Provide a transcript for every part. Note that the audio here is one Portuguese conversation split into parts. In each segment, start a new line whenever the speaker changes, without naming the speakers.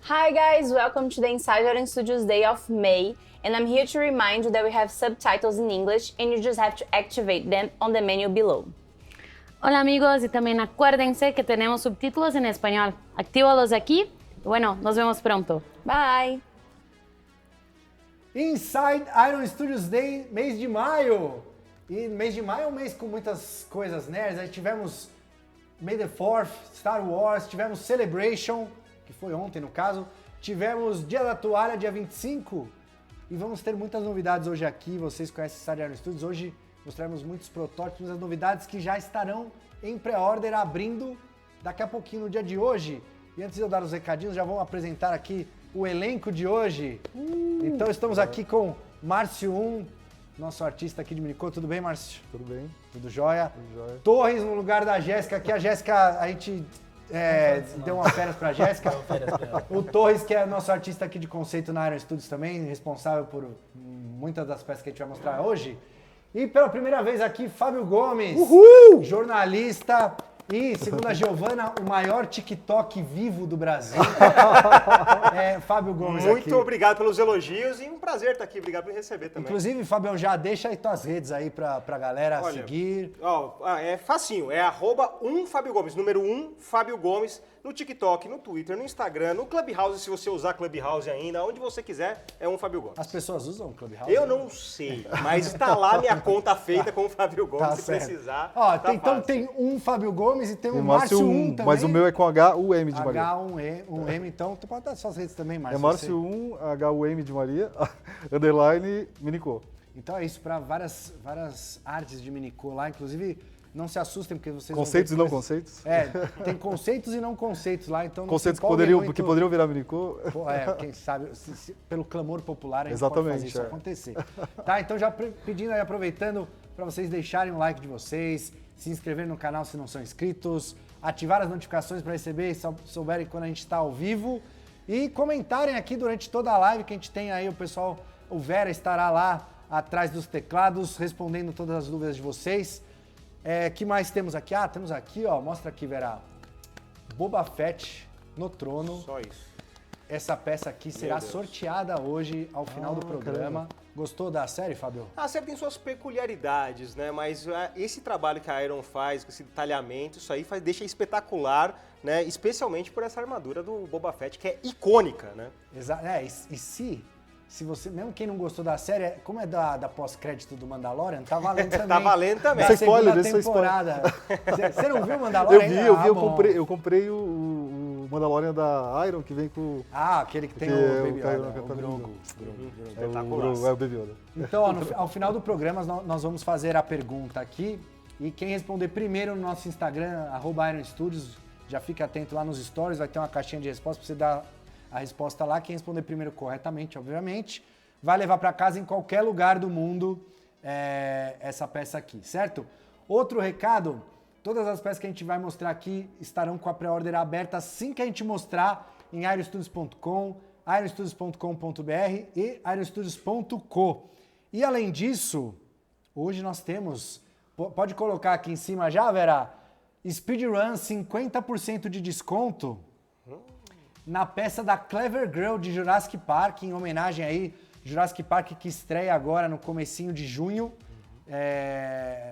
Hi guys, welcome to the Inside Iron Studios Day of May, and I'm here to remind you that we have subtitles in English and you just have to activate them on the menu below.
Hola amigos, y también acuérdense que tenemos subtítulos en español. Actívalos aquí. Bueno, nos vemos pronto.
Bye!
Inside Iron Studios Day, mês de maio. E mês de maio é um mês com muitas coisas nerds. Aí tivemos May the 4th, Star Wars, tivemos Celebration, que foi ontem no caso, tivemos Dia da Toalha, dia 25, e vamos ter muitas novidades hoje aqui. Vocês conhecem Inside Iron Studios, hoje mostraremos muitos protótipos, as novidades que já estarão em pré-order, abrindo daqui a pouquinho no dia de hoje. E antes de eu dar os recadinhos, já vamos apresentar aqui o elenco de hoje. Então estamos aqui com Márcio nosso artista aqui de Minicô. Tudo bem, Márcio?
Tudo bem.
Tudo jóia?
Tudo jóia.
Torres no lugar da Jéssica. Aqui a Jéssica, a gente deu uma férias pra Jéssica. O Torres, que é nosso artista aqui de conceito na Iron Studios também, responsável por muitas das peças que a gente vai mostrar hoje. E pela primeira vez aqui, Fábio Gomes, jornalista e, segundo a Giovana, o maior TikTok vivo do Brasil. Fábio Gomes aqui.
Muito obrigado pelos elogios e um prazer estar aqui. Obrigado por me receber também.
Inclusive, Fabião, já deixa aí tuas redes aí pra galera seguir.
É facinho, é @Fábio Gomes, número 1, Fábio Gomes, no TikTok, no Twitter, no Instagram, no Clubhouse, se você usar Clubhouse ainda, onde você quiser, é um Fábio Gomes.
As pessoas usam o Clubhouse?
Eu não sei, mas está lá minha conta feita com o Fábio Gomes, se
certo.
precisar.
Ó,
tá
então
fácil.
tem um Fábio Gomes e tem um
E
Márcio também.
mas o meu é com H-U-M de Maria.
H1M, então tu pode dar suas redes também, Márcio.
É Márcio H-U-M de Maria, underline Minicô.
Então é isso, para várias artes de Minicô lá, inclusive não se assustem porque vocês
Conceitos e
vão
não
ver
conceitos?
tem conceitos e não conceitos lá, então não
Conceitos
se
que
empolguem muito.
poderiam virar Minicô.
Quem sabe, pelo clamor popular a gente
Exatamente,
pode fazer isso acontecer. Tá, então já pedindo aí, aproveitando para vocês deixarem o like de vocês, se inscreverem no canal se não são inscritos, ativar as notificações para receber, se souberem quando a gente está ao vivo, e comentarem aqui durante toda a live que a gente tem aí, o Vera estará lá atrás dos teclados, respondendo todas as dúvidas de vocês. Que mais temos aqui? Temos aqui, ó, mostra aqui, Vera, Boba Fett no trono.
Só isso.
Essa peça aqui será sorteada hoje ao final do programa. Caramba. Gostou da série, Fábio?
A série tem suas peculiaridades, né? Mas esse trabalho que a Iron faz, com esse detalhamento, isso aí deixa espetacular, né? Especialmente por essa armadura do Boba Fett, que é icônica, né?
Exato. Se você, mesmo quem não gostou da série, como é da pós-crédito do Mandalorian, tá valendo também.
Tá valendo também.
Da
Isso é spoiler,
segunda
isso é
temporada. Você não viu o Mandalorian ainda?
Eu comprei o Mandalorian da Iron, que vem com...
aquele que tem o Baby Yoda, o Grogu.
É o Baby Yoda.
Então, ao final do programa, nós vamos fazer a pergunta aqui, e quem responder primeiro no nosso Instagram, @IronStudios, já fica atento lá nos stories, vai ter uma caixinha de resposta para você dar a resposta lá. Quem responder primeiro corretamente, obviamente, vai levar para casa em qualquer lugar do mundo essa peça aqui, certo? Outro recado, todas as peças que a gente vai mostrar aqui estarão com a pré-order aberta assim que a gente mostrar em ironstudios.com, ironstudios.com.br e ironstudios.co. E além disso, hoje nós temos, pode colocar aqui em cima já, Vera, Speedrun 50% de desconto na peça da Clever Girl de Jurassic Park, em homenagem aí, Jurassic Park que estreia agora no comecinho de junho,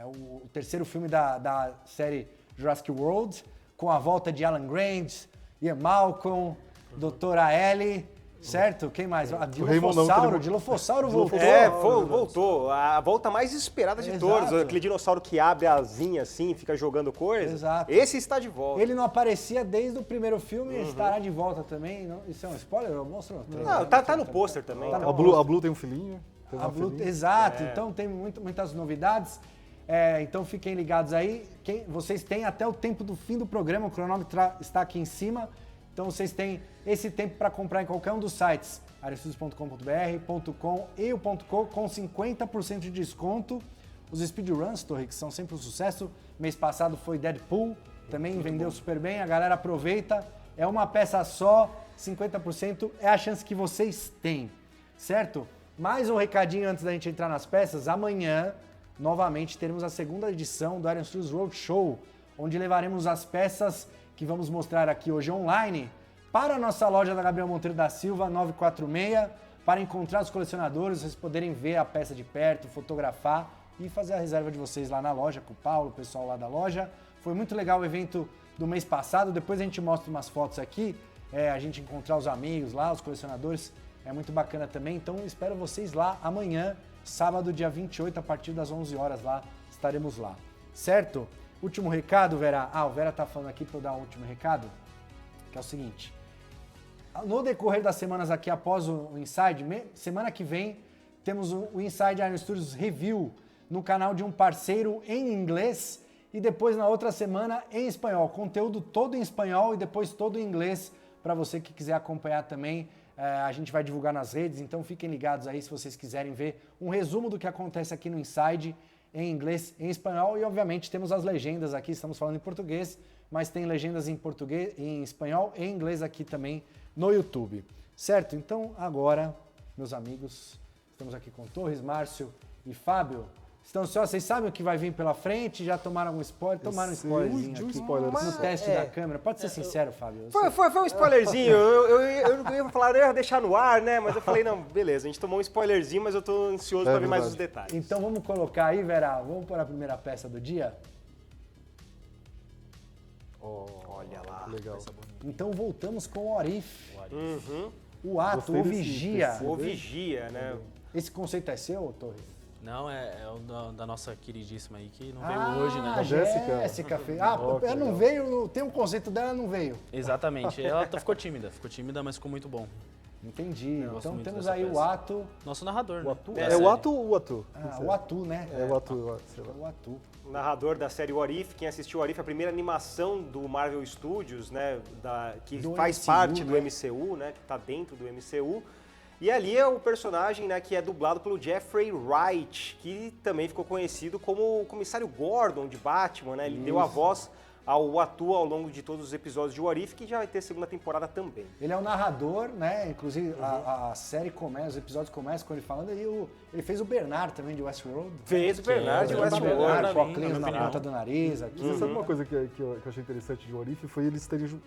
o terceiro filme da série Jurassic World, com a volta de Alan Grant, Ian Malcolm, Doutora Ellie, certo? Quem mais? A Dilophosauro voltou.
Voltou. A volta mais esperada de todos. Aquele dinossauro que abre a asinha assim, fica jogando coisa.
Exato.
Esse está de volta.
Ele não aparecia desde o primeiro filme, estará de volta também. Não? Isso é um spoiler? Eu mostro no trailer.
Não, tá no pôster também.
A Blue tem um filhinho.
Exato. Então tem muitas novidades. Então fiquem ligados aí. Vocês têm até o tempo do fim do programa, o cronômetro está aqui em cima. Então vocês têm esse tempo para comprar em qualquer um dos sites, ironstudios.com.br, .com e o .co, com 50% de desconto. Os speedruns, Torre, que são sempre um sucesso. Mês passado foi Deadpool, também vendeu super bem, a galera aproveita. É uma peça só, 50% é a chance que vocês têm, certo? Mais um recadinho antes da gente entrar nas peças. Amanhã, novamente, teremos a segunda edição do Iron Studios Roadshow, onde levaremos as peças que vamos mostrar aqui hoje online para a nossa loja da Gabriel Monteiro da Silva, 946, para encontrar os colecionadores, vocês poderem ver a peça de perto, fotografar e fazer a reserva de vocês lá na loja, com o Paulo, o pessoal lá da loja. Foi muito legal o evento do mês passado, depois a gente mostra umas fotos aqui, a gente encontrar os amigos lá, os colecionadores, é muito bacana também. Então espero vocês lá amanhã, sábado, dia 28, a partir das 11 horas lá, estaremos lá. Certo? Último recado, Vera. O Vera tá falando aqui para eu dar um último recado, que é o seguinte. No decorrer das semanas aqui após o Inside, semana que vem, temos o Inside Iron Studios Review no canal de um parceiro em inglês e depois na outra semana em espanhol. Conteúdo todo em espanhol e depois todo em inglês para você que quiser acompanhar também. A gente vai divulgar nas redes, então fiquem ligados aí se vocês quiserem ver um resumo do que acontece aqui no Inside em inglês, em espanhol e obviamente temos as legendas aqui, estamos falando em português, mas tem legendas em português, em espanhol e em inglês aqui também no YouTube. Certo? Então agora, meus amigos, estamos aqui com Torres, Márcio e Fábio. Estão ansiosos? Vocês sabem o que vai vir pela frente? Já tomaram algum spoiler? Tomaram um spoilerzinho aqui no teste da câmera. Pode ser sincero, Fábio.
Foi um spoilerzinho. Eu não ia falar, eu ia deixar no ar, né? Mas eu falei, não, beleza, a gente tomou um spoilerzinho, mas eu tô ansioso pra ver mais os detalhes.
Então vamos colocar aí, Vera, vamos pôr a primeira peça do dia?
Olha lá.
Legal.
Então voltamos com o Orif.
Uhum.
O ato,
Gostei
o
desse
vigia.
tecido.
O vigia, né?
Esse conceito é seu, Torres?
Não, é o da nossa queridíssima aí, que não veio hoje, né?
A
Jéssica.
Jéssica fez.
que
Ela não
legal.
veio, tem um conceito dela, não veio.
Exatamente. Ela ficou tímida, mas ficou muito bom.
Entendi.
Eu gosto
Então
muito
temos
dessa
aí o
peça.
ato.
Nosso narrador,
O
né?
Atu?
Da
É
série.
o Atu ou o Atu?
O Atu, né?
É o Atu, sei lá.
O Atu.
O narrador da série What If, quem assistiu What If, a primeira animação do Marvel Studios, né, que
Do
faz
MCU,
parte do
né?
MCU, né, que tá dentro do MCU. E ali é o personagem, né, que é dublado pelo Jeffrey Wright, que também ficou conhecido como o Comissário Gordon de Batman, né? Ele deu a voz ao Atu ao longo de todos os episódios de What If, que já vai ter segunda temporada também.
Ele é o narrador, né? Inclusive a série começa, os episódios começam com ele falando e ele fez o Bernard também de Westworld.
Fez o Bernard de
é,
Westworld.
Bernard, com
mim,
óculos
na
na
minha
ponta do nariz aqui.
Você sabe uma coisa que eu achei interessante de Orif foi eles terem.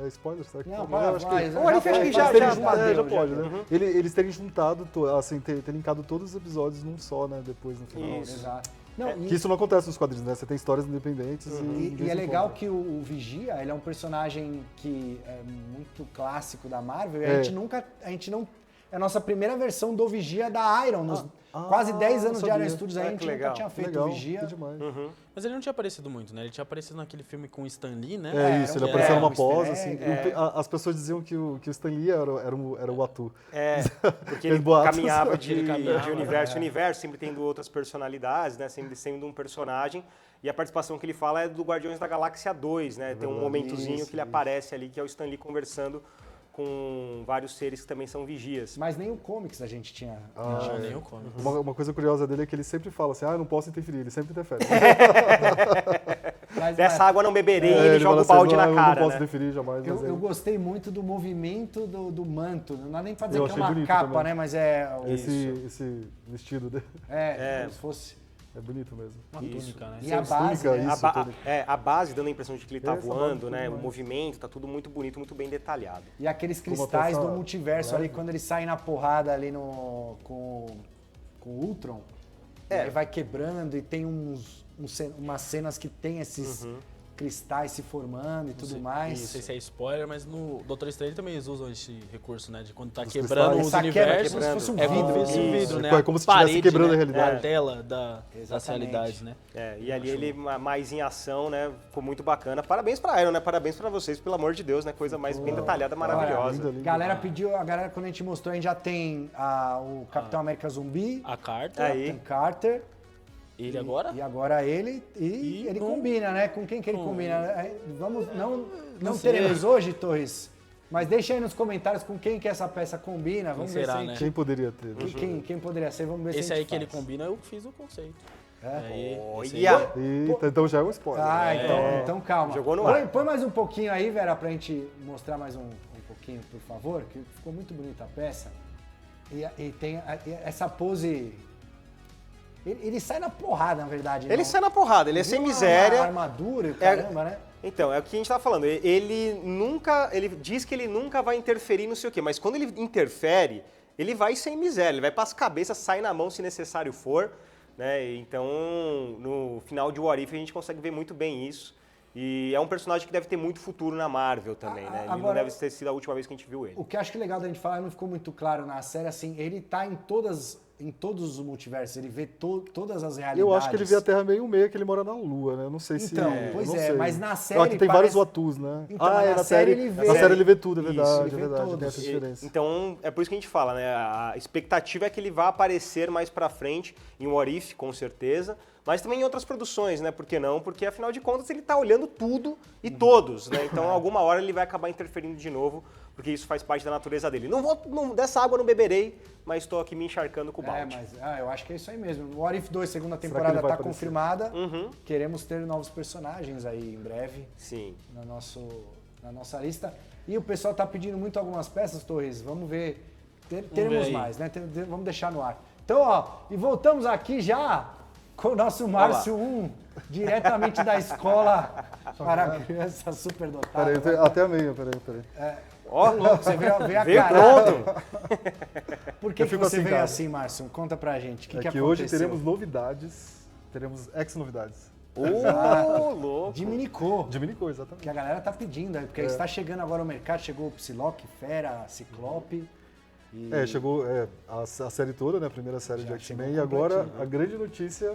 É spoiler, será que
Não,
pode? Eu acho que-
vai,
O Orif acho que
Eles
já
terem
pode,
já pode,
já.
né? Eles terem juntado, assim, ter linkado todos os episódios num só, né? Depois no final.
Isso.
Exato. Não,
Que isso não acontece nos quadrinhos, né? Você tem histórias independentes e.
E
ninguém
é
se
legal
encontra.
que o Vigia, ele é um personagem que é muito clássico da Marvel e
É.
a gente não, é a nossa primeira versão do Vigia da Iron, nos quase 10 anos de
sabia.
Iron Studios, a
Ah,
gente
que
nunca
legal.
tinha feito
Legal,
o Vigia.
que demais.
Mas ele não tinha aparecido muito, né? Ele tinha aparecido naquele filme com o Stan Lee, né?
É isso, ele
um
apareceu numa
easter
pose,
egg,
assim. As pessoas diziam que o Stan Lee era o Atu.
É, porque
Tem
ele
boatos.
caminhava
Ele caminhava,
de universo em universo, sempre tendo outras personalidades, né? Sempre sendo um personagem. E a participação que ele fala é do Guardiões da Galáxia 2, né? Tem um momentozinho que ele aparece ali, que é o Stan Lee conversando com vários seres que também são vigias.
Mas nem o comics a gente tinha.
Não, nem o come.
Uma coisa curiosa dele é que ele sempre fala assim, eu não posso interferir, ele sempre interfere.
Mas,
Dessa água não beberei, ele
fala
joga o
assim,
balde na
eu
cara,
não posso
né?
interferir jamais, mas
eu gostei muito do movimento do manto. Não dá nem pra dizer
Eu
que é
achei
uma
bonito
capa,
também.
né? Mas é.
esse vestido dele
Como se fosse.
é bonito mesmo.
Uma túnica, né?
E a base.
túnica,
Né?
isso.
A base dando a impressão de que ele tá
Essa
voando,
base
né?
tudo
O
mais.
movimento, tá tudo muito bonito, muito bem detalhado.
E aqueles
Como
cristais
peça
do multiverso ali,
leve.
quando ele sai na porrada ali com o Ultron, ele vai quebrando e tem umas cenas que tem esses cristais se formando e tudo mais.
Não sei se é spoiler, mas no Doutor Estranho também eles usam esse recurso, né? De quando tá
Os
quebrando
cristais.
os
Essa quebra,
universos.
como se fosse um
é como
vidro.
se fosse um vidro, né?
É como se estivesse
Parede,
quebrando
né?
a realidade.
A tela das
Exatamente.
realidades, né?
E ali ele mais em ação, né? Ficou muito bacana. Parabéns pra Iron, né? Parabéns pra vocês, pelo amor de Deus, né? Coisa mais bem detalhada, maravilhosa.
Lindo, lindo.
Galera pediu, a galera quando a gente mostrou, a gente já tem o Capitão América Zumbi,
A carta,
Aí.
Capitão Carter,
ele agora.
e agora ele, e ele
com-
combina, né? Com quem que ele
com-
combina? Vamos, não
sei.
teremos hoje, Torres, mas deixa aí nos comentários com quem que essa peça combina, vamos ver
será,
se a
né?
gente-
Quem poderia ter? né?
quem poderia ser, vamos ver se
Esse
a
aí
gente
que ele
faz.
combina, eu fiz o conceito.
É?
Aí, esse
Olha!
aí-
Eita, então já é um spoiler.
Então calma.
Jogou no ar.
Põe mais um pouquinho aí, Vera, pra gente mostrar mais um pouquinho, por favor, que ficou muito bonita a peça. E tem essa pose Ele sai na porrada, na verdade.
Ele
não.
sai na porrada, ele é
Viu
sem
uma
miséria.
armadura e o caramba, né?
Então, é o que a gente tava falando. Ele diz que ele nunca vai interferir não sei o quê, mas quando ele interfere, ele vai sem miséria, ele vai para as cabeças, sai na mão se necessário for, né? Então, no final de What If a gente consegue ver muito bem isso. E é um personagem que deve ter muito futuro na Marvel também, né? Ele não
Agora,
deve ter sido a última vez que a gente viu ele.
O que eu acho que é legal da gente falar, não ficou muito claro na série, assim, ele tá em todos os multiversos, ele vê todas as realidades.
Eu acho que ele vê a Terra meio que ele mora na Lua, né? Eu não sei se...
Então,
eu
pois
não
é,
sei.
mas na
Eu
série
acho que tem
parece-
vários Watus, né?
Então, mas na série ele vê-
Na série ele vê tudo, é
Isso,
verdade,
ele vê
é verdade.
todos.
Tem essa diferença.
Então, é por isso que a gente fala, né? A expectativa é que ele vá aparecer mais pra frente em What If, com certeza, mas também em outras produções, né? Por que não? Porque, afinal de contas, ele tá olhando tudo e todos, né? Então, alguma hora ele vai acabar interferindo de novo, porque isso faz parte da natureza dele. Dessa água eu não beberei, mas estou aqui me encharcando com o balde.
Mas eu acho que é isso aí mesmo. O What If 2, segunda
que
temporada,
ele vai
tá
aparecer?
confirmada.
Uhum.
Queremos ter novos personagens aí em breve
Sim.
na nossa lista. E o pessoal tá pedindo muito algumas peças, Torres. Vamos ver. Teremos
aí.
mais, né? Vamos deixar no ar. Então, ó, e voltamos aqui já com o nosso Márcio 1, diretamente da escola para crianças superdotadas.
Peraí, até a meia, peraí.
Ó,
Você veio a
veio
caráter.
pronto.
Por que
Eu
que
fico
você
assim,
veio
cara.
assim, Márcio? Conta pra gente. O que
É que
aconteceu?
hoje teremos novidades, teremos ex-novidades.
Ô, louco.
Diminicou.
Diminicou,
Que
exatamente.
a galera tá pedindo aí, porque está chegando agora ao mercado, chegou o Psylocke, Fera, Ciclope. E...
Chegou a série toda, né? A primeira série
Já
de
chegou
X-Men. E agora
completinho.
a grande notícia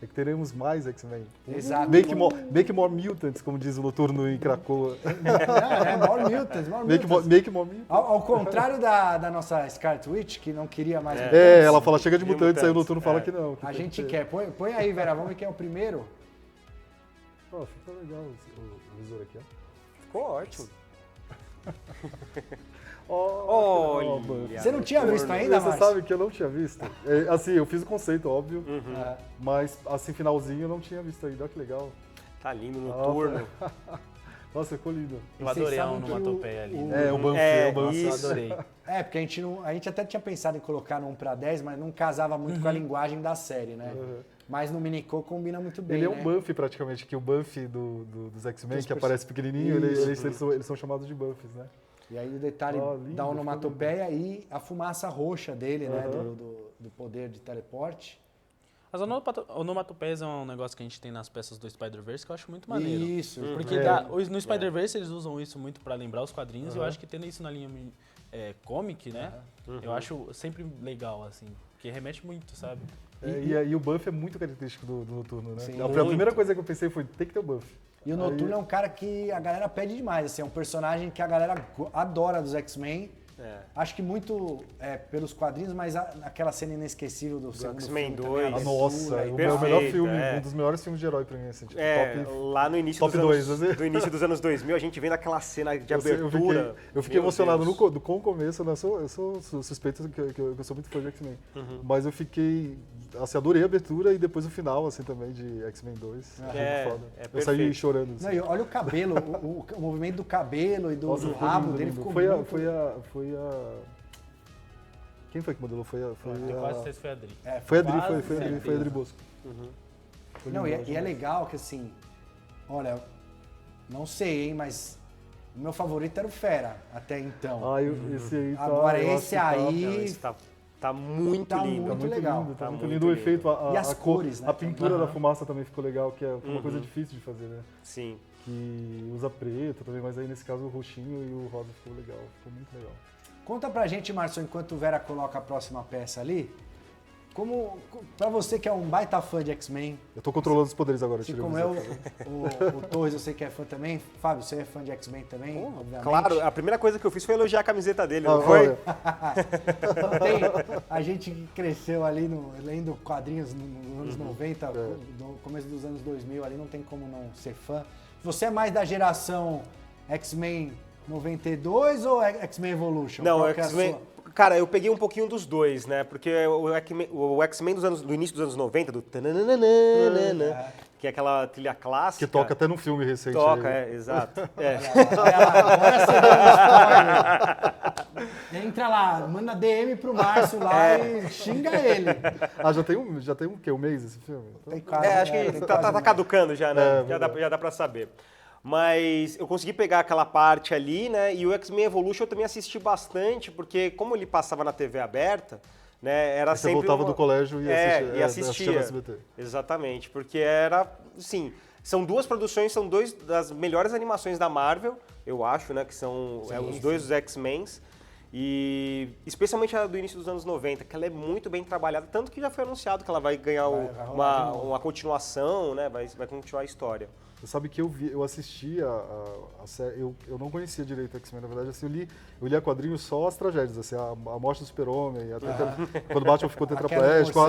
é que teremos mais X-Men.
Exato.
Make more mutants, como diz o Noturno em Krakoa.
More Mutants, More Mutants.
Make more mutants.
Ao contrário da nossa Scarlet Witch, que não queria mais mutantes,
Ela fala, chega de
De
mutantes, aí o
mutantes,
Noturno fala que não. que
a
tem
gente
que ter.
quer. Põe aí, Vera, vamos ver quem é o primeiro.
Ó, fica legal o visor aqui, ó.
Ficou ótimo.
Olha,
Olha.
Você não tinha visto ainda,
Você
Márcio?
sabe que eu não tinha visto. Assim, eu fiz o conceito, óbvio,
Ah,
mas assim, finalzinho eu não tinha visto ainda. Olha que legal.
Tá lindo no turno.
Nossa, ficou lindo.
Eu
Vocês
adorei a
sabem que
onomatopeia ali.
O Banff,
É,
o Banff.
Nossa, eu adorei.
porque a gente até tinha pensado em colocar no 1 para 10, mas não casava muito com a linguagem da série, né? Mas no Minicô combina muito bem,
Ele é
né?
um Banff praticamente, que o Banff dos X-Men,
Dos
que aparece pequenininho,
Isso.
eles são chamados de Banffs, né?
E aí o detalhe
Lindo,
da onomatopeia e a fumaça roxa dele, né? Do poder de teleporte.
As onomatopeias é um negócio que a gente tem nas peças do Spider-Verse que eu acho muito maneiro.
Isso.
Porque no Spider-Verse eles usam isso muito pra lembrar os quadrinhos e eu acho que tendo isso na linha comic, né? Eu acho sempre legal, assim, porque remete muito, sabe?
E o Banff é muito característico do Noturno, né?
Sim.
A primeira coisa que eu pensei foi, tem que ter o Banff.
E o Noturno é um cara que a galera pede demais, assim, é um personagem que a galera adora dos X-Men. Acho que muito pelos quadrinhos, mas aquela cena inesquecível do segundo
X-Men
filme
2.
também, a
Nossa,
abertura,
o
perfeito,
melhor filme,
é.
um dos melhores filmes de herói pra mim, assim, tipo,
Lá no início
top
dos
dois,
anos,
assim.
do início dos anos 2000, a gente vendo aquela cena de
Eu
abertura.
fiquei
Meu
emocionado
Deus.
com o começo, né? Eu sou suspeito que eu sou muito fã de X-Men. Mas eu fiquei, assim, adorei a abertura e depois o final, assim, também de X-Men 2. Foi
É,
muito foda.
é
Eu saí
perfeito.
chorando. Assim.
Não, e olha o cabelo, o movimento do cabelo e do
Nossa, ficou
rabo
lindo,
dele
lindo.
ficou
Foi
muito...
a... Quem foi que modelou?
Tenho quase certeza que foi a Adri.
Foi a Adri,
Quase
foi a Adri
certeza.
Bosco. Foi
Não,
lindo,
e é legal que assim, olha, não sei, hein, mas o meu favorito era o Fera, até então.
Esse aí tá...
Agora
eu acho
esse
que tá-
aí...
Não, esse tá muito
Tá
lindo.
muito legal.
Tá
Tá
muito
muito
lindo. O
lindo.
efeito,
E as
a cor,
cores, né?
a pintura da fumaça também ficou legal, que é uma coisa difícil de fazer, né?
Sim.
Que usa preto também, mas aí nesse caso o roxinho e o rosa ficou legal, ficou muito legal.
Conta pra gente, Márcio, enquanto o Vera coloca a próxima peça ali, pra você que é um baita fã de X-Men,
Eu tô controlando os poderes agora,
assim
tirei
como
o
eu,
visor.
o Torres, eu sei que é fã também. Fábio, você é fã de X-Men também, obviamente.
Claro, a primeira coisa que eu fiz foi elogiar a camiseta dele, não
Ah,
foi?
olha,
A gente que cresceu ali lendo quadrinhos nos anos 90, no começo dos anos 2000, ali não tem como não ser fã. Você é mais da geração X-Men 92 ou X-Men Evolution?
Não,
Qual que é a
X-Men.
sua?
Cara, eu peguei um pouquinho dos dois, né? Porque o X-Men do início dos anos 90, do tananana, que é aquela trilha clássica.
que toca até num filme recente.
Toca,
aí.
exato. É.
Agora você deu um spoiler. entra lá, manda DM pro Márcio lá e xinga ele.
Ah, já tem um quê? Um mês esse filme? Então,
Tem quase,
Acho que
tem
tá
quase um-
caducando já, né?
É,
Já dá pra saber. Mas eu consegui pegar aquela parte ali, né? E o X-Men Evolution eu também assisti bastante, porque como ele passava na TV aberta, né? Era
Aí você
sempre
voltava do colégio e
e
assistia no
assistia.
SBT.
Exatamente, porque era, sim, são duas produções, são dois das melhores animações da Marvel, eu acho, né? Que são os dois dos X-Men. E especialmente a do início dos anos 90, que ela é muito bem trabalhada, tanto que já foi anunciado que ela vai ganhar
Vai rolar de novo.
uma continuação, né? Vai continuar a história.
Você sabe que eu assisti a série, eu não conhecia direito X-Men, na verdade, assim, eu li a quadrinhos só as tragédias, assim, a morte do Super-Homem, quando o Batman ficou tetraplégico,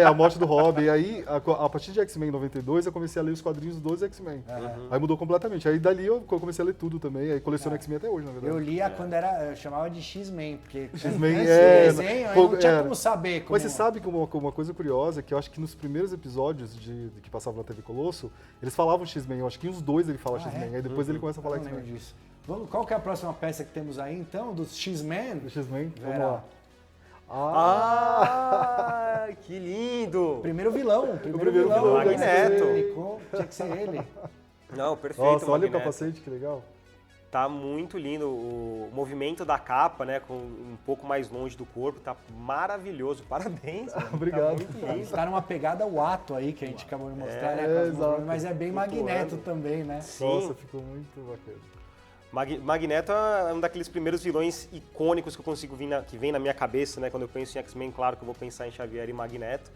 a morte do Robin, e aí, a partir de X-Men 92, eu comecei a ler os quadrinhos dos X-Men, aí mudou completamente, aí dali eu comecei a ler tudo também, aí coleciono X-Men até hoje, na verdade.
Eu lia quando eu chamava de X-Men, porque
X-Men
antes
é,
do desenho, aí não tinha como saber. Como...
Mas você sabe que uma coisa curiosa, que eu acho que nos primeiros episódios que passavam na TV Colosso, eles falavam X-Men, eu acho que uns dois ele fala X-Men, aí depois ele começa a falar
Eu não lembro
X-Men.
disso. Qual que é a próxima peça que temos aí, então, dos X-Men?
Do X-Men, vamos
Vera.
lá.
Ah, que lindo!
Primeiro vilão.
primeiro vilão,
Magneto.
Tinha que ser ele.
Não, perfeito.
Nossa, olha o
Magneto.
capacete, que legal.
Tá muito lindo o movimento da capa, né, com um pouco mais longe do corpo, tá maravilhoso. Parabéns, mano.
Obrigado.
Tá muito lindo.
Está numa pegada Watto aí, que a gente acabou de mostrar, né?
É,
com as
exato.
mãos, mas é bem
Flutuando.
Magneto também, né?
Sim.
Nossa, ficou muito bacana.
Magneto é um daqueles primeiros vilões icônicos que eu consigo que vem na minha cabeça, né? Quando eu penso em X-Men, claro que eu vou pensar em Xavier e Magneto.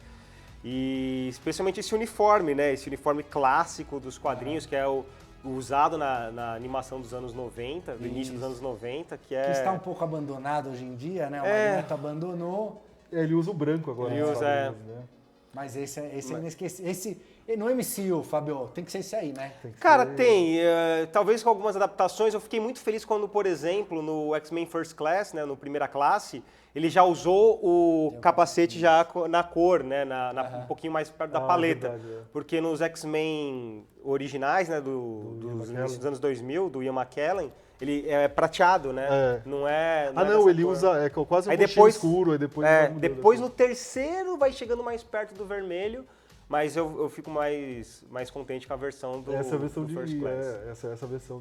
E especialmente esse uniforme, né? Esse uniforme clássico dos quadrinhos, que é o usado na animação dos anos 90, do início dos anos 90, que é...
Que está um pouco abandonado hoje em dia, né? O
É.
Magneto abandonou,
Ele usa o branco agora.
Ele
nos
usa,
quadrinhos, né?
mas esse é inesquecível. No MCU, Fabio, tem que ser esse aí, né?
Cara, tem. Talvez com algumas adaptações. Eu fiquei muito feliz quando, por exemplo, no X-Men First Class, né, no Primeira Classe, ele já usou o capacete já na cor, né, um pouquinho mais perto da paleta.
Verdade, é.
Porque nos X-Men originais, né, dos inícios dos anos 2000, do Ian McKellen, ele é prateado, né?
É.
Não é...
Ah,
é
não,
dessa
ele
cor.
usa quase um
Aí
roxinho
depois-
escuro, aí depois... vai mudando.
Depois no terceiro vai chegando mais perto do vermelho, mas eu fico mais contente com a versão do
Essa é a versão
do First
de...
Class.
essa versão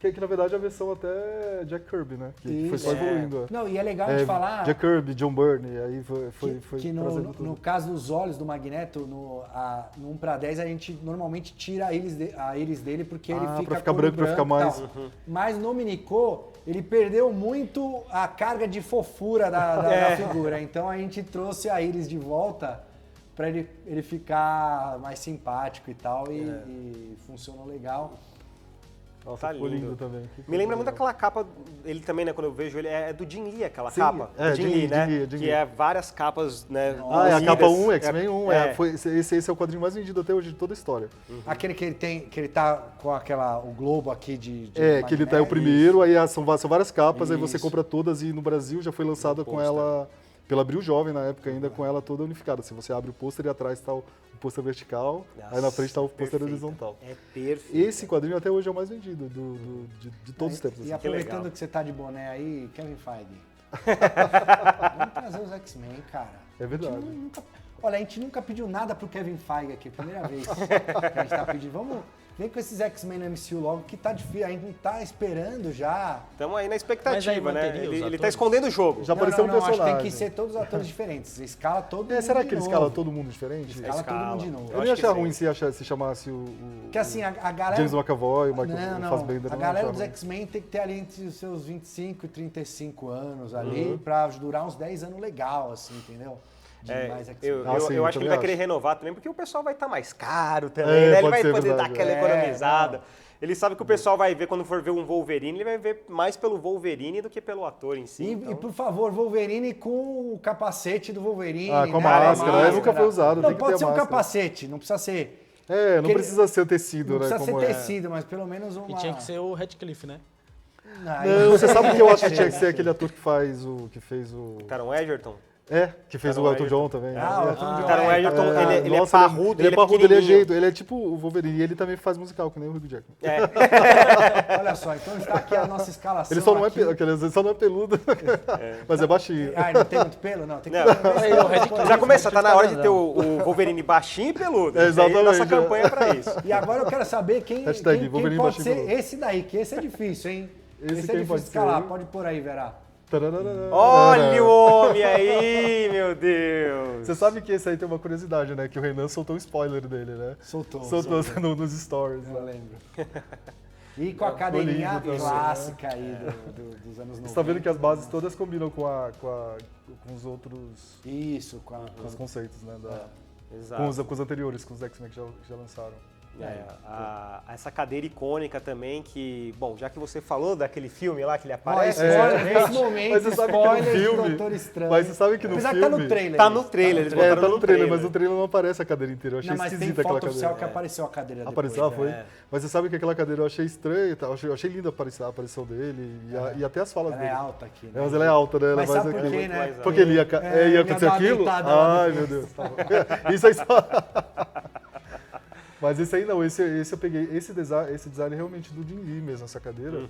que na verdade é a versão até Jack Kirby, né? Que foi só
Isso.
evoluindo.
Não, e é legal de falar...
Jack Kirby, John Byrne, aí foi
que
trazendo
no
tudo.
caso dos olhos do Magneto, no 1 para 10, a gente normalmente tira a íris dele porque ele fica
pra ficar
cor
branco, pra ficar
e
mais...
tal. Mas no Minicô, ele perdeu muito a carga de fofura da figura. Então a gente trouxe a íris de volta para ele ficar mais simpático e tal, e funcionou legal.
Nossa,
Tá
ficou lindo
lindo.
também.
Me lembra muito aquela capa, ele também, né, quando eu vejo ele, é do Jim Lee, aquela
Sim,
capa.
é,
do Jim Lee, né?
Jim
Que
Lee.
é várias capas, né?
Ah, é a capa
cozidas.
1, X-Men 1.
É.
Esse é o quadrinho mais vendido até hoje de toda a história.
Aquele que ele tá com o globo aqui de
Que ele tá é o
Magneto.
primeiro, aí são várias capas, aí você
Isso.
compra todas e no Brasil já foi lançada com ela, pela Abril Jovem na época ainda, com ela toda unificada. Se você abre o pôster e atrás tá o pôster vertical, aí na frente tá o pôster
Perfeito.
horizontal.
É perfeito.
Esse quadrinho até hoje é o mais vendido de todos os tempos.
E
assim.
aproveitando
legal.
que você tá de boné aí, Kevin Feige. Vamos trazer os X-Men, cara.
É verdade.
Olha, a gente nunca pediu nada pro Kevin Feige aqui, primeira vez que a gente tá pedindo. Vamos, vem com esses X-Men no MCU logo, que tá difícil, a gente tá esperando já.
Estamos aí na
Mas aí
expectativa, né?
manteria os
Ele tá
atores?
escondendo o jogo.
Já apareceu um
Acho que
personagem.
tem que ser todos os atores diferentes. Escala todo mundo
Será
de
que ele
novo.
escala todo mundo diferente?
Escala todo mundo de novo.
Eu não ia achar ruim se chamasse o
Porque assim, a galera...
James McAvoy, o Michael
Não,
Fassbender.
a
não
galera
achava
dos
ruim.
X-Men tem que ter ali entre os seus 25 e 35 anos ali, pra durar uns 10 anos legal, assim, entendeu? De mais X-Men.
Eu
Ah, sim,
acho que
eu
ele
também
vai querer
acho.
renovar também, porque o pessoal vai estar mais caro também,
É,
né? Ele
pode
vai
ser
poder dar
verdade,
aquela
é.
economizada. Ele sabe que o pessoal vai ver, quando for ver um Wolverine, ele vai ver mais pelo Wolverine do que pelo ator em si.
E,
então.
e, por favor, Wolverine com o capacete do Wolverine.
Ah, com a
né?
máscara, nunca foi usado,
Não,
tem que
pode
ter
ser
a
um
máscara.
capacete, não precisa ser.
É, não
Aquele-
precisa ser o tecido,
Não
né?
precisa
como
ser
é.
tecido, mas pelo menos uma.
E tinha que ser o Radcliffe, né?
Não,
Não, você sabe que eu acho que tinha que ser aquele ator que fez o...
Taron Egerton?
Que fez
Taron
o Elton
Egerton.
John também.
o Elton John.
Taron Egerton, ele é
Nossa,
parrudo,
ele é parrudo, ele é
pequenininho.
jeito, ele é tipo o Wolverine, e ele também faz musical, que nem o Hugh Jackman.
Olha só, então está aqui a nossa escalação.
Ele só não,
aqui.
ele só não é peludo, mas é baixinho.
Ah, não tem muito pelo? Não, tem que
Não.
ter.
Já começa, tá na hora de ter o Wolverine baixinho e peludo.
Exatamente,
Nossa campanha pra isso.
E agora eu quero saber quem
Wolverine
pode
baixinho
ser
peludo.
esse daí, que esse é difícil, hein?
Esse
Esse é
quem
difícil
pode
de escalar,
ser?
pode pôr aí, Vera.
Tararara.
Olha o homem aí, meu Deus.
Você sabe que esse aí tem uma curiosidade, né? Que o Renan soltou um spoiler dele, né?
Soltou.
Nos stories.
Eu
Né?
lembro. E com a cadeirinha
lindo também,
clássica aí dos anos 90.
Você tá vendo que as bases todas combinam com os outros
Isso, com
os conceitos, né?
Exato.
Com os anteriores, com os X-Men que já lançaram.
Essa cadeira icônica também que, bom, já que você falou daquele filme lá que ele aparece,
Spoiler, nesse momento,
Mas você sabe que no
spoiler de
filme-
Doutor Estranho.
mas você sabe que no
Apesar
filme-
que tá no trailer.
tá
isso.
no trailer, eles
Tá
botaram
no trailer, mas no trailer não aparece a cadeira inteira. Eu achei
Não, mas tem
esquisita
foto
aquela
oficial
cadeira.
que apareceu a cadeira
Apareceu,
depois.
foi? Mas você sabe que aquela cadeira eu achei estranha e tal. Eu achei linda a aparição dele e até as falas
Ela
dele.
é alta aqui, né?
Mas ela é alta, né? Ela
Mas
é mais
sabe por
aqui.
quê, né?
Porque ele ia
ia
acontecer
dar uma
aquilo?
deitada lá
Ai,
depois.
meu Deus. Tá bom. Isso aí só... Mas esse aí não, esse eu peguei. Esse design é realmente do Jim Lee mesmo, essa cadeira.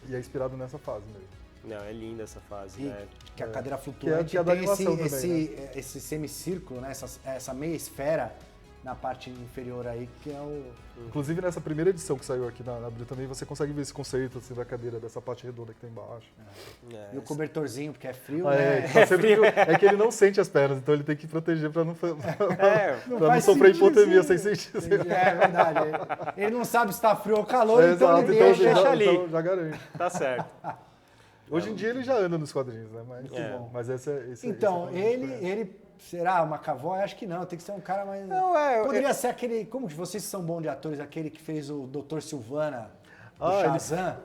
E é inspirado nessa fase mesmo.
Não, é linda essa fase,
E
né?
que a cadeira flutuante
Que é da
tem
animação também,
esse semicírculo, né? Essa meia esfera na parte inferior aí, que é o...
Inclusive nessa primeira edição que saiu aqui na Abril também, você consegue ver esse conceito assim, da cadeira, dessa parte redonda que tem embaixo.
E o cobertorzinho, porque é frio,
É,
né?
tá sempre frio. É que ele não sente as pernas, então ele tem que proteger pra não
faz
sofrer
sentido,
hipotermia
sim.
sem sentir.
É verdade. Ele não sabe se tá frio ou calor,
É,
então
exato,
ele
então,
deixa.
ali.
então já garante.
Tá certo.
Hoje em dia ele já anda nos quadrinhos, né? Mas,
bom.
mas esse
Então,
esse
ele será uma McAvoy? Acho que não, tem que ser um cara mais...
Não,
Poderia ser aquele, como que vocês são bons de atores, aquele que fez o Dr. Silvana, do
Ah, ele-
Shazam.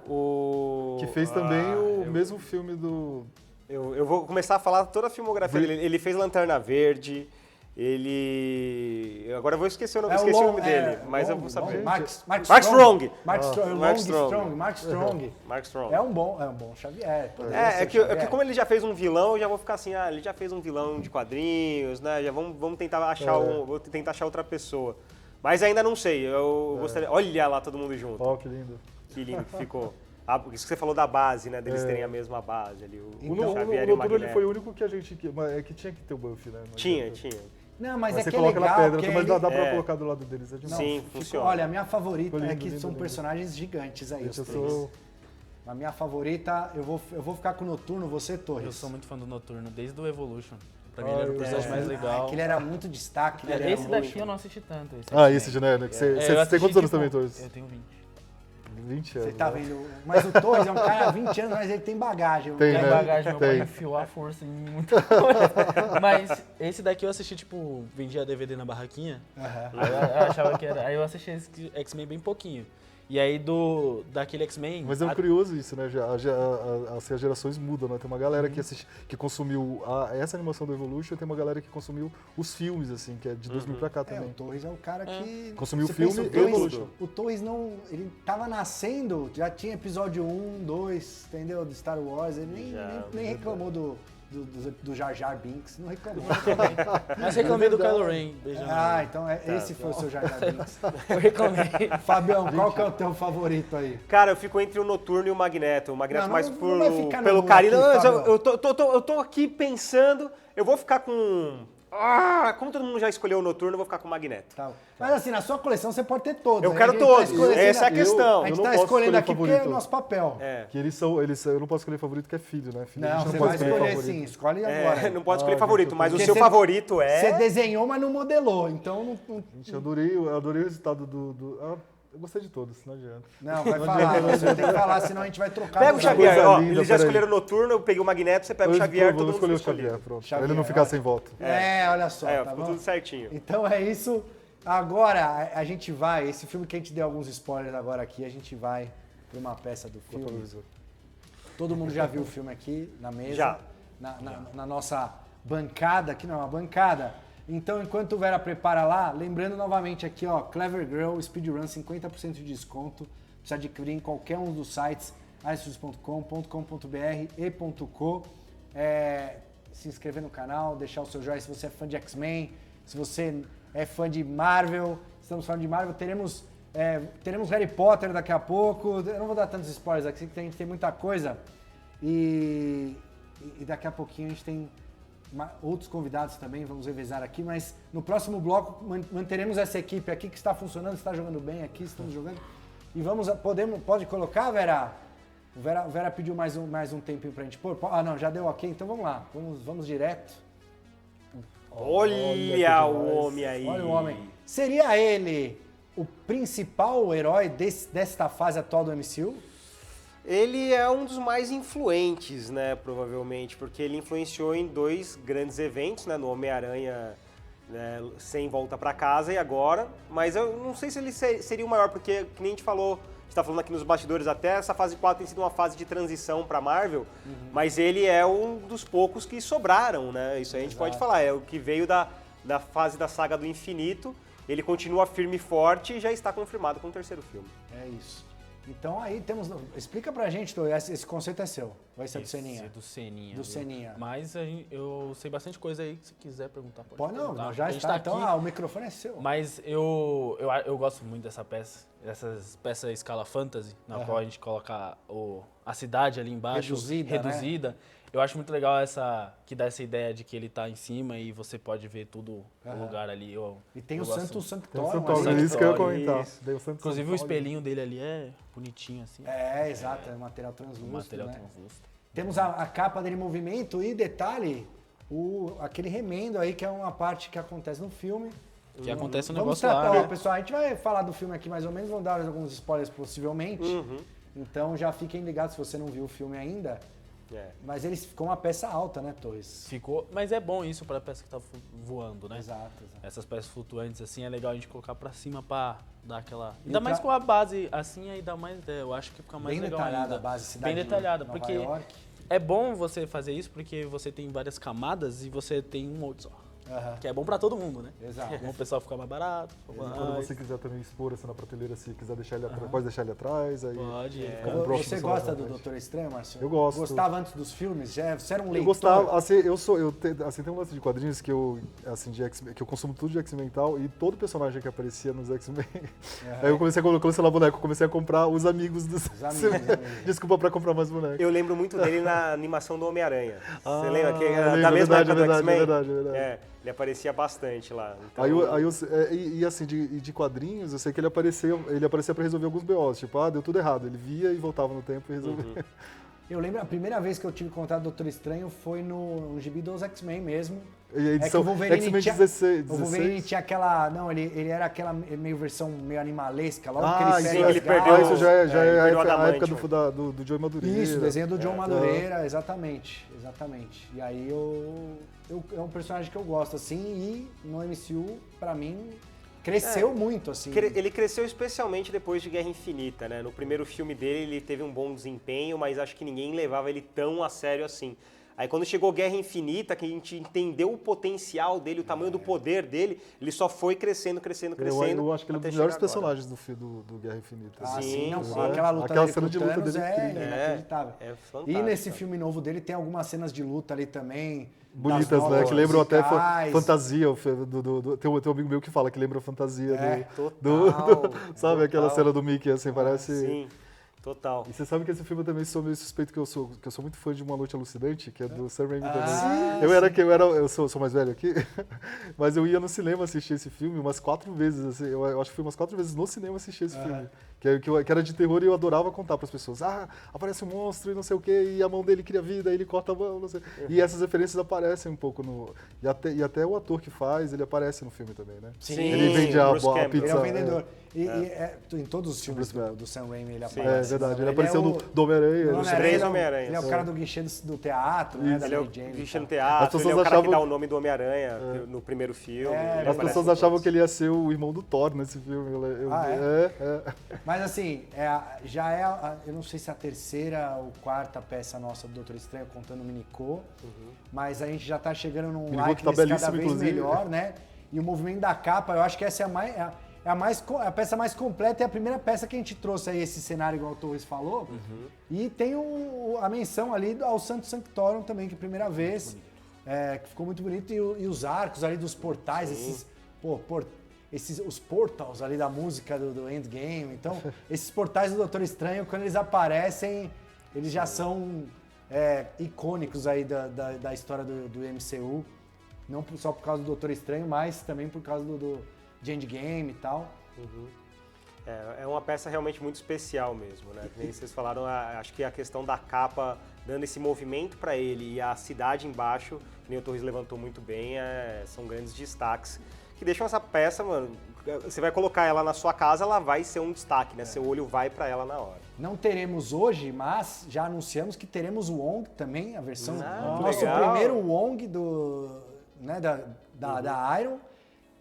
que fez também o mesmo filme do...
Eu vou começar a falar toda a filmografia dele. Ele fez Lanterna Verde, agora eu vou esquecer o nome, esqueci o nome dele, mas eu vou saber.
Mark
Strong.
Mark Strong.
Mark Strong.
Mark Strong.
Mark Strong.
É um bom Xavier. poderia
É
ser
que
Xavier.
como ele já fez um vilão, eu já vou ficar assim, ele já fez um vilão de quadrinhos, né? Já vamos tentar achar vou tentar achar outra pessoa. Mas ainda não sei, eu gostaria... Olha lá todo mundo junto.
Ó, que lindo.
Que lindo que ficou. Isso que você falou da base, né? Deles terem a mesma base ali, o
O
Xavier e o
Noturno ele
Magneto.
foi o único que a gente... que tinha que ter o buff, né? Não
Tinha.
adianta.
Não, mas
Mas
é
você
que é
coloca
legal,
na pedra,
porque
mas dá
ele...
pra colocar do lado deles. É demais.
Sim, funciona.
Olha, a minha favorita
Ficou
é
lindo,
que
lindo,
são
lindo.
personagens gigantes aí, os
Eu
três.
sou...
A minha favorita, eu vou ficar com o Noturno, você, Torres.
Eu sou muito fã do Noturno, desde o Evolution. Pra mim
Ah,
ele era o
eu
personagem mais legal.
Que ele era muito destaque. Ele era
Esse
muito-
daqui eu não assisti tanto.
Esse de né? Você
eu
tem
assisti,
quantos anos
tipo,
também, Torres?
Eu tenho 20.
20 anos.
Você tá
né?
vendo? Mas o Torres é um cara há 20 anos, mas ele tem bagagem.
Tem,
Tem
né?
bagagem, meu pai
Tem.
enfiou a força em muita coisa. Mas esse daqui eu assisti, tipo, vendia DVD na barraquinha.
Aham.
Aí eu achava que era. Aí eu assisti esse X-Men bem pouquinho. E aí daquele X-Men.
Mas é curioso isso, né? Assim, as gerações mudam, né? Tem uma galera que consumiu essa animação do Evolution, tem uma galera que consumiu os filmes, assim, que é de 2000 pra cá
O
também.
Torres é o cara que...
Consumiu o
Você
filme
pensa,
e
o Torres,
Evolution.
o Torres não... Ele tava nascendo, já tinha episódio 1, 2, entendeu? Do Star Wars. Ele nem reclamou do Jar Jar Binks. Não reclamou também.
Mas reclamei do Kylo Ren. Beijando.
Então esse foi o seu Jar Jar Binks.
Eu reclamei.
Fabião, qual que é o teu favorito aí?
Cara, eu fico entre o Noturno e o Magneto. O Magneto
Não,
mais
não vai ficar no
pelo
mundo
carinho.
aqui,
Não, mas
Fábio.
eu tô aqui pensando, eu vou ficar com... como todo mundo já escolheu o Noturno, eu vou ficar com o Magneto.
Tá. Mas assim, na sua coleção você pode ter todos.
Eu
né?
quero
A gente
todos,
escolhendo-
essa é a questão.
A gente
Eu não
tá
posso
escolhendo
escolher
aqui porque é o
favorito.
nosso papel.
Que eu não posso escolher favorito que é filho, né? Filho, a
Não,
gente
você
pode
vai escolher sim, escolhe agora.
Não pode escolher favorito, mas o
Porque
seu
você-
favorito
Você
é...
desenhou, mas não modelou, então não...
Gente, eu adorei o resultado eu gostei de todos, não adianta.
Não, vai falar, você tem que falar, senão a gente vai trocar.
Pega o
no
Xavier,
coisa
ó,
linda,
eles já
peraí.
escolheram o Noturno, eu peguei o Magneto, você pega o
Eu
Xavier,
vou
todo mundo
escolher o
ficou
Xavier,
escolhido.
pronto.
Xavier,
Pra ele não ficar
olha.
sem volta.
Olha só, tá
ficou
bom?
tudo certinho.
Então é isso. Agora a gente vai, esse filme que a gente deu alguns spoilers agora aqui, a gente vai para uma peça do filme. Todo mundo já viu o filme aqui na mesa?
Já.
Na nossa bancada, aqui não é uma bancada. Então, enquanto o Vera prepara lá, lembrando novamente aqui, ó, Clever Girl Speedrun, 50% de desconto. Você adquirir em qualquer um dos sites, iStudios.com.br e .co. se inscrever no canal, deixar o seu joinha se você é fã de X-Men, se você é fã de Marvel. Estamos falando de Marvel, teremos Harry Potter daqui a pouco. Eu não vou dar tantos spoilers aqui, porque a gente tem muita coisa. E daqui a pouquinho a gente tem outros convidados também, vamos revezar aqui, mas no próximo bloco manteremos essa equipe aqui que está funcionando, está jogando bem aqui, estamos jogando. E pode colocar, Vera? O Vera pediu mais um tempinho pra gente pôr. Ah, não, já deu ok, então vamos lá, vamos direto.
Olha o homem aí.
Olha o homem. Seria ele o principal herói desta fase atual do MCU?
Ele é um dos mais influentes, né, provavelmente, porque ele influenciou em 2 grandes eventos, né, no Homem-Aranha, né, Sem Volta pra Casa e agora, mas eu não sei se ele seria o maior, porque, que nem a gente falou, a gente tá falando aqui nos bastidores até, essa fase 4 tem sido uma fase de transição pra Marvel, mas ele é um dos poucos que sobraram, né, isso aí a gente pode falar, é o que veio da fase da saga do infinito, ele continua firme e forte e já está confirmado com o 3º filme.
É isso. Então aí temos... Explica pra gente, Tô, esse conceito é seu. Vai ser do Seninha.
Do Seninha.
Do Seninha.
Mas eu sei bastante coisa aí, se quiser perguntar, pode
Pode não,
perguntar.
já
A gente
está.
tá
Então,
aqui,
o microfone é seu.
Mas eu gosto muito dessa peça, dessas peças escala fantasy, na qual a gente coloca a cidade ali embaixo, reduzida. Né? Eu acho muito legal que dá essa ideia de que ele tá em cima e você pode ver tudo no lugar ali.
E tem o
gosto.
Sanctorum.
É isso que eu ia comentar.
Inclusive o espelhinho dele ali é bonitinho assim.
É, exato, é material translúcido.
Material
né?
translúcido.
Temos a capa dele em movimento e, detalhe, aquele remendo aí que é uma parte que acontece no filme.
Que acontece um
Vamos
negócio
tratar,
lá, né?
pessoal, a gente vai falar do filme aqui mais ou menos, vamos dar alguns spoilers possivelmente. Então já fiquem ligados se você não viu o filme ainda. Mas ele ficou uma peça alta, né, Torres?
Ficou, mas é bom isso pra peça que tá voando, né?
Exato.
Essas peças flutuantes assim é legal a gente colocar pra cima pra dar aquela... Ainda mais com a base assim, aí dá mais ideia. Eu acho que fica mais
bem
legal
detalhada
ainda.
a base, cidade
bem detalhada,
de Nova
porque
York.
é bom você fazer isso porque você tem várias camadas e você tem um molde só. Que é bom pra todo mundo, né?
Exato.
É bom o pessoal ficar mais barato.
E quando você quiser também expor assim na prateleira, se quiser deixar ele atrás, pode deixar ele atrás. Aí
Pode.
Você gosta do Doutor Estranho, Marcelo?
Eu gosto.
Gostava antes dos filmes? Você era um leitor?
Eu gostava, assim, tem um lance de quadrinhos que eu, assim, que eu consumo tudo de X-Men e tal, e todo personagem que aparecia nos X-Men, aí eu comecei a lá boneco, eu comecei a comprar os amigos dos X-Men. Desculpa pra comprar mais bonecos.
Eu lembro muito dele na animação do Homem-Aranha. Você lembra? Que
lembro,
era da mesma época do X-Men?
Verdade.
Ele aparecia bastante lá. Então...
Aí assim, de quadrinhos, eu sei que ele aparecia pra resolver alguns BOs, tipo, deu tudo errado. Ele via e voltava no tempo e resolvia.
Eu lembro, a primeira vez que eu tive contato com o Doutor Estranho foi no gibi dos X-Men mesmo.
E a edição X-Men 16.
O Wolverine tinha aquela... Não, ele era aquela meio versão meio animalesca. Logo que
ele perdeu...
Isso já é a época
Adamantium.
do Joe Madureira.
Isso, o desenho do John Madureira, exatamente. E aí é um personagem que eu gosto, assim, e no MCU, pra mim, cresceu muito, assim.
Ele cresceu especialmente depois de Guerra Infinita, né? No primeiro filme dele, ele teve um bom desempenho, mas acho que ninguém levava ele tão a sério assim. Aí quando chegou Guerra Infinita, que a gente entendeu o potencial dele, o tamanho do poder dele, ele só foi crescendo.
Eu acho que ele é um dos melhores personagens do Guerra Infinita.
Sim,
sim.
Aquela luta
Aquela
dele
cena
com
de
o
luta
Thanos
dele
é
incrível.
inacreditável.
É fantástico.
E nesse filme novo dele tem algumas cenas de luta ali também.
Bonitas, né? Que lembram até fantasia. Tem um amigo meu que fala que lembra a fantasia sabe aquela cena do Mickey, assim, parece...
Sim. Total.
E você sabe que esse filme eu também sou meio suspeito que eu sou muito fã de Uma Noite Alucinante, que é do Sam Raimi também. Eu sou mais velho aqui, mas eu ia no cinema assistir esse filme umas 4 vezes, assim, eu acho que fui umas 4 vezes no cinema assistir esse filme. Que era de terror e eu adorava contar pras pessoas. Aparece um monstro e não sei o quê, e a mão dele cria vida, e ele corta a mão, não sei. E essas referências aparecem um pouco no... E até o ator que faz, ele aparece no filme também, né?
Sim,
ele vende a pizza.
Ele é o vendedor. Em todos os filmes do Sam Raimi ele aparece.
É verdade, ele apareceu do Homem-Aranha.
Os 3 Homem-Aranhas.
Ele é o cara do guichê do teatro, né?
Ele é o guichê no teatro, ele é o cara que dá o nome do Homem-Aranha no primeiro filme.
As pessoas achavam que ele ia ser o irmão do Thor nesse filme.
Mas assim, eu não sei se é a terceira ou quarta peça nossa do Doutor Estranho, contando o Minicô, mas a gente já tá chegando num like
tá
cada vez melhor, né? E o movimento da capa, eu acho que essa é a peça mais completa, é a primeira peça que a gente trouxe aí, esse cenário, igual o Torres falou. E tem a menção ali ao Santo Sanctorum também, que é a primeira vez. que ficou muito bonito, e os arcos ali dos portais, os portals ali da música do Endgame. Então, esses portais do Doutor Estranho, quando eles aparecem, eles já são icônicos aí da história do MCU. Não só por causa do Doutor Estranho, mas também por causa de Endgame e tal.
É uma peça realmente muito especial mesmo, né? Que nem vocês falaram, acho que a questão da capa dando esse movimento para ele e a cidade embaixo, que nem o Torres levantou muito bem, são grandes destaques que deixam essa peça, mano, você vai colocar ela na sua casa, ela vai ser um destaque, né? Seu olho vai para ela na hora.
Não teremos hoje, mas já anunciamos que teremos o Wong também, a versão, nosso
legal.
primeiro Wong da Iron.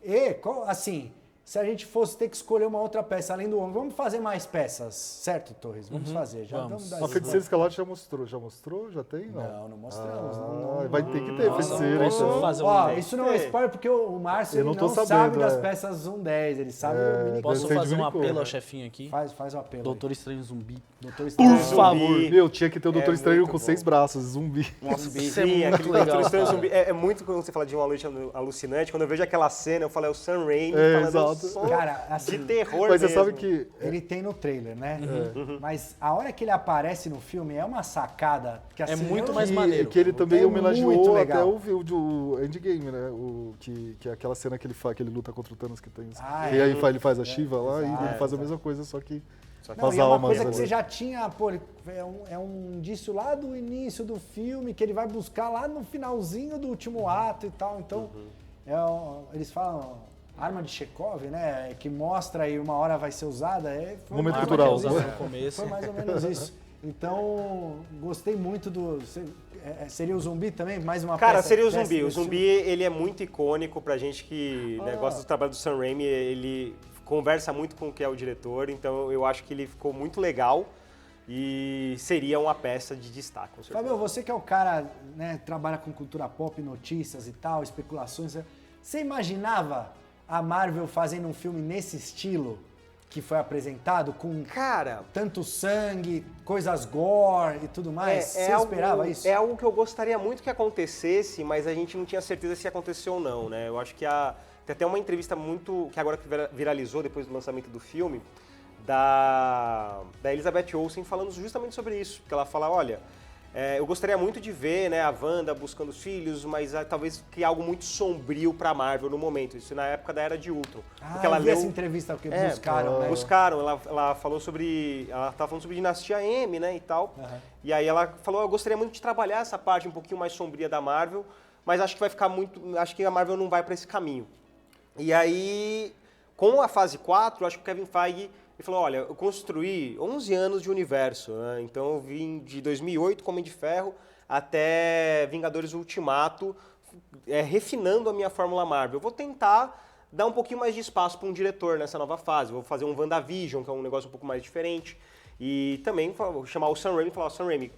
E, assim, se a gente fosse ter que escolher uma outra peça além do Wong, vamos fazer mais peças, certo, Torres? Vamos fazer, já
vamos.
vamos dar
A Feiticeira Escarlate já mostrou? Já mostrou? Já tem?
Não mostramos. Não.
Vai ter que ter Feiticeira,
posso
então.
fazer
Ó,
um...
isso não é spoiler porque o Márcio
Eu não
ele
tô
não
sabendo,
sabe das peças 1-10, ele sabe o mini.
Posso
Depende
fazer
do
um
unicórnio,
apelo
né?
ao chefinho aqui?
Faz o apelo.
Doutor Estranho Zumbi.
Doutor Estranho.
Por favor.
Meu, tinha que ter o Doutor Estranho
muito
com
bom.
6 braços, zumbi.
Nossa, isso é
Sim,
muito
aquele
legal,
Doutor Estranho
cara.
Zumbi. É muito quando você fala de uma noite alucinante, quando eu vejo aquela cena, eu falo, é o Sam Raimi falando,
exato.
eu sou
Cara, assim,
de terror
Mas você
mesmo.
sabe que
ele tem no trailer, né? Mas a hora que ele aparece no filme é uma sacada. Que, assim,
muito
eu-
mais maneiro.
que ele também
É muito
homenageou
legal.
até o Endgame, né? Que é aquela cena que ele luta contra o Thanos que tem.
Ah,
e aí ele faz a Shiva lá e ele faz a
exato.
mesma coisa, só que
Não,
com as
e é uma
almas.
coisa que
ali.
você já tinha, pô, é um indício lá do início do filme, que ele vai buscar lá no finalzinho do último ato e tal. Então, eles falam arma de Chekhov, né? Que mostra e uma hora vai ser usada. Foi
Momento
mais ou
cultural.
menos
Usada
isso.
no começo.
Foi mais ou menos isso. Então, gostei muito do... Seria o Zumbi também? Mais uma
Cara,
peça
seria o
desse
Zumbi. O
estilo?
Zumbi, ele é muito icônico pra gente que gosta do trabalho do Sam Raimi. Ele conversa muito com o que é o diretor, então eu acho que ele ficou muito legal e seria uma peça de destaque, com certeza.
Fábio, você que é o cara, né, trabalha com cultura pop, notícias e tal, especulações, você imaginava a Marvel fazendo um filme nesse estilo que foi apresentado, com
Cara,
tanto sangue, coisas gore e tudo mais? Você esperava isso?
É algo que eu gostaria muito que acontecesse, mas a gente não tinha certeza se aconteceu ou não, né? Eu acho que tem até uma entrevista que agora que viralizou depois do lançamento do filme, da Elizabeth Olsen falando justamente sobre isso, porque ela fala, olha, eu gostaria muito de ver, né, a Wanda buscando os filhos, mas talvez criar algo muito sombrio pra Marvel no momento, isso na época da Era de Ultron.
Porque ela essa entrevista que buscaram, né?
Buscaram, ela falou sobre, ela estava falando sobre Dinastia M, né, e tal, e aí ela falou, eu gostaria muito de trabalhar essa parte um pouquinho mais sombria da Marvel, mas acho que vai ficar acho que a Marvel não vai pra esse caminho. E aí, com a fase 4, acho que o Kevin Feige ele falou, olha, eu construí 11 anos de universo, né? Então eu vim de 2008 com Homem de Ferro até Vingadores Ultimato, refinando a minha fórmula Marvel. Eu vou tentar dar um pouquinho mais de espaço para um diretor nessa nova fase. Vou fazer um WandaVision, que é um negócio um pouco mais diferente. E também vou chamar o Sam Raimi e falar, Sam Raimi,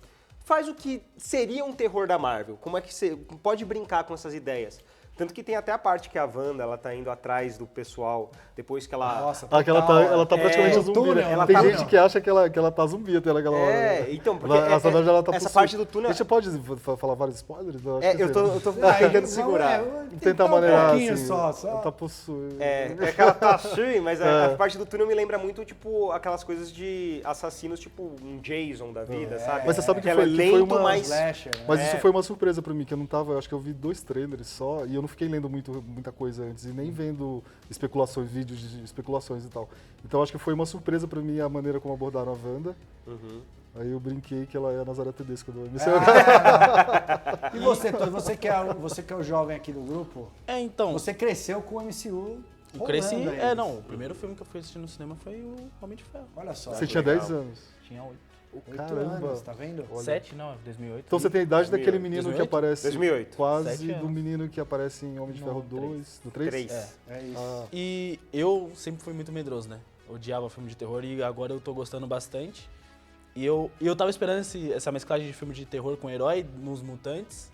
faz o que seria um terror da Marvel. Como é que você pode brincar com essas ideias? Tanto que tem até a parte que a Wanda, ela tá indo atrás do pessoal, depois que ela...
Nossa,
Que ela tá praticamente zumbi,
túnel,
né?
ela
Tem
tá
gente
no-
que acha que ela tá zumbi até naquela hora. né?
então, porque
Na verdade, ela tá
essa
possuída.
parte do túnel...
A gente pode falar vários spoilers? Eu acho que
eu
sim.
tô tentando segurar.
Tentar maneirar
um pouquinho
assim.
só.
Ela tá possuída.
É que ela tá assim, mas a parte do túnel me lembra muito, tipo, aquelas coisas de assassinos, tipo um Jason da vida, sabe?
Mas você sabe que
ela
foi-
é
que foi
lento,
uma-
mas...
Slasher, né?
Mas isso foi uma surpresa pra mim, que eu não tava, eu acho que eu vi 2 trailers só, e eu não fiquei lendo muita coisa antes, e nem vendo especulações, vídeos de especulações e tal. Então acho que foi uma surpresa pra mim a maneira como abordaram a Wanda. Aí eu brinquei que ela é a Nazaré Tedesco do MCU.
E você, Tony, você que é o jovem aqui do grupo,
Então,
você cresceu com o MCU
eu
rolando
cresci...
aí.
Não, o primeiro filme que eu fui assistir no cinema foi o Homem de Ferro.
Olha só.
Você tinha 10 anos.
Tinha 8.
8
Caramba.
anos, tá vendo?
7, não, 2008.
Então você tem a idade
2008.
daquele menino que
2008?
aparece
2008.
quase
7 anos.
do menino que aparece em Homem de Ferro 2, no 3?
3.
É isso.
E eu sempre fui muito medroso, né? Odiava filme de terror e agora eu tô gostando bastante. E eu tava esperando essa mesclagem de filme de terror com herói nos Mutantes.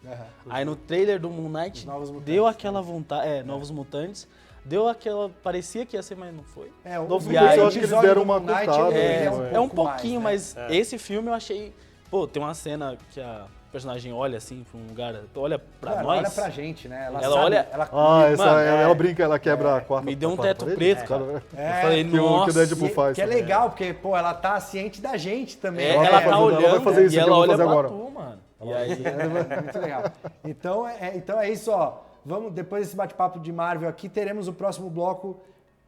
Aí no trailer do Moon Knight
Os Novos Mutantes,
deu aquela vontade... Novos Mutantes. Deu aquela... Parecia que ia ser, mas não foi.
O
Novos
Mutantes,
primeiro
eu
acho que eles
episódio
deram
do
uma
Moon Knight,
cortada,
ele
né?
É um
pouco
pouquinho,
mais, né?
mas esse filme eu achei... Pô, tem uma cena que personagem olha assim pra um lugar, olha pra
Ela
nós.
olha pra gente, né?
Ela
sabe,
olha-
Ela brinca, ela quebra a quarta.
Me deu um
a quarta
teto
parede.
preto, cara.
É,
Eu falei,
que o
nossa.
Deadpool faz
Que é
também.
legal, porque, pô, ela tá ciente da gente também.
É,
né?
ela tá
ela vai
olhando
fazer isso
e
aqui,
ela
eu vou
olha
fazer
pra
agora.
tu, mano. E aí,
Muito legal. Então é isso, ó. Vamos, depois desse bate-papo de Marvel aqui, teremos o próximo bloco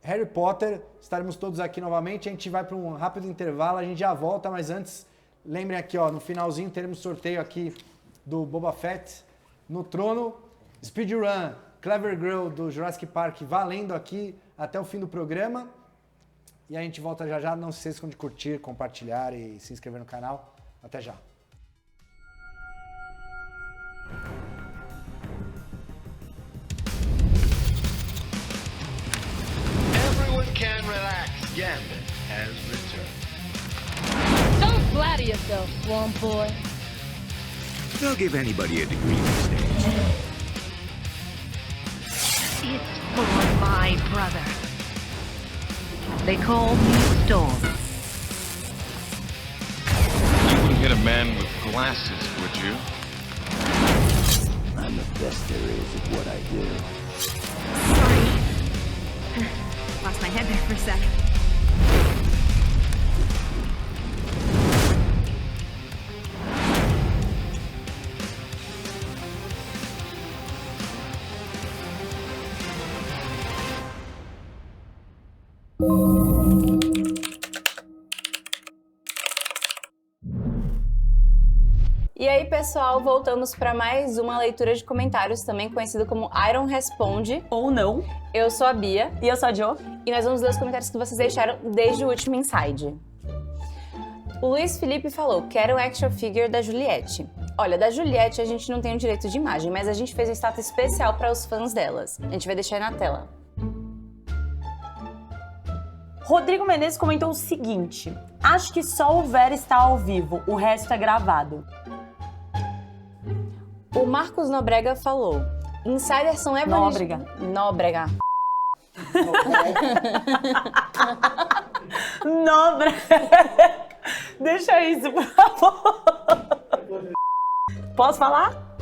Harry Potter. Estaremos todos aqui novamente. A gente vai para um rápido intervalo, a gente já volta, mas antes, lembrem aqui, ó, no finalzinho teremos sorteio aqui do Boba Fett no trono. Speedrun, Clever Girl do Jurassic Park valendo aqui até o fim do programa. E a gente volta já já. Não se esqueçam de curtir, compartilhar e se inscrever no canal. Até já.
Everyone can relax. Gambit has returned.
Don't flatter yourself, swamp boy.
They'll give anybody a degree these days.
It's for my brother. They call me Storm.
You wouldn't hit a man with glasses, would you?
I'm the best there is at what I do.
Sorry. Lost my head there for a sec.
E aí, pessoal, voltamos para mais uma leitura de comentários, também conhecido como Iron Responde.
Ou não.
Eu sou a Bia.
E eu sou a Jo.
E nós vamos ler os comentários que vocês deixaram desde o último Inside. O Luiz Felipe falou, quero um action figure da Juliette. Olha, da Juliette a gente não tem o direito de imagem, mas a gente fez um status especial para os fãs delas. A gente vai deixar aí na tela.
Rodrigo Menezes comentou o seguinte: acho que só o Vera está ao vivo, o resto é gravado.
O Marcos Nobrega falou, insiders são
Nóbrega.
Nóbrega.
Nobre. Deixa isso, por favor. Posso falar?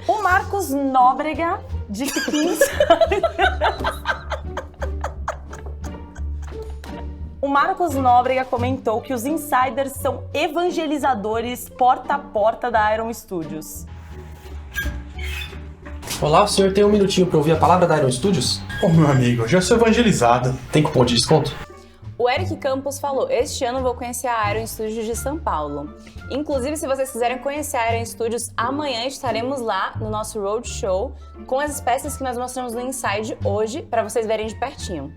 O Marcos Nóbrega disse que O Marcos Nóbrega comentou que os insiders são evangelizadores porta a porta da Iron Studios.
Olá, o senhor tem um minutinho para ouvir a palavra da Iron Studios?
Ô meu amigo, eu já sou evangelizado.
Tem cupom de desconto?
O Eric Campos falou, este ano vou conhecer a Iron Studios de São Paulo. Inclusive, se vocês quiserem conhecer a Iron Studios, amanhã estaremos lá no nosso roadshow com as peças que nós mostramos no Inside hoje, para vocês verem de pertinho.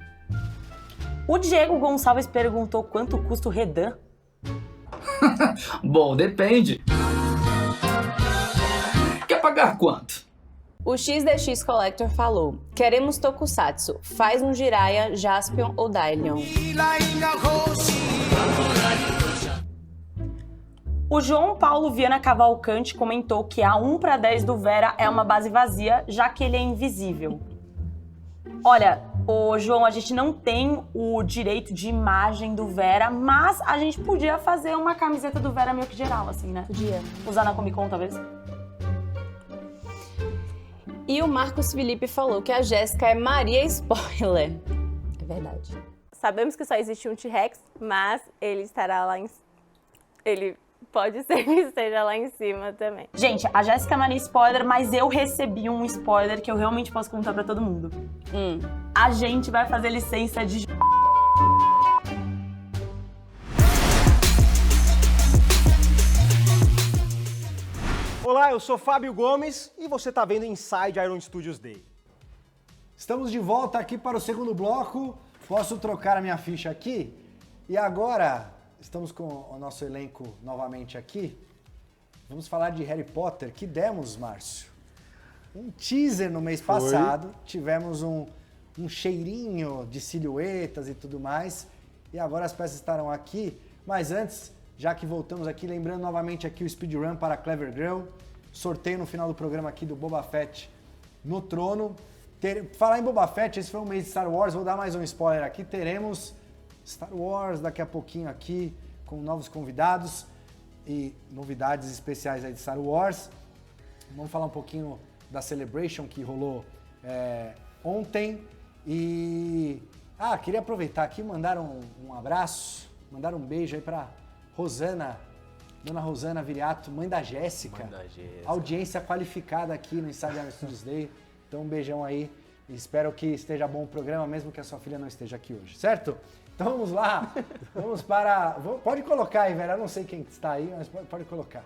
O Diego Gonçalves perguntou quanto custa o Redan.
Bom, depende. Quer pagar quanto?
O XDX Collector falou, queremos Tokusatsu, faz um Jiraiya, Jaspion ou Dailion.
O João Paulo Viana Cavalcante comentou que a 1/10 do Vera é uma base vazia, já que ele é invisível. Olha, ô João, a gente não tem o direito de imagem do Vera, mas a gente podia fazer uma camiseta do Vera meio que geral, assim, né?
Podia.
Usar na Comic Con, talvez.
E o Marcos Felipe falou que a Jéssica é Maria Spoiler. É verdade.
Sabemos que só existe um T-Rex, mas ele estará lá em... Ele pode ser que esteja lá em cima também.
Gente, a Jéssica é Maria Spoiler, mas eu recebi um spoiler que eu realmente posso contar pra todo mundo. A gente vai fazer licença de...
Olá, eu sou Fábio Gomes e você está vendo Inside Iron Studios Day.
Estamos de volta aqui para o segundo bloco. Posso trocar a minha ficha aqui? E agora, estamos com o nosso elenco novamente aqui. Vamos falar de Harry Potter, que demos, Márcio. Um teaser no mês passado. Tivemos um cheirinho de silhuetas e tudo mais. E agora as peças estarão aqui. Mas antes, já que voltamos aqui, lembrando novamente aqui o speedrun para Clever Girl. Sorteio no final do programa aqui do Boba Fett no trono. Falar em Boba Fett, esse foi um mês de Star Wars, vou dar mais um spoiler aqui. Teremos Star Wars daqui a pouquinho aqui, com novos convidados. e novidades especiais aí de Star Wars. Vamos falar um pouquinho da Celebration que rolou ontem. E queria aproveitar aqui, mandar um abraço, mandar um beijo aí pra Rosana, Dona Rosana Viriato, mãe da Jéssica. Audiência qualificada aqui no Inside Iron Studios Day. Então um beijão aí. Espero que esteja bom o programa, mesmo que a sua filha não esteja aqui hoje, certo? Então vamos lá. Vamos para... Pode colocar aí, velho. Eu não sei quem está aí, mas pode colocar.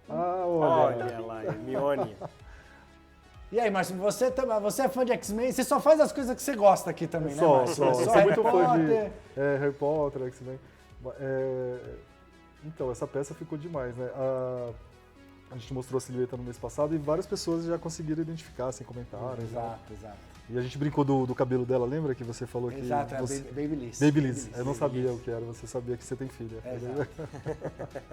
Olha lá, Hermione.
E aí, Márcio, você é fã de X-Men? Você só faz as coisas que você gosta aqui também, né, Márcio?
Eu sou muito fã de Harry Potter, X-Men. Então, essa peça ficou demais, né? A gente mostrou a silhueta no mês passado e várias pessoas já conseguiram identificar, sem comentários.
Exato.
E a gente brincou do cabelo dela, lembra que você falou que...
Exato,
você...
Babyliss.
Babyliss. Eu não sabia o que era, você sabia que você tem filha.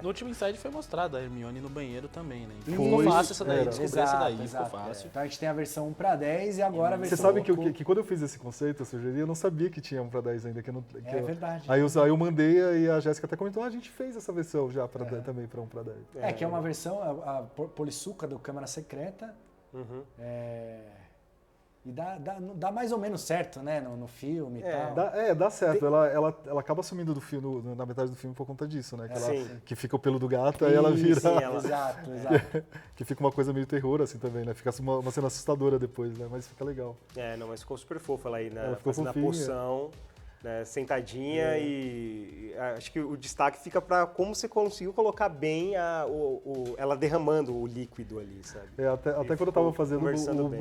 No último Inside foi mostrada a Hermione no banheiro também, né?
Então
ficou fácil essa daí, descobrir essa daí, ficou
exato.
fácil.
Então a gente tem a versão 1 para 10 e agora a versão...
Você sabe que quando eu fiz esse conceito, eu sugeri, eu não sabia que tinha 1 para 10 ainda.
Verdade.
Aí eu mandei e a Jéssica até comentou, a gente fez essa versão já também para 1 para 10.
Que é uma versão, a Polissuca do Câmara Secreta. E dá mais ou menos certo, né, no filme e tal.
Dá certo. Ela acaba sumindo do filme, na metade do filme por conta disso, né? Que fica o pelo do gato, aí ela vira...
Exato.
Que fica uma coisa meio terror, assim, também, né? Fica uma cena assustadora depois, né? Mas fica legal.
Mas ficou super fofa ela aí, né?
Ela ficou
fazendo a poção, né, sentadinha e acho que o destaque fica pra como você conseguiu colocar bem ela derramando o líquido ali, sabe?
Até quando eu tava fazendo,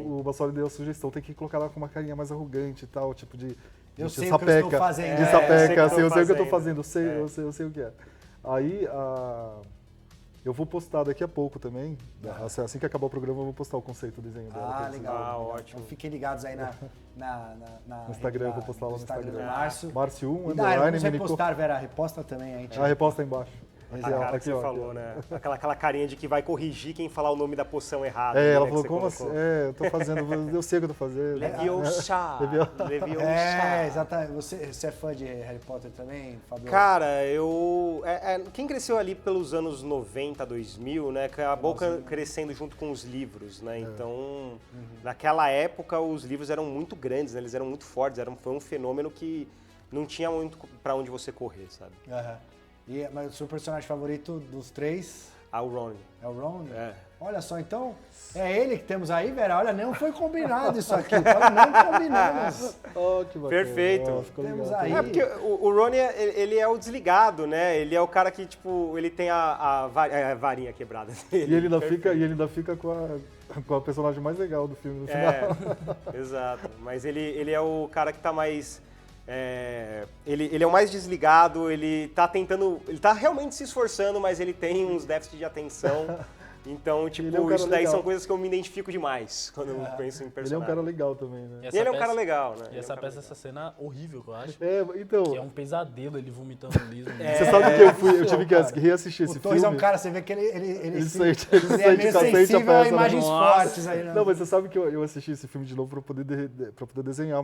o Bassoli deu a sugestão, tem que colocar ela com uma carinha mais arrogante e tal, tipo de
eu sei o que eu estou fazendo.
De sapeca, assim, eu sei o que eu tô fazendo, eu sei o que é. Aí, eu vou postar daqui a pouco também, assim que acabar o programa eu vou postar o conceito do desenho dela.
Legal.
Ótimo.
Então fiquem ligados aí
no Instagram, eu vou postar lá no Instagram.
Do Márcio.
Márcio 1,
vamos repostar, Vera, reposta também aí.
Reposta embaixo.
A cara que você falou, né? Aquela carinha de que vai corrigir quem falar o nome da poção errado.
Ela falou, como assim? Eu tô fazendo, eu sei o que eu tô fazendo.
Leviosa.
Exatamente. Você é fã de Harry Potter também, Fabio?
Cara, quem cresceu ali pelos anos 90, 2000, né? Acabou crescendo junto com os livros, né? Então, naquela época, os livros eram muito grandes, né? Eles eram muito fortes, foi um fenômeno que não tinha muito pra onde você correr, sabe?
Mas o seu personagem favorito dos três?
O Ron.
É o Ron? Olha só, então, é ele que temos aí, Vera? Olha, não foi combinado isso aqui, não combinamos.
Que bacana.
Perfeito.
Temos aí.
Porque o Ron, ele é o desligado, né? Ele é o cara que, tipo, ele tem a varinha quebrada dele.
E ele ainda fica com a personagem mais legal do filme no final.
Exato. Mas ele é o cara que tá mais... Ele é o mais desligado, ele tá realmente se esforçando, mas ele tem uns déficits de atenção. Então, tipo, isso daí legal. São coisas que eu me identifico demais quando eu penso em personagem.
Ele é um cara legal também, né?
Ele é um cara legal, né?
E essa cena horrível, que eu acho.
Então...
Que é um pesadelo, ele vomitando liso.
Você sabe que eu tive que reassistir esse filme.
O Torres é um cara, você vê que ele
é
meio sensível a imagens fortes aí, né?
Não, mas você sabe que eu assisti esse filme de novo pra poder desenhar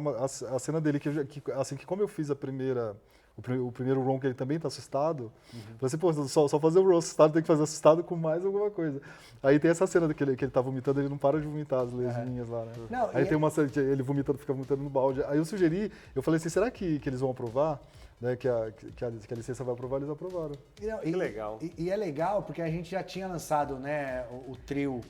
a cena dele, que como eu fiz o primeiro Ron, que ele também tá assustado, falei assim, pô, só fazer o Ron assustado, tem que fazer assustado com mais alguma coisa. Aí tem essa cena que ele tá vomitando, ele não para de vomitar as lesminhas lá, né?
Não,
aí tem uma cena que ele fica vomitando no balde. Aí eu falei assim, será que eles vão aprovar? Né, que a licença vai aprovar, eles aprovaram.
Que legal.
E é legal porque a gente já tinha lançado, né, o trio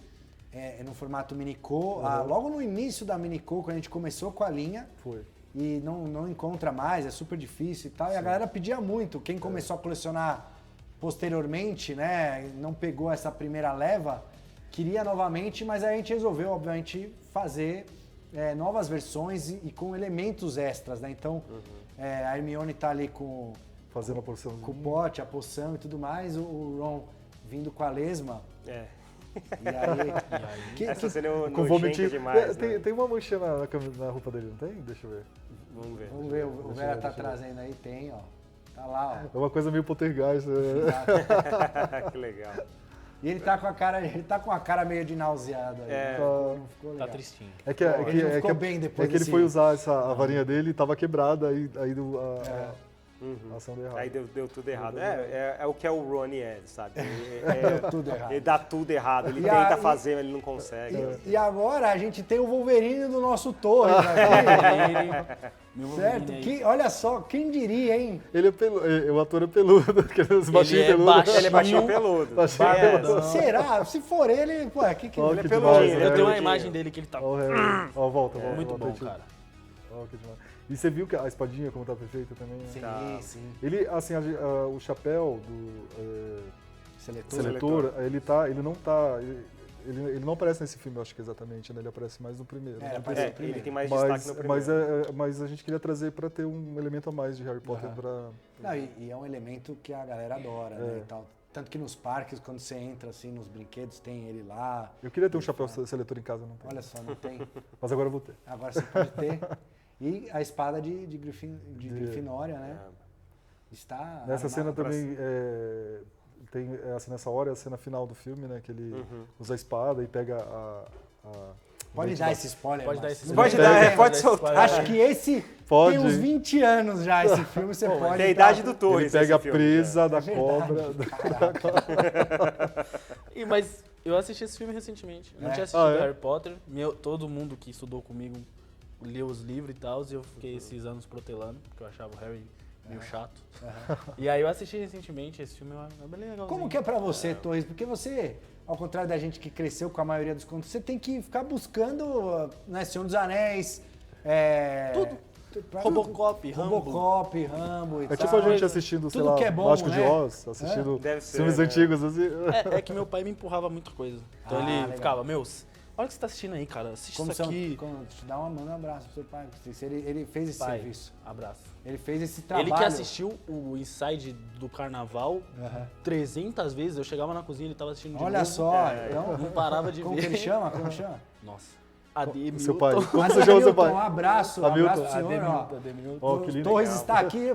no formato Minico, logo no início da Minico, quando a gente começou com a linha.
Foi.
E não encontra mais, é super difícil e tal. Sim. E a galera pedia muito. Quem começou a colecionar posteriormente, né, não pegou essa primeira leva, queria novamente, mas aí a gente resolveu, obviamente, fazer novas versões e com elementos extras, né? Então, a Hermione tá ali
fazendo a poção.
Com o pote, a poção e tudo mais, o Ron vindo com a lesma.
E
aí...
Essa cena é
com vomitinho
demais,
tem uma manchinha na roupa dele, não tem? Deixa eu ver.
Vamos ver, o Vera tá trazendo aí, tem, ó. Tá lá, ó.
É uma coisa meio poltergeist.
Que legal.
E ele tá com a cara meio de nauseado aí.
Não ficou legal. Tá tristinho.
Ele ficou bem depois
ele foi usar a varinha dele e tava quebrada, aí A ação deu errado.
Aí deu tudo errado. É o que é o Ronnie sabe?
Deu tudo errado.
Ele dá tudo errado. Ele tenta fazer, mas ele não consegue.
E agora a gente tem o Wolverine do nosso Torres aqui. Certo? Olha só, quem diria, hein?
Ele é peludo, o ator é peludo, aqueles baixinhos peludos.
Ele é baixinho peludo.
Será? Se for ele, pô, que
ele é peludinho.
Eu tenho uma imagem dele que ele tá...
Ó, volta.
Muito bom, cara.
Ó, que demais. E você viu que a espadinha como tá perfeita também? Né?
Sim.
Ele, assim, o chapéu do
Seletor,
ele não aparece nesse filme, eu acho que exatamente, né? Ele aparece mais no primeiro.
Ele tem mais destaque no primeiro.
Mas a gente queria trazer para ter um elemento a mais de Harry Potter
E é um elemento que a galera adora, né? E tal. Tanto que nos parques, quando você entra assim nos brinquedos, tem ele lá.
Eu queria ter um chapéu seletor em casa, não tem.
Olha só, não tem.
Mas agora eu vou ter.
Agora você pode ter. E a espada de Grifinória, né? Está
nessa cena também tem nessa hora é a cena final do filme, né? Que ele usa a espada e pega
Pode dar esse spoiler.
Pode soltar.
Acho que esse tem uns 20 anos já, esse filme, você pode...
É a idade do Torres.
Ele pega a presa da cobra.
Mas eu assisti esse filme recentemente. Não tinha assistido Harry Potter. Todo mundo que estudou comigo leu os livros e tal, e eu fiquei esses anos protelando, porque eu achava o Harry meio chato. E aí eu assisti recentemente, esse filme é bem legal.
Como que é pra você, Torres? Porque você, ao contrário da gente que cresceu com a maioria dos contos, você tem que ficar buscando, né, Senhor dos Anéis,
tudo. Robocop,
Rambo e tal.
É tipo a gente assistindo, sei lá, Mágico de Oz, assistindo filmes antigos. Assim.
É que meu pai me empurrava muita coisa. Então ele ficava, olha o que você tá assistindo aí, cara. Assiste isso aqui.
Manda um abraço pro seu pai. Ele fez esse serviço.
Abraço.
Ele fez esse trabalho.
Ele que assistiu o Inside do Carnaval 300 vezes. Eu chegava na cozinha, ele tava assistindo de novo.
Olha só. Então,
não parava de ver.
Como que ele chama? Como chama?
Nossa. Ademilton.
Seu pai. Como você chama seu pai?
Um abraço. Ademilton.
Ademilton.
Torres está aqui.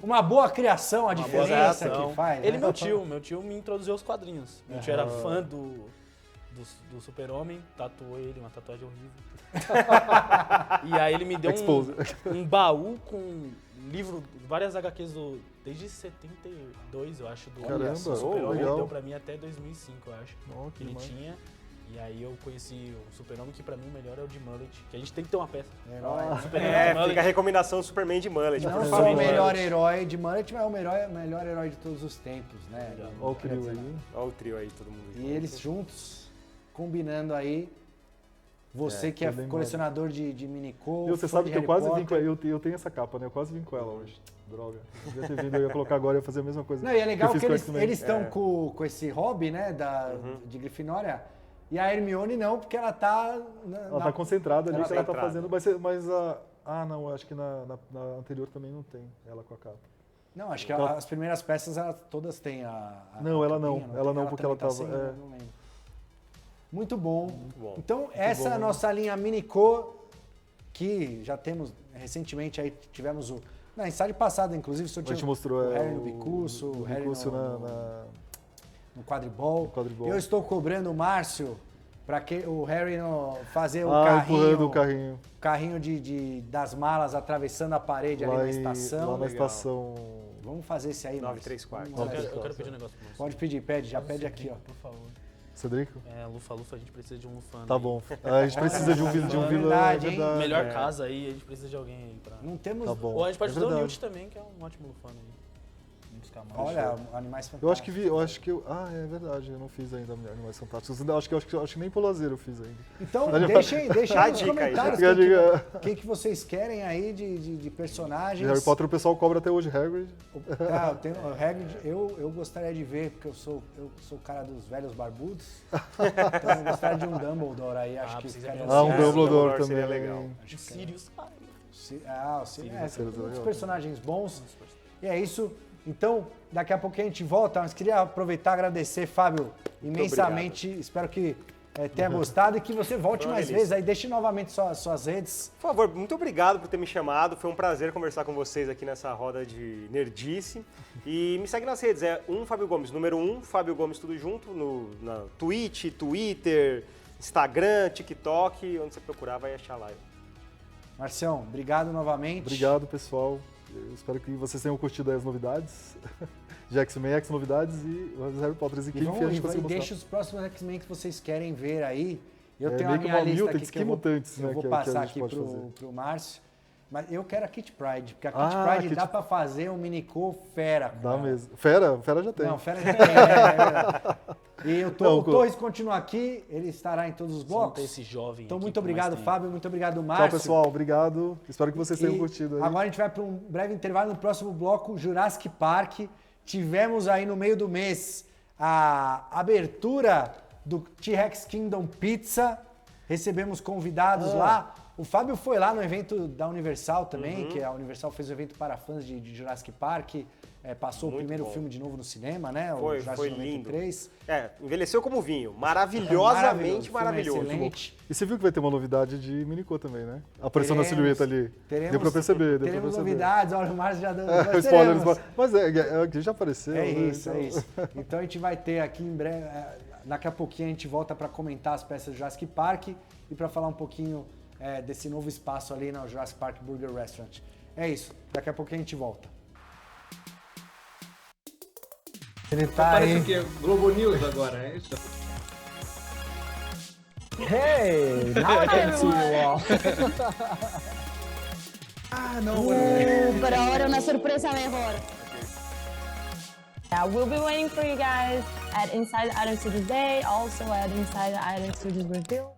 Uma boa criação, a diferença que faz.
Ele meu tio me introduziu aos quadrinhos. Meu tio era fã do Super-Homem, tatuou ele, uma tatuagem horrível. E aí ele me deu um baú com livro, várias HQs desde 72, eu acho, do Super-Homem. Ele deu pra mim até 2005, eu acho, que ele tinha. E aí eu conheci o Super-Homem, que pra mim o melhor é o de Mullet, que a gente tem que ter uma peça.
Fica a recomendação Superman de Mullet.
Não só o melhor herói de Mullet, mas o melhor herói de todos os tempos, né?
Olha o trio aí.
Olha o trio aí, todo mundo junto.
E eles juntos, combinando aí, você que é colecionador de Minicô.
Você sabe que eu quase vim com ela, eu tenho essa capa, né? Eu quase vim com ela hoje. Droga. Eu devia ter vindo, eu ia colocar agora, eu ia fazer a mesma coisa.
Não, e é legal que eles estão com esse hobby, né, de Grifinória. E a Hermione não, porque ela tá...
Ela tá concentrada ali, que ela tá fazendo, mas não, acho que na anterior também não tem ela com a capa.
Não, acho que as primeiras peças, todas têm
Não, ela não, porque ela tava...
Não lembro. Muito bom. Então, essa é a nossa linha Minicô, que já temos, recentemente, aí tivemos na Inside passada, inclusive,
a gente mostrou
o Harry no Bicurso, o Harry no quadribol. Eu estou cobrando o Márcio para o Harry fazer o carrinho das malas atravessando a parede ali na estação.
Lá na estação.
Vamos fazer esse aí,
934.
Eu quero pedir um negócio pra você.
Pode pedir, já pede aqui, ó.
Por favor.
Cedrico?
Lufa, a gente precisa de um Lufano.
Tá bom. A gente precisa de um vilão.
Melhor casa aí, a gente precisa de alguém aí pra...
Não temos...
Tá bom.
Ou a gente pode fazer o Newt também, que é um ótimo Lufano aí.
Olha, Animais Fantásticos.
Eu acho que é verdade, eu não fiz ainda Animais Fantásticos. Acho que nem pro lazer eu fiz ainda.
Então, deixem aí nos comentários quem que vocês querem aí de personagens.
De Harry Potter o pessoal cobra até hoje, Hagrid.
Hagrid, eu gostaria de ver, porque eu sou o cara dos velhos barbudos. Então eu gostaria de um Dumbledore aí, acho que ficaria
um Dumbledore também
seria legal.
Sirius.
Muitos personagens bons. E é isso. Então, daqui a pouco a gente volta, mas queria aproveitar e agradecer, Fábio, imensamente. Espero que tenha gostado e que você volte mais vezes aí. Deixe novamente suas redes.
Por favor, muito obrigado por ter me chamado. Foi um prazer conversar com vocês aqui nessa roda de nerdice. E me segue nas redes, Fábio Gomes, número 1, Fábio Gomes tudo junto, na Twitch, Twitter, Instagram, TikTok, onde você procurar vai achar lá.
Marcião, obrigado novamente.
Obrigado, pessoal. Eu espero que vocês tenham curtido aí as novidades. De X-Men, X-Novidades e os Harry Potter e quem a gente conseguiu mostrar.
Deixa os próximos X-Men que vocês querem ver aí. Eu tenho
meio
a
que
minha
uma
lista
Mutants,
aqui
que mutantes,
eu
né,
vou
que
passar
a gente
aqui
pode fazer.
pro Márcio. Mas eu quero a Kit Pride, porque a Kit Pride dá pra fazer um Minicô fera.
Dá mesmo. Fera já tem.
Não, Fera já tem. E o Torres continua aqui, ele estará em todos os blocos.
Esse jovem.
Então, muito obrigado, Fábio, muito obrigado, Márcio.
Tchau, pessoal, obrigado. Espero que vocês tenham curtido aí.
Agora a gente vai para um breve intervalo. No próximo bloco, Jurassic Park. Tivemos aí no meio do mês a abertura do T-Rex Kingdom Pizza. Recebemos convidados lá. O Fábio foi lá no evento da Universal também, que a Universal fez um evento para fãs de Jurassic Park. Passou o primeiro filme de novo no cinema, né?
Foi,
o Jurassic
foi
93.
lindo. Envelheceu como vinho. Maravilhosamente maravilhoso.
Excelente.
E você viu que vai ter uma novidade de Minicô também, né? Apareceu na silhueta ali. Deu pra perceber.
Teremos novidades, olha, o Márcio já deu.
Spoiler. Mas que já apareceu.
É
né?
isso, é isso. Então a gente vai ter aqui em breve. Daqui a pouquinho a gente volta para comentar as peças do Jurassic Park e para falar um pouquinho desse novo espaço ali no Jurassic Park Burger Restaurant. É isso. Daqui a pouquinho a gente volta. Ele tá
Parece
aí.
o quê? Globo News agora, é isso?
Hey, now I can see you all.
Pero ahora una sorpresa mejor.
Yeah, we'll be waiting for you guys at Inside the Iron Studios Day, also at Inside the Iron Studios Brazil.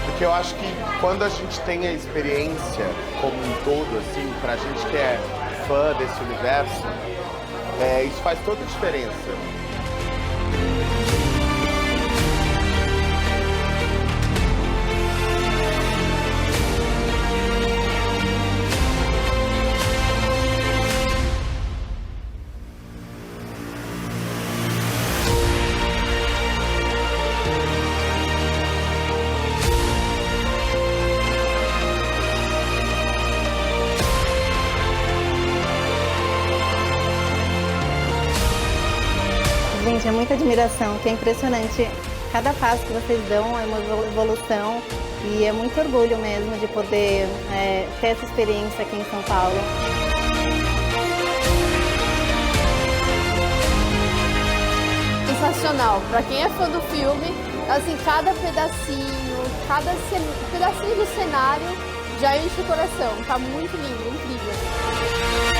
Porque eu acho que quando a gente tem a experiência como um todo, assim, pra gente que é fã desse universo, isso faz toda a diferença.
Gente, é muita admiração, que é impressionante. Cada passo que vocês dão é uma evolução e é muito orgulho mesmo de poder ter essa experiência aqui em São Paulo.
Sensacional. Pra quem é fã do filme, assim, cada pedacinho, pedacinho do cenário já enche o coração. Tá muito lindo, incrível.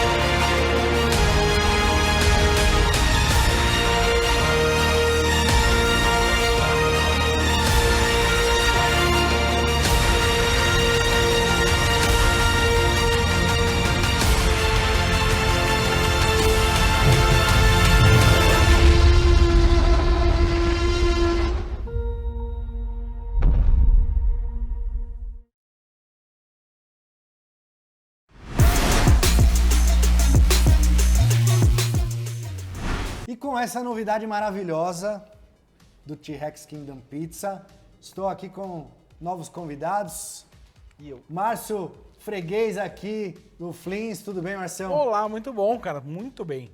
E com essa novidade maravilhosa do T-Rex Kingdom Pizza, estou aqui com novos convidados.
E eu.
Márcio Freguês aqui do Flins, tudo bem, Marcelo?
Olá, muito bom, cara, muito bem.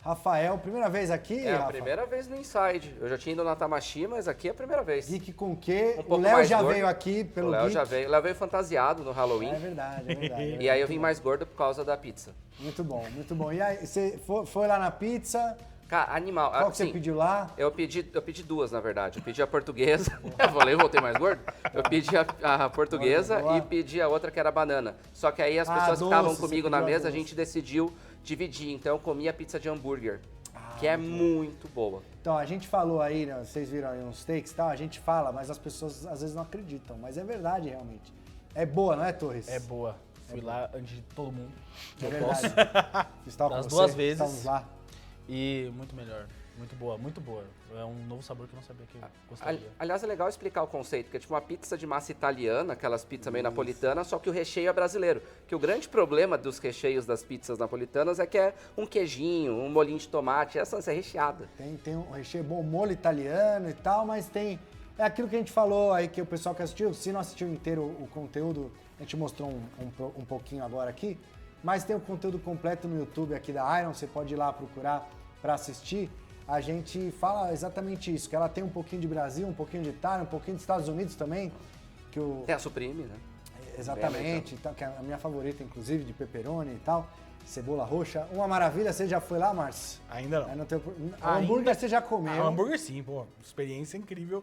Rafael, primeira vez aqui,
É a
Rafa?
primeira vez no Inside. Eu já tinha ido na Tamashi, mas aqui é a primeira vez.
Geek com o quê?
pouco
O Léo
mais
já
gordo.
veio aqui pelo
O Léo
Geek.
já veio. O Léo veio fantasiado no Halloween.
É verdade, é verdade.
E aí eu vim mais gordo por causa da pizza.
Muito bom, muito bom. E aí, você foi lá na pizza?
Cara, animal.
Qual que você pediu lá?
Eu pedi duas, na verdade. Eu pedi a portuguesa. Eu voltei mais gordo. Eu pedi a portuguesa
Boa.
e pedi a outra que era banana. Só que aí as pessoas
doce,
ficavam
você
comigo
pediu
na
a
mesa, a
doce.
gente decidiu dividir. Então eu comi a pizza de hambúrguer, que é muito boa.
Então, a gente falou aí, né, vocês viram aí uns takes e tal, a gente fala, mas as pessoas às vezes não acreditam. Mas é verdade, realmente. É boa, não é, Torres?
É boa. Fui lá antes de todo mundo.
É
Eu
verdade.
posso.
Estava com
Das
você,
duas vezes.
estávamos lá.
E muito melhor. Muito boa, muito boa. É um novo sabor que eu não sabia que eu gostaria.
Aliás, é legal explicar o conceito, porque é tipo uma pizza de massa italiana, aquelas pizzas meio napolitanas, só que o recheio é brasileiro. Que o grande problema dos recheios das pizzas napolitanas é que é um queijinho, um molhinho de tomate, essa é recheada.
Tem um recheio bom, molho italiano e tal, mas tem... É aquilo que a gente falou aí, que o pessoal que assistiu, se não assistiu inteiro o conteúdo, a gente mostrou um pouquinho agora aqui, mas tem o conteúdo completo no YouTube aqui da Iron, você pode ir lá procurar para assistir. A gente fala exatamente isso, que ela tem um pouquinho de Brasil, um pouquinho de Itália, um pouquinho dos Estados Unidos também.
Tem a Supreme, né?
Exatamente, então, que é a minha favorita, inclusive, de pepperoni e tal, cebola roxa. Uma maravilha, você já foi lá, Márcio?
Ainda não.
O hambúrguer você já comeu?
O hambúrguer sim, pô, experiência incrível.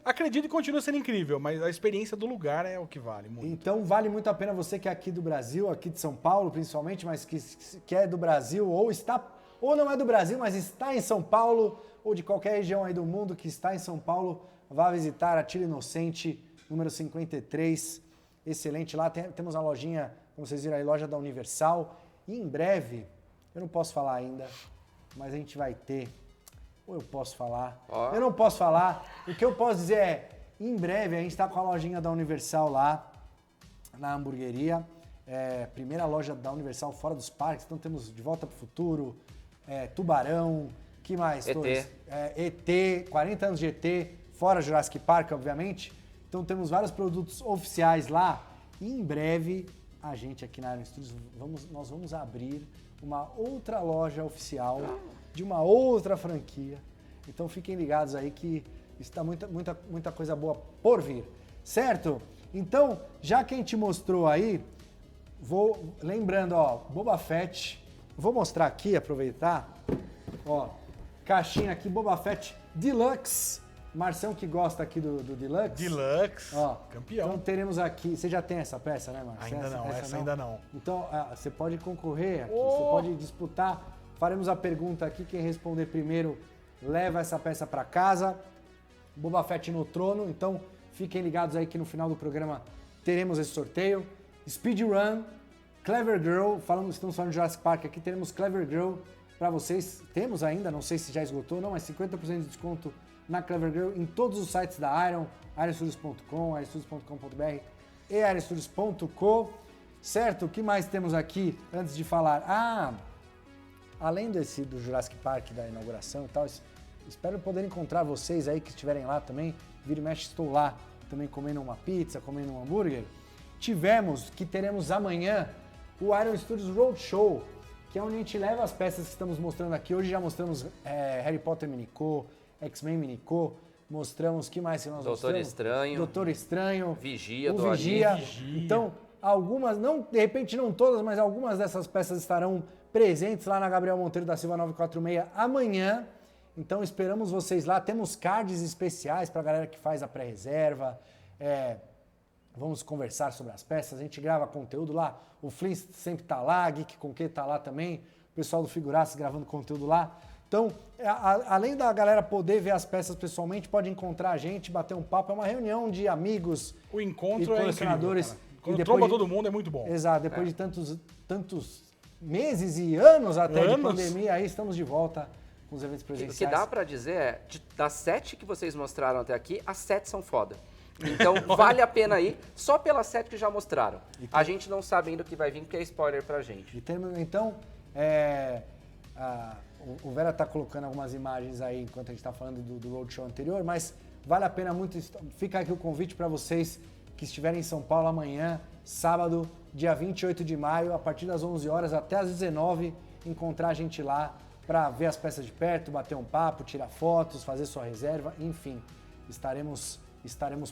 Acredito que continua sendo incrível, mas a experiência do lugar é o que vale muito.
Então vale muito a pena você que é aqui do Brasil, aqui de São Paulo principalmente, mas que é do Brasil ou não é do Brasil, mas está em São Paulo, ou de qualquer região aí do mundo que está em São Paulo, vá visitar a Tila Inocente, número 53, excelente lá. Temos a lojinha, como vocês viram aí, loja da Universal, e em breve, eu não posso falar ainda, mas a gente vai ter, ou eu posso falar, eu não posso falar, o que eu posso dizer é, em breve a gente está com a lojinha da Universal lá, na hamburgueria, primeira loja da Universal fora dos parques, então temos De Volta para o Futuro, Tubarão, que mais?
ET.
ET, 40 anos de ET, fora Jurassic Park, obviamente. Então temos vários produtos oficiais lá e em breve a gente aqui na Iron Studios, nós vamos abrir uma outra loja oficial de uma outra franquia. Então fiquem ligados aí que está muita coisa boa por vir, certo? Então, já que a gente mostrou aí, lembrando, Boba Fett, vou mostrar aqui, aproveitar, caixinha aqui, Boba Fett Deluxe, Marcião que gosta aqui do Deluxe.
Deluxe, campeão.
Então teremos aqui, você já tem essa peça, né, Marcião?
Essa ainda não.
Então, você pode concorrer aqui, você pode disputar, faremos a pergunta aqui, quem responder primeiro leva essa peça para casa, Boba Fett no trono, então fiquem ligados aí que no final do programa teremos esse sorteio. Speedrun, Clever Girl, estamos falando de Jurassic Park aqui, teremos Clever Girl para vocês. Temos ainda, não sei se já esgotou, não, mas 50% de desconto na Clever Girl em todos os sites da Iron, ironstudios.com, ironstudios.com.br e ironstudios.co. Certo? O que mais temos aqui antes de falar? Além do Jurassic Park, da inauguração e tal, espero poder encontrar vocês aí que estiverem lá também. Vira e mexe, estou lá também comendo uma pizza, comendo um hambúrguer. Teremos amanhã o Iron Studios Roadshow, que é onde a gente leva as peças que estamos mostrando aqui. Hoje já mostramos Harry Potter Minicô, X-Men Minicô, mostramos, que mais que nós mostramos? Doutor Estranho.
Vigia,
Então, algumas, de repente não todas, mas algumas dessas peças estarão presentes lá na Gabriel Monteiro da Silva 946 amanhã. Então esperamos vocês lá. Temos cards especiais para a galera que faz a pré-reserva. Vamos conversar sobre as peças, a gente grava conteúdo lá. O Flynn sempre tá lá, Geek com que tá lá também. O pessoal do Figuraças gravando conteúdo lá. Então, além da galera poder ver as peças pessoalmente, pode encontrar a gente, bater um papo. É uma reunião de amigos
o encontro
e colecionadores.
É incrível, quando tromba todo mundo é muito bom.
Exato, depois de tantos meses e anos até de pandemia, aí estamos de volta com os eventos presenciais.
O que dá pra dizer é, das 7 que vocês mostraram até aqui, as 7 são foda. Então vale a pena ir, só pelas 7 que já mostraram. A gente não sabe ainda o que vai vir, porque é spoiler pra gente.
Então, o Vera tá colocando algumas imagens aí enquanto a gente tá falando do Roadshow anterior, mas vale a pena muito. Fica aqui o convite para vocês que estiverem em São Paulo amanhã, sábado, dia 28 de maio, a partir das 11 horas até as 19, encontrar a gente lá para ver as peças de perto, bater um papo, tirar fotos, fazer sua reserva, enfim, estaremos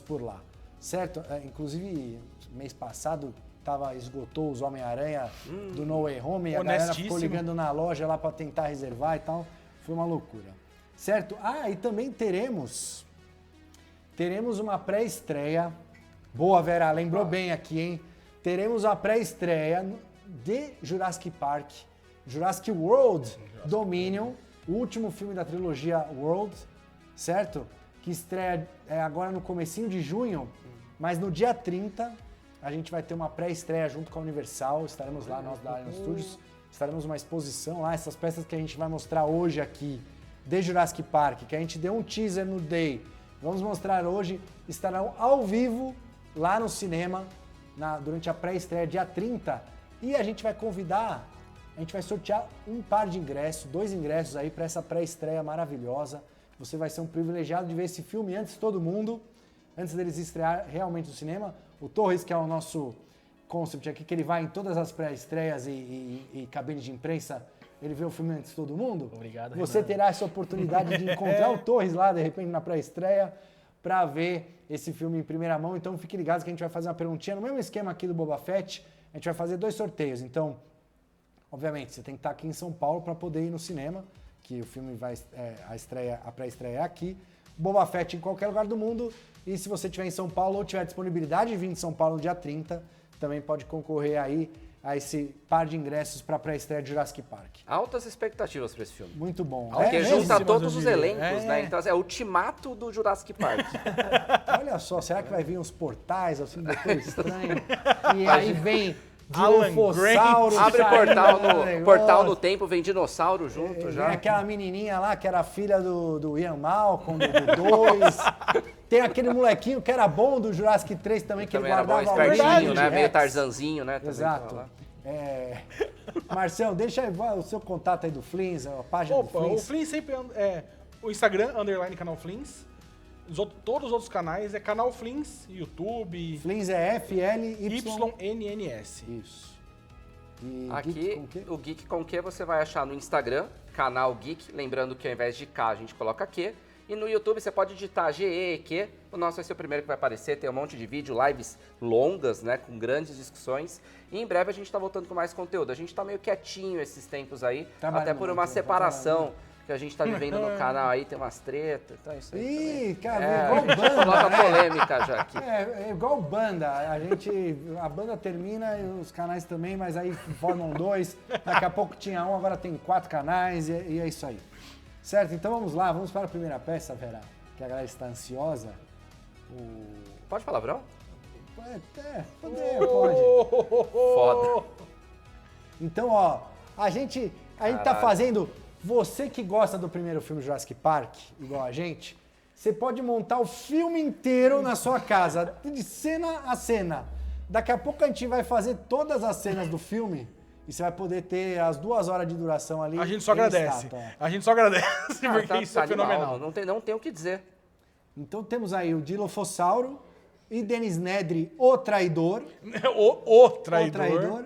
por lá, certo? Inclusive, mês passado esgotou os Homem-Aranha do No Way Home e a galera ficou ligando na loja lá para tentar reservar e tal, foi uma loucura, certo? E também teremos uma pré-estreia, boa Vera, lembrou bem aqui, hein? Teremos a pré-estreia de Jurassic Park, Jurassic World Dominion, o último filme da trilogia World, certo? Que estreia agora no comecinho de junho, mas no dia 30 a gente vai ter uma pré-estreia junto com a Universal, estaremos lá, nós da Iron Studios, estaremos numa exposição lá, essas peças que a gente vai mostrar hoje aqui, de Jurassic Park, que a gente deu um teaser no Day, vamos mostrar hoje, estarão ao vivo lá no cinema, durante a pré-estreia, dia 30, e a gente vai convidar, a gente vai sortear um par de ingressos, 2 ingressos aí para essa pré-estreia maravilhosa. Você vai ser um privilegiado de ver esse filme antes de todo mundo, antes deles estrear realmente no cinema. O Torres, que é o nosso concept aqui, que ele vai em todas as pré-estreias e cabines de imprensa, ele vê o filme antes de todo mundo.
Obrigado,
Você
Renan.
terá essa oportunidade de encontrar o Torres lá, de repente, na pré-estreia, para ver esse filme em primeira mão. Então fique ligado que a gente vai fazer uma perguntinha no mesmo esquema aqui do Boba Fett. A gente vai fazer 2 sorteios. Então, obviamente, você tem que estar aqui em São Paulo para poder ir no cinema, que o filme vai a pré-estreia é aqui. Boba Fett em qualquer lugar do mundo. E se você estiver em São Paulo ou tiver disponibilidade de vir em São Paulo no dia 30, também pode concorrer aí a esse par de ingressos para a pré-estreia de Jurassic Park.
Altas expectativas para esse filme.
Muito bom.
Porque junta todos os elencos,
né?
né? Então, é o ultimato do Jurassic Park.
Olha só, será que vai vir uns portais, assim, Doutor Estranho? E aí vem Dilophosaurus.
Abre portal no tempo, vem dinossauro junto já.
Tem aquela menininha lá que era filha do Ian Malcolm, do 2. Tem aquele molequinho que era bom do Jurassic 3 também, que
também
ele guardava
era bom, espertinho, né? Meio Tarzanzinho, né?
Exato. Marcelo, deixa aí o seu contato aí do Flins, a página do Flins.
O Flins sempre o Instagram, _canal Flins. Todos os outros canais é canal Flins, YouTube.
Flins é
FLYNNS.
Isso. E
aqui, o Geek com Q você vai achar no Instagram, canal Geek, lembrando que ao invés de K a gente coloca Q. E no YouTube você pode digitar GEQ, o nosso vai ser o primeiro que vai aparecer, tem um monte de vídeo, lives longas, né, com grandes discussões. E em breve a gente tá voltando com mais conteúdo. A gente tá meio quietinho esses tempos aí, até por uma separação que a gente tá vivendo no canal aí, tem umas tretas, então é isso aí.
Ih, cara, igual banda.
Coloca
né?
polêmica já aqui.
É igual banda. A banda termina e os canais também, mas aí formam 2. Daqui a pouco tinha 1, agora tem 4 canais e é isso aí. Certo? Então vamos lá, vamos para a primeira peça, Vera, que a galera está ansiosa.
Pode palavrão?
Pode.
Foda.
Então, ó, a gente tá fazendo... Você que gosta do primeiro filme Jurassic Park, igual a gente, você pode montar o filme inteiro na sua casa, de cena a cena. Daqui a pouco a gente vai fazer todas as cenas do filme e você vai poder ter as 2 horas de duração ali.
A gente só agradece. A gente só agradece, porque isso é fenomenal.
Não tem o que dizer.
Então temos aí o Dilophosauro e Dennis Nedry, o traidor.
O traidor.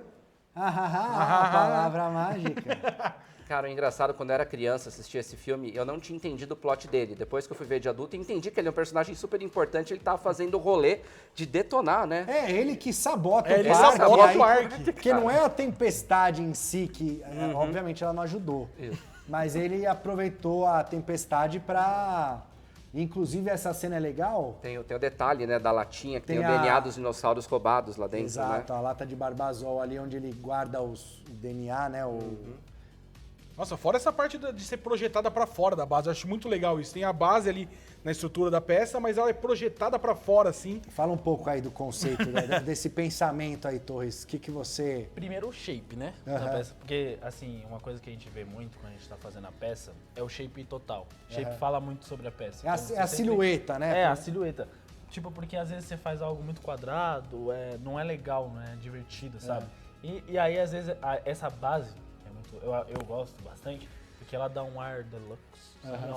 A palavra mágica.
Cara, o engraçado, quando eu era criança, assistia esse filme, eu não tinha entendido o plot dele. Depois que eu fui ver de adulto, entendi que ele é um personagem super importante, ele tava fazendo o rolê de detonar, né?
É, ele que sabota
o parque.
Porque não é a tempestade em si que, obviamente, ela não ajudou.
Isso.
Mas ele aproveitou a tempestade pra... Inclusive, essa cena é legal.
Tem o detalhe, né, da latinha, que tem o DNA dos dinossauros roubados lá dentro,
Exato,
né?
a lata de Barbasol ali, onde ele guarda o DNA, né?
Nossa, fora essa parte de ser projetada pra fora da base, eu acho muito legal isso. Tem a base ali na estrutura da peça, mas ela é projetada pra fora, assim.
Fala um pouco aí do conceito, desse pensamento aí, Torres. O que você...
Primeiro o shape, né, da peça. Porque, assim, uma coisa que a gente vê muito quando a gente tá fazendo a peça é o shape total. O shape fala muito sobre a peça.
É a silhueta, né?
É, a silhueta. Tipo, porque às vezes você faz algo muito quadrado, não é legal, não é divertido, sabe? E aí, às vezes, essa base... Eu gosto bastante, porque ela dá um ar deluxe.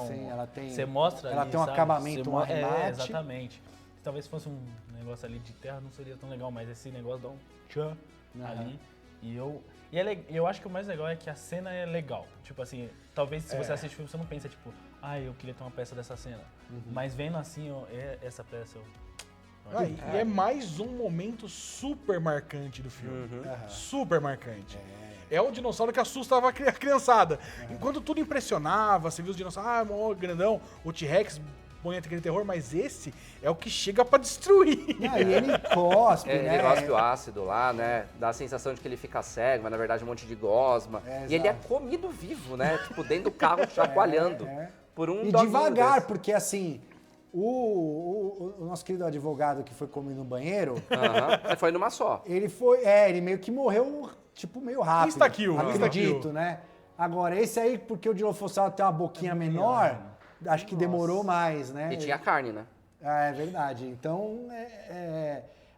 Sim, ela tem...
Você mostra
ela
ali,
tem um
sabe?
arremate.
Exatamente. Talvez fosse um negócio ali de terra, não seria tão legal, mas esse negócio dá um tchan ali. E eu acho que o mais legal é que a cena é legal. Tipo assim, talvez se você assiste o filme, você não pensa, tipo, eu queria ter uma peça dessa cena. Mas vendo assim, essa peça,
E é mais um momento super marcante do filme. Super marcante. É o dinossauro que assustava a criançada. Enquanto tudo impressionava, você viu os dinossauros, mó grandão, o T-Rex põe aquele terror, mas esse é o que chega pra destruir.
E ele cospe, né?
Ele cospe o ácido lá, né? Dá a sensação de que ele fica cego, mas na verdade é um monte de gosma. E ele é comido vivo, né? Tipo, dentro do carro, chacoalhando. Por um
E devagar, porque assim... O nosso querido advogado que foi comido no banheiro...
Foi numa só.
Ele meio que morreu, tipo, meio rápido.
Insta-kill.
Acredito, né? Agora, esse aí, porque o Dilophosaurus tem uma boquinha menor, acho que demorou mais, né?
E tinha carne, né?
É verdade. Então,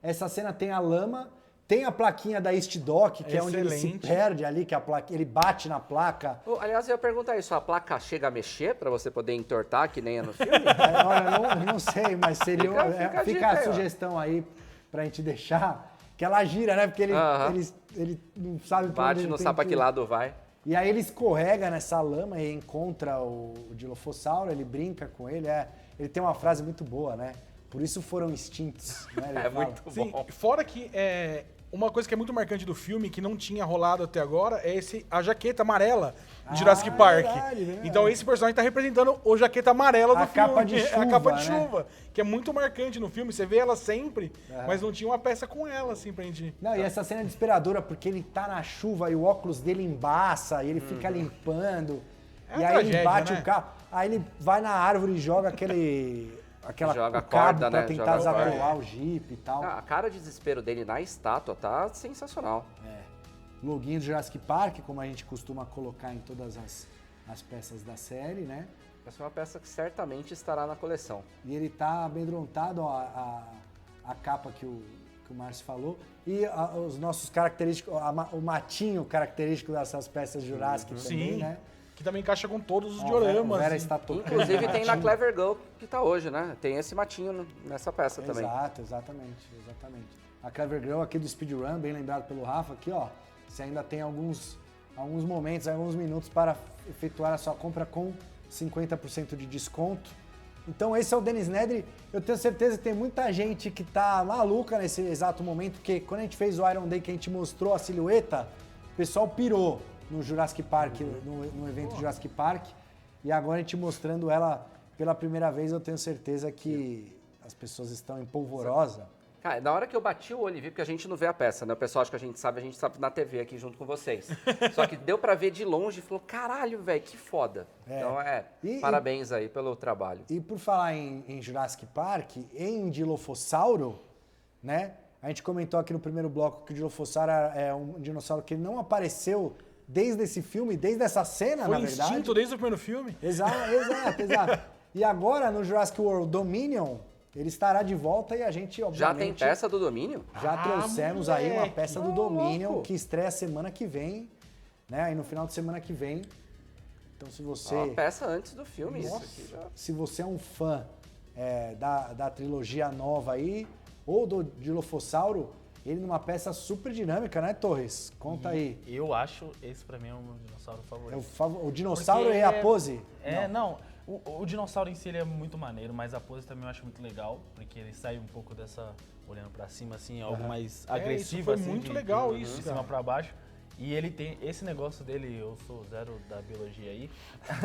essa cena tem a lama, tem a plaquinha da East Dock, que é onde ele se perde ali, que a placa, ele bate na placa.
Aliás, eu ia perguntar isso, a placa chega a mexer pra você poder entortar, que nem é no filme?
Olha, não sei, mas seria fica a sugestão aí pra gente deixar, que ela gira, né? Porque ele não sabe pra onde
bate, não sabe pra que lado vai.
E aí ele escorrega nessa lama e encontra o Dilophosaurus, ele brinca com ele. Ele tem uma frase muito boa, né? Por isso foram extintos. Né?
Muito bom. Sim, fora que uma coisa que é muito marcante do filme, que não tinha rolado até agora, é a jaqueta amarela de Jurassic Park. Verdade. Então esse personagem tá representando o jaqueta amarela do filme.
Capa de chuva,
a capa de chuva, que é muito marcante no filme. Você vê ela sempre, mas não tinha uma peça com ela, assim, pra gente...
Não, e essa cena é desesperadora, porque ele tá na chuva e o óculos dele embaça, e ele fica limpando. E aí ele bate o carro. Aí ele vai na árvore e joga aquela corda, né? Pra tentar desacolar o Jeep e tal.
A cara de desespero dele na estátua tá sensacional.
Loginho do Jurassic Park, como a gente costuma colocar em todas as peças da série, né?
Essa é uma peça que certamente estará na coleção.
E ele tá amedrontado, ó, a capa que o Márcio falou. E os nossos característicos, o matinho característico dessas peças Jurassic também, né?
Que também encaixa com todos os dioramas.
Vera está tocando.
Inclusive tem na Clever Girl, que tá hoje, né? Tem esse matinho nessa peça também.
Exatamente. A Clever Girl aqui do Speedrun, bem lembrado pelo Rafa, aqui ó, você ainda tem alguns momentos, alguns minutos para efetuar a sua compra com 50% de desconto. Então esse é o Dennis Nedry. Eu tenho certeza que tem muita gente que tá maluca nesse exato momento, porque quando a gente fez o Iron Day, que a gente mostrou a silhueta, o pessoal pirou no Jurassic Park, no evento Jurassic Park, e agora a gente mostrando ela pela primeira vez, eu tenho certeza que as pessoas estão em polvorosa.
Cara, na hora que eu bati o olho e vi, porque a gente não vê a peça, né? O pessoal acha que a gente sabe na TV aqui junto com vocês. Só que deu pra ver de longe e falou, caralho, velho, que foda. Então parabéns aí pelo trabalho.
E por falar em Jurassic Park, em Dilophosaurus, né? A gente comentou aqui no primeiro bloco que o Dilophosaurus é um dinossauro que não apareceu desde esse filme, desde essa cena, na verdade.
Foi extinto desde o primeiro filme.
Exato. E agora, no Jurassic World Dominion, ele estará de volta e a gente, obviamente...
Já tem peça do Dominion?
Já trouxemos aí uma peça do Dominion, que estreia semana que vem, né? Aí no final de semana que vem. Então se você...
Uma peça antes do filme.
Nossa,
isso aqui já...
Se você é um fã da trilogia nova aí, ou do Dilophosaurus, ele numa peça super dinâmica, né, Torres? Conta aí.
Eu acho, esse pra mim é o meu dinossauro favorito.
O dinossauro e a pose?
O dinossauro em si ele é muito maneiro, mas a pose também eu acho muito legal, porque ele sai um pouco dessa, olhando pra cima, assim, algo mais agressivo,
isso foi muito legal isso,
de cima pra baixo. E ele tem esse negócio dele, eu sou zero da biologia aí.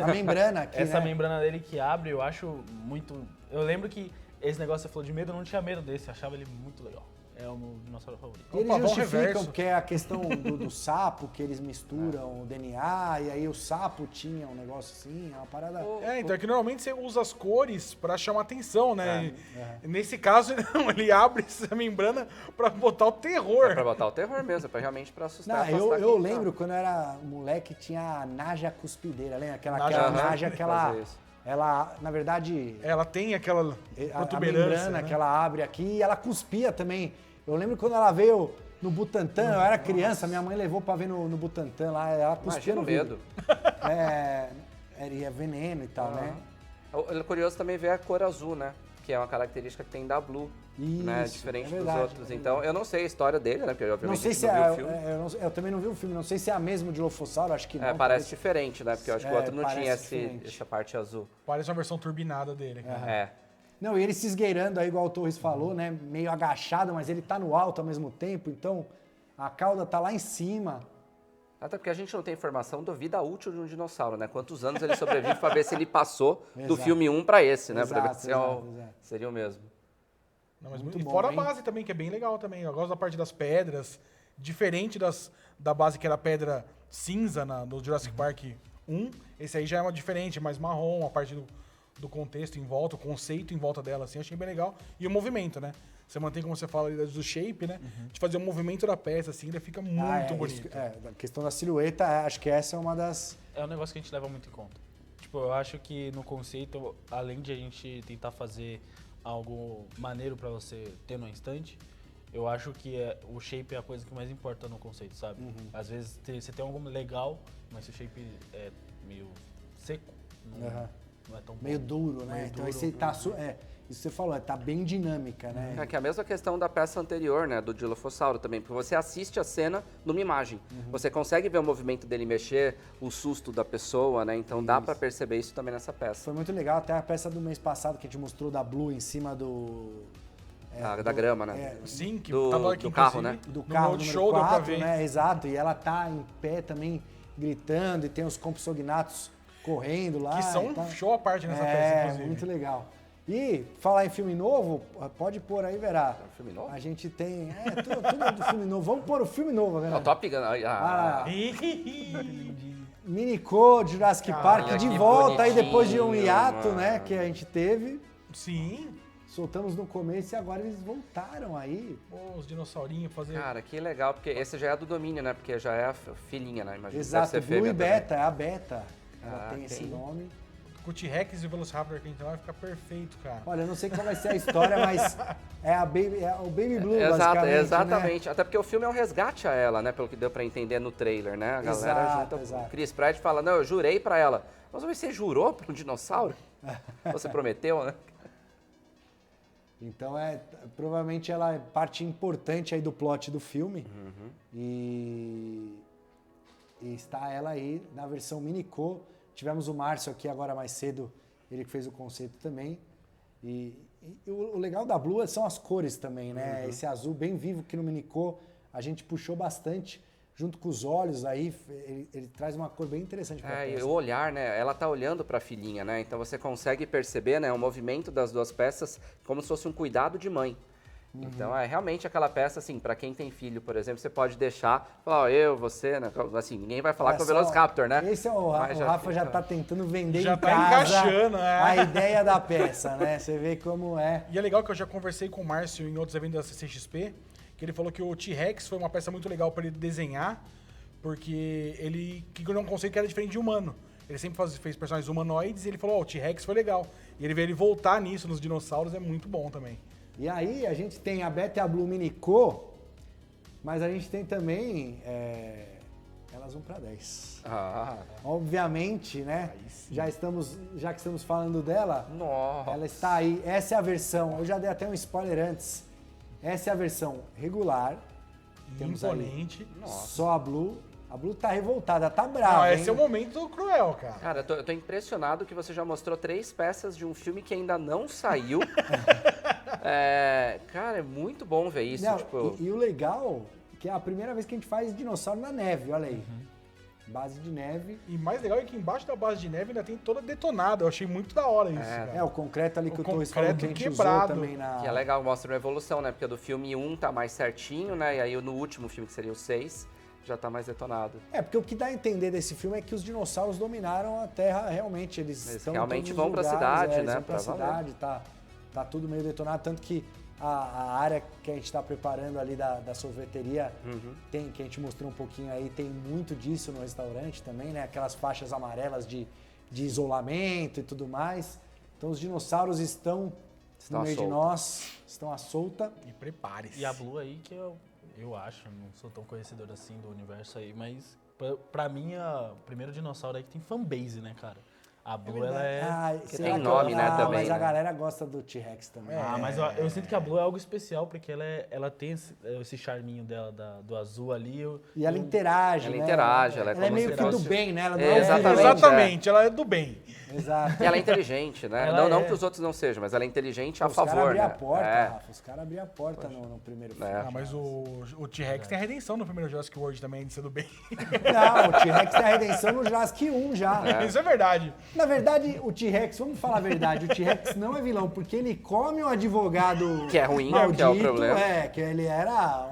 A membrana aqui,
essa membrana dele que abre, eu acho muito... Eu lembro que esse negócio que você falou de medo, eu não tinha medo desse, eu achava ele muito legal. É o meu dinossauro favorito.
E eles justificam que é a questão do sapo, que eles misturam o DNA, e aí o sapo tinha um negócio assim, é uma parada...
Então é que normalmente você usa as cores pra chamar atenção, né? Nesse caso, não, ele abre essa membrana pra botar o terror.
É pra botar o terror mesmo, é realmente pra assustar.
Eu lembro quando eu era moleque, tinha a Naja cuspideira, lembra? Aquela Naja que ela, na verdade...
Ela tem aquela
a membrana, né? Que ela abre aqui, e ela cuspia também. Eu lembro quando ela veio no Butantan, eu era criança, minha mãe levou pra ver no Butantan lá, ela cuspia no
medo.
É veneno e tal, né?
É curioso também ver a cor azul, né? Que é uma característica que tem da Blue, né? Diferente dos outros. Então, eu não sei a história dele, né? Porque eu obviamente não vi o filme.
Eu também não vi o filme, não sei se é a mesma de Dilophosaurus, acho que não.
Parece diferente, né? Porque eu acho que o outro não tinha essa parte azul.
Parece uma versão turbinada dele.
Não, e ele se esgueirando aí, igual o Torres falou, né? Meio agachado, mas ele tá no alto ao mesmo tempo, então a cauda tá lá em cima.
Até porque a gente não tem informação da vida útil de um dinossauro, né? Quantos anos ele sobrevive pra ver se ele passou do filme 1 pra esse, né? Pra ver se seria o mesmo.
Não, mas muito fora a base também, que é bem legal também. Eu gosto da parte das pedras, diferente da base que era pedra cinza no Jurassic Park 1. Esse aí já é uma diferente, mais marrom, a parte do contexto em volta, o conceito em volta dela, assim, eu achei bem legal. E o movimento, né? Você mantém, como você fala, do shape, né? De fazer o movimento da peça, assim, ele fica muito bonito.
A questão da silhueta, acho que essa é uma das...
É um negócio que a gente leva muito em conta. Tipo, eu acho que no conceito, além de a gente tentar fazer algo maneiro pra você ter no instante, eu acho que o shape é a coisa que mais importa no conceito, sabe? Às vezes você tem algo legal, mas se o shape é meio seco, não é tão bom.
Meio duro, né?
Meio
então
duro,
esse tá... Isso que você falou, tá bem dinâmica, né?
É que é a mesma questão da peça anterior, né, do Dilophosauro também, porque você assiste a cena numa imagem. Você consegue ver o movimento dele mexer, o susto da pessoa, né? Então dá pra perceber isso também nessa peça.
Foi muito legal, até a peça do mês passado que a gente mostrou da Blue em cima
da grama, né?
Sim, que
tava aqui, do carro, né?
Do carro número
show
4, né? Exato, e ela tá em pé também, gritando, e tem os compsognatos correndo lá.
Que são um show à parte nessa peça, inclusive.
É, muito legal. E falar em filme novo, pode pôr aí, Verá.
Filme novo?
A gente tem. Tudo é do filme novo. Vamos pôr o filme novo, Verá.
O Top Gun.
Minico, Jurassic Park, de volta aí depois de um hiato, né? Que a gente teve.
Sim.
Soltamos no começo e agora eles voltaram aí.
Pô, os dinossaurinhos fazer.
Cara, que legal, porque esse já é do domínio, né? Porque já é a filhinha, né? Imagina.
Exato, Blue e Beta, é a Beta. Ela tem esse
tem.
nome.
Com o T-Rex e o Velociraptor aqui, então vai ficar perfeito, cara.
Olha, eu não sei qual vai ser a história, mas é o Baby Blue, basicamente,
exatamente.
Né?
Até porque o filme é um resgate a ela, né? Pelo que deu pra entender no trailer, né? A galera junta. O Chris Pratt fala, não, eu jurei pra ela. Mas você jurou pra um dinossauro? Você prometeu, né?
Então, provavelmente ela é parte importante aí do plot do filme. E está ela aí na versão Minico. Tivemos o Márcio aqui agora mais cedo, ele que fez o conceito também. E o legal da Blue são as cores também, né? Esse azul bem vivo que no Minico a gente puxou bastante, junto com os olhos aí, ele traz uma cor bem interessante pra peça.
E o olhar, né? Ela tá olhando pra filhinha, né? Então você consegue perceber, né, o movimento das duas peças como se fosse um cuidado de mãe. Então é realmente aquela peça, assim, pra quem tem filho, por exemplo, você pode deixar, falar, você, né? Assim, ninguém vai falar com o Velociraptor, né?
Esse é o Rafa já tá tentando vender
já
em
tá
casa
encaixando,
a ideia da peça, né? Você vê como é.
E é legal que eu já conversei com o Márcio em outros eventos da CCXP, que ele falou que o T-Rex foi uma peça muito legal pra ele desenhar, porque ele criou um conceito que era diferente de humano. Ele sempre fez personagens humanoides e ele falou, o T-Rex foi legal. E ele veio voltar nisso nos dinossauros, é muito bom também.
E aí a gente tem a Beta e a Blue Minico, mas a gente tem também elas vão pra 10. Obviamente, né? Já que estamos falando dela, ela está aí. Essa é a versão, eu já dei até um spoiler antes. Essa é a versão regular. Temos
imponente.
Aí só a Blue. A Blue tá revoltada, tá brava.
Não, esse é o momento cruel, cara.
Cara, eu tô impressionado que você já mostrou 3 peças de um filme que ainda não saiu. Cara, é muito bom ver isso.
Não,
tipo...
e o legal, que é a primeira vez que a gente faz dinossauro na neve, olha aí. Base de neve.
E mais legal é que embaixo da base de neve ainda tem toda detonada. Eu achei muito da hora isso, cara.
O concreto ali que o Torres falou que a gente
quebrado.
usou também na...
Que é legal, mostra uma evolução, né? Porque do filme 1 tá mais certinho, né? E aí no último filme, que seria o 6, já tá mais detonado.
Porque o que dá a entender desse filme é que os dinossauros dominaram a Terra realmente. Eles estão
realmente
em
vão
todos os
pra
lugares,
cidade, né?
Vão pra cidade, tá tudo meio detonado. Tanto que a área que a gente está preparando ali da sorveteria, que a gente mostrou um pouquinho aí, tem muito disso no restaurante também, né? Aquelas faixas amarelas de isolamento e tudo mais. Então os dinossauros estão no meio de nós, estão à solta.
E prepare-se.
E a Blue aí, que eu acho, não sou tão conhecedor assim do universo aí, mas pra mim, o primeiro dinossauro aí que tem fanbase, né, cara? A Blue, ela é...
tem nome, né, também.
Mas a galera gosta do T-Rex também.
Mas eu sinto que a Blue é algo especial, porque ela tem esse charminho dela, do azul ali.
E ela interage,
né? Ela
é meio que do bem, né? Ela não
exatamente, ela é do bem.
Exato.
E ela é inteligente, né? Não que os outros não sejam, mas ela é inteligente a favor, né?
Os caras abriam a porta no primeiro filme.
Mas o T-Rex tem a redenção no primeiro Jurassic World também, de ser do bem.
Não, o T-Rex tem a redenção no Jurassic 1 já.
Isso é verdade.
Na verdade, o T-Rex, vamos falar a verdade, o T-Rex não é vilão, porque ele come um advogado
que é ruim,
maldito,
que é o problema.
Que ele era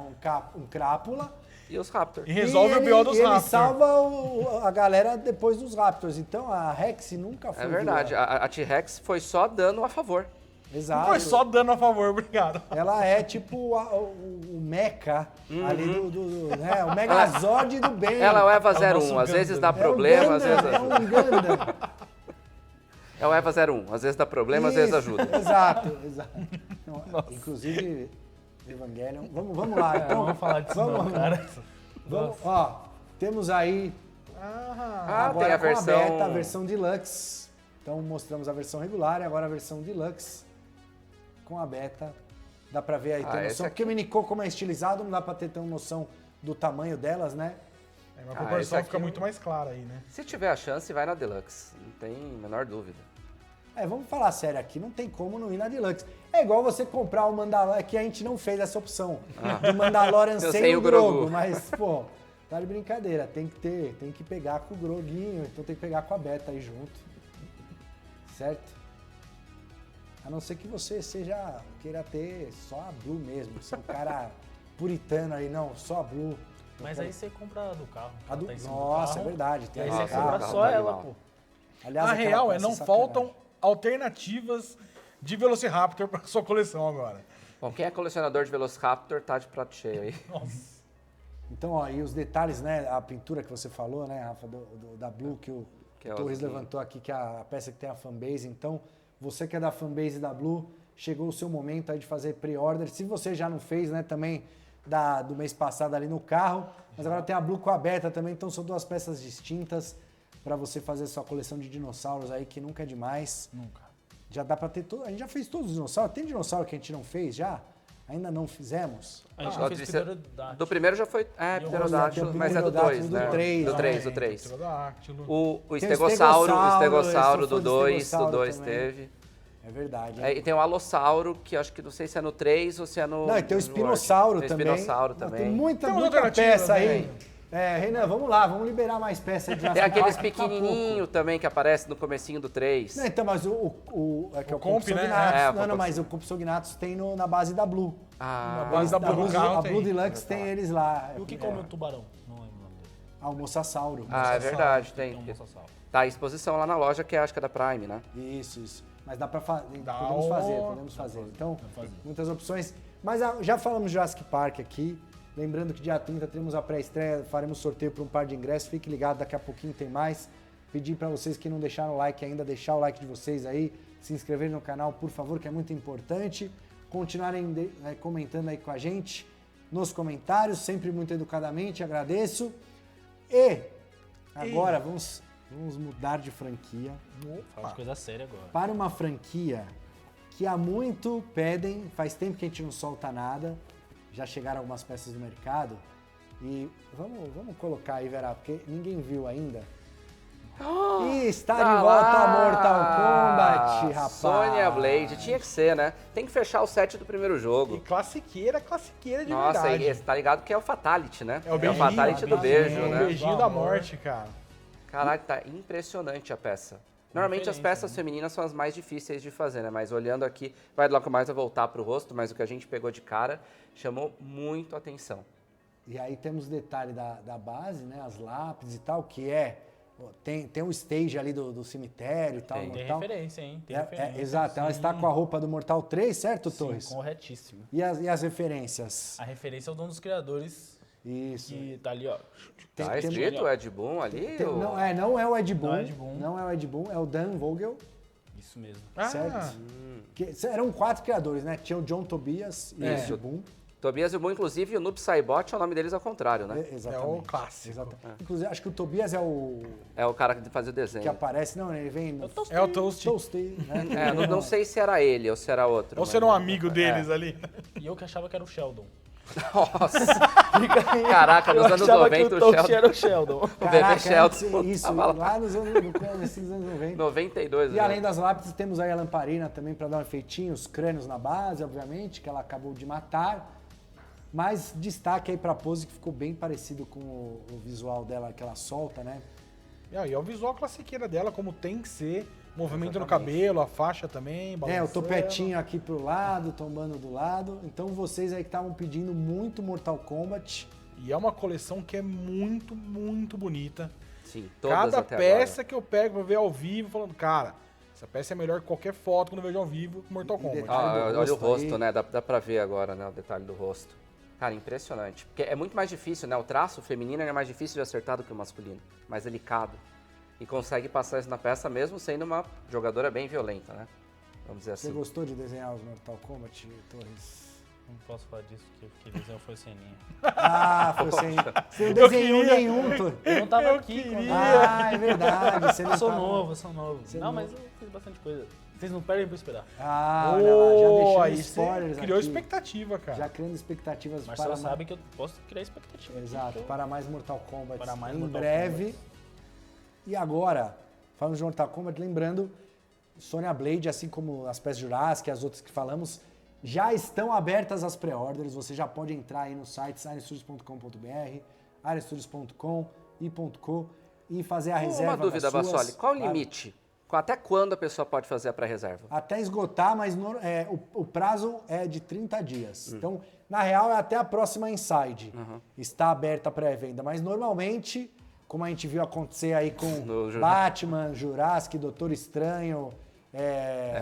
um crápula.
E os Raptors.
E resolve o BO dos
Raptors.
Raptors.
Ele salva a galera depois dos Raptors. Então a Rex nunca foi.
É verdade, a T-Rex foi só dano a favor.
Exato.
Não foi só dano a favor, obrigado.
Ela é tipo o mecha ali né? O Megazord do bem.
Ela é o Eva 01, às vezes dá problema, às vezes ajuda.
É um Gundam.
É o Eva 01, às vezes dá problema, às vezes ajuda.
Exato. Não, inclusive, Evangelion. Vamos lá, então.
Vamos falar disso não, cara.
Vamos, ó, temos aí agora
tem a versão...
beta, a versão Deluxe. Então mostramos a versão regular e agora a versão Deluxe com a beta. Dá pra ver aí, tem noção. Porque o Minico, como é estilizado, não dá pra ter tão noção do tamanho delas, né?
Mas a proporção fica muito mais clara aí, né?
Se tiver a chance, vai na Deluxe. Não tem a menor dúvida.
Vamos falar sério aqui, não tem como não ir na Deluxe. É igual você comprar o Mandalorian, que a gente não fez essa opção. Do Mandalorian sem o Grogu. Mas, pô, tá de brincadeira. Tem que pegar com o Groguinho, então tem que pegar com a beta aí junto. Certo? A não ser que você queira ter só a Blue mesmo. Você é um cara puritano aí, não, só a Blue.
Mas aí você compra a do carro.
Nossa, é verdade.
Tem aí você compra só ela, pô.
Aliás,
a real não faltam alternativas de Velociraptor para sua coleção agora.
Bom, quem é colecionador de Velociraptor tá de prato cheio aí.
Nossa.
Então, ó, e os detalhes, né, a pintura que você falou, né, Rafa, da Blue, que o Torres levantou aqui, que é a peça que tem a fanbase. Então, você que é da fanbase da Blue, chegou o seu momento aí de fazer pre-order. Se você já não fez, né, também do mês passado ali no carro, mas agora tem a Blue com a beta também, então são duas peças distintas para você fazer sua coleção de dinossauros aí, que nunca é demais.
Nunca.
Já dá para ter tudo. A gente já fez todos os dinossauros. Tem dinossauro que a gente não fez já? Ainda não fizemos?
A gente não fez Pterodáctilo.
Do primeiro já foi. Pterodáctilo, mas é do 2, né? Do 3. O estegossauro do 2 teve.
É verdade.
E tem o alossauro, que acho que não sei se é no 3 ou se é no...
Não, e tem o espinossauro também. Tem muita peça aí. Renan, vamos lá, vamos liberar mais peças de
Tem aqueles pequenininhos também que aparecem no comecinho do 3.
Não, então, mas o Compsognathus, né? Mas o Compsognathus tem na base da Blue.
Na base da Blue
A Blue Deluxe tem eles lá.
E o que come o tubarão? Não lembro o nome dele.
O Mosasauro.
É verdade, tem. Tá à exposição lá na loja, que acho que é da Prime, né?
Isso. Mas dá pra fazer, podemos fazer. Então, muitas opções. Mas já falamos de Jurassic Park aqui. Lembrando que dia 30 teremos a pré-estreia, faremos sorteio por um par de ingressos. Fique ligado, daqui a pouquinho tem mais. Pedir para vocês que não deixaram o like ainda, deixar o like de vocês aí, se inscreverem no canal, por favor, que é muito importante. Continuarem comentando aí com a gente nos comentários, sempre muito educadamente, agradeço. E agora vamos mudar de franquia.
Fala de coisa séria agora.
Para uma franquia que há muito pedem, faz tempo que a gente não solta nada. Já chegaram algumas peças no mercado. E vamos colocar aí, Vera, porque ninguém viu ainda. E está de volta a Mortal Kombat, rapaz.
Sonya Blade, tinha que ser, né? Tem que fechar o set do primeiro jogo.
E classiqueira de verdade.
Nossa, e tá ligado que é o Fatality, né?
É o
Fatality do beijo, né?
O beijinho da morte, cara.
Caralho, tá impressionante a peça. Normalmente as peças femininas são as mais difíceis de fazer, né? Mas olhando aqui, vai logo mais a voltar pro rosto, mas o que a gente pegou de cara chamou muito a atenção.
E aí temos detalhe da base, né? As lápides e tal, que tem um stage ali do cemitério e tal.
Tem referência, hein? Tem referência.
Exato, ela está com a roupa do Mortal 3, certo, Torres?
Sim, corretíssimo.
E as referências?
A referência é o dono dos criadores.
Isso.
Que tá ali, ó.
Tá escrito o Ed Boon ali?
Não é o Ed Boon. Não é o Ed Boon, é o Dan Vogel.
Isso mesmo.
Certo? Eram 4 criadores, né? Tinha o John Tobias e o Ed Boon.
Tobias e o Boon, inclusive, o Noob Saibot é o nome deles ao contrário, né?
Exatamente.
É o clássico.
Exatamente. Inclusive, acho que o Tobias é o...
É o cara que faz o desenho.
Que aparece, não, ele vem...
É o Toasty.
Né?
Não sei se era ele ou se era outro.
Ou se era um amigo deles ali.
E eu que achava que era o Sheldon.
Nossa! Caraca, nos anos 90
o Sheldon era o Sheldon.
O bebê Sheldon.
Isso, lá nos anos 90.
92,
E além das lápides, temos aí a lamparina também para dar um efeitinho, os crânios na base, obviamente, que ela acabou de matar. Mas destaque aí pra pose, que ficou bem parecido com o visual dela, que ela solta, né?
E é o visual classiqueira dela, como tem que ser. Movimento no cabelo, a faixa também.
O topetinho aqui pro lado, tombando do lado. Então vocês aí que estavam pedindo muito Mortal Kombat,
E é uma coleção que é muito, muito bonita.
Sim, todas
Cada
até
peça
agora.
que eu pego pra ver ao vivo, falando, cara, essa peça é melhor que qualquer foto quando eu vejo ao vivo Mortal Kombat.
Olha o rosto, né? Dá pra ver agora, né? O detalhe do rosto. Cara, impressionante. Porque é muito mais difícil, né? O traço feminino é mais difícil de acertar do que o masculino. Mais delicado. E consegue passar isso na peça mesmo sendo uma jogadora bem violenta, né? Vamos dizer assim.
Você gostou de desenhar os Mortal Kombat, Torres?
Não posso falar disso, porque o desenho foi ceninha.
Ah, foi sem... Você não desenhou nenhum, Torres.
Eu não tava aqui.
Ah, é verdade. Você não
Eu sou
tava...
novo, eu sou novo. Não, mas eu fiz bastante coisa. Vocês não perdem pra esperar.
Ah, olha lá, já deixando
aí
spoilers
criou
aqui.
Expectativa, cara.
Já criando expectativas
Mas
para
só sabem que eu posso criar expectativa.
Exato, para mais Mortal Kombat
Para mais
em
Mortal
breve.
Kombat.
E agora, falando de Mortal Kombat, lembrando, Sonya Blade, assim como as peças Jurassic e as outras que falamos, já estão abertas as pré-orders. Você já pode entrar aí no site ironstudios.com.br, ironstudios.com e fazer a reserva.
Uma dúvida,
das suas.
Bassoli. Qual o
Claro.
limite? Até quando a pessoa pode fazer a pré-reserva?
Até esgotar, mas o prazo é de 30 dias. Então, na real, é até a próxima Inside. Está aberta a pré-venda. Mas normalmente, como a gente viu acontecer aí com Batman, Jurassic, Doutor Estranho...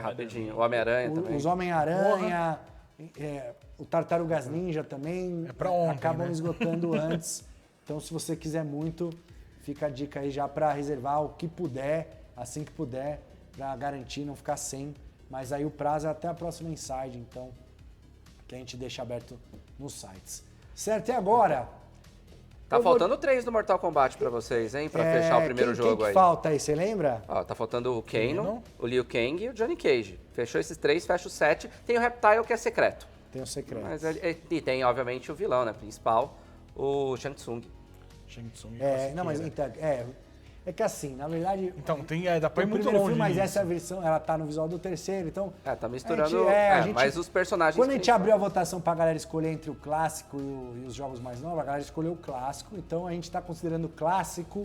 rapidinho. O Homem-Aranha também.
Os Homem-Aranha, o Tartarugas Ninja também acabam esgotando antes. Então, se você quiser muito, fica a dica aí já para reservar o que puder, assim que puder, para garantir não ficar sem. Mas aí o prazo é até a próxima Inside, então, que a gente deixa aberto nos sites. Certo? E agora?
Tá faltando 3 do Mortal Kombat pra vocês, hein? Pra fechar o primeiro jogo
quem
aí.
falta aí, você lembra?
Ó, tá faltando o Kano, o Liu Kang e o Johnny Cage. Fechou esses 3, fecha o 7. Tem o Reptile, que é secreto.
Tem o secreto.
Mas e tem, obviamente, o vilão, né? Principal, o Shang Tsung.
Shang Tsung
Não, mas então, é que assim, na verdade...
Então, dá pra ir muito
primeiro
longe
filme, mas
nisso.
essa versão, ela tá no visual do terceiro, então...
Tá misturando... mas os personagens...
Quando a gente abriu a votação pra galera escolher entre o clássico e os jogos mais novos, a galera escolheu o clássico, então a gente tá considerando clássico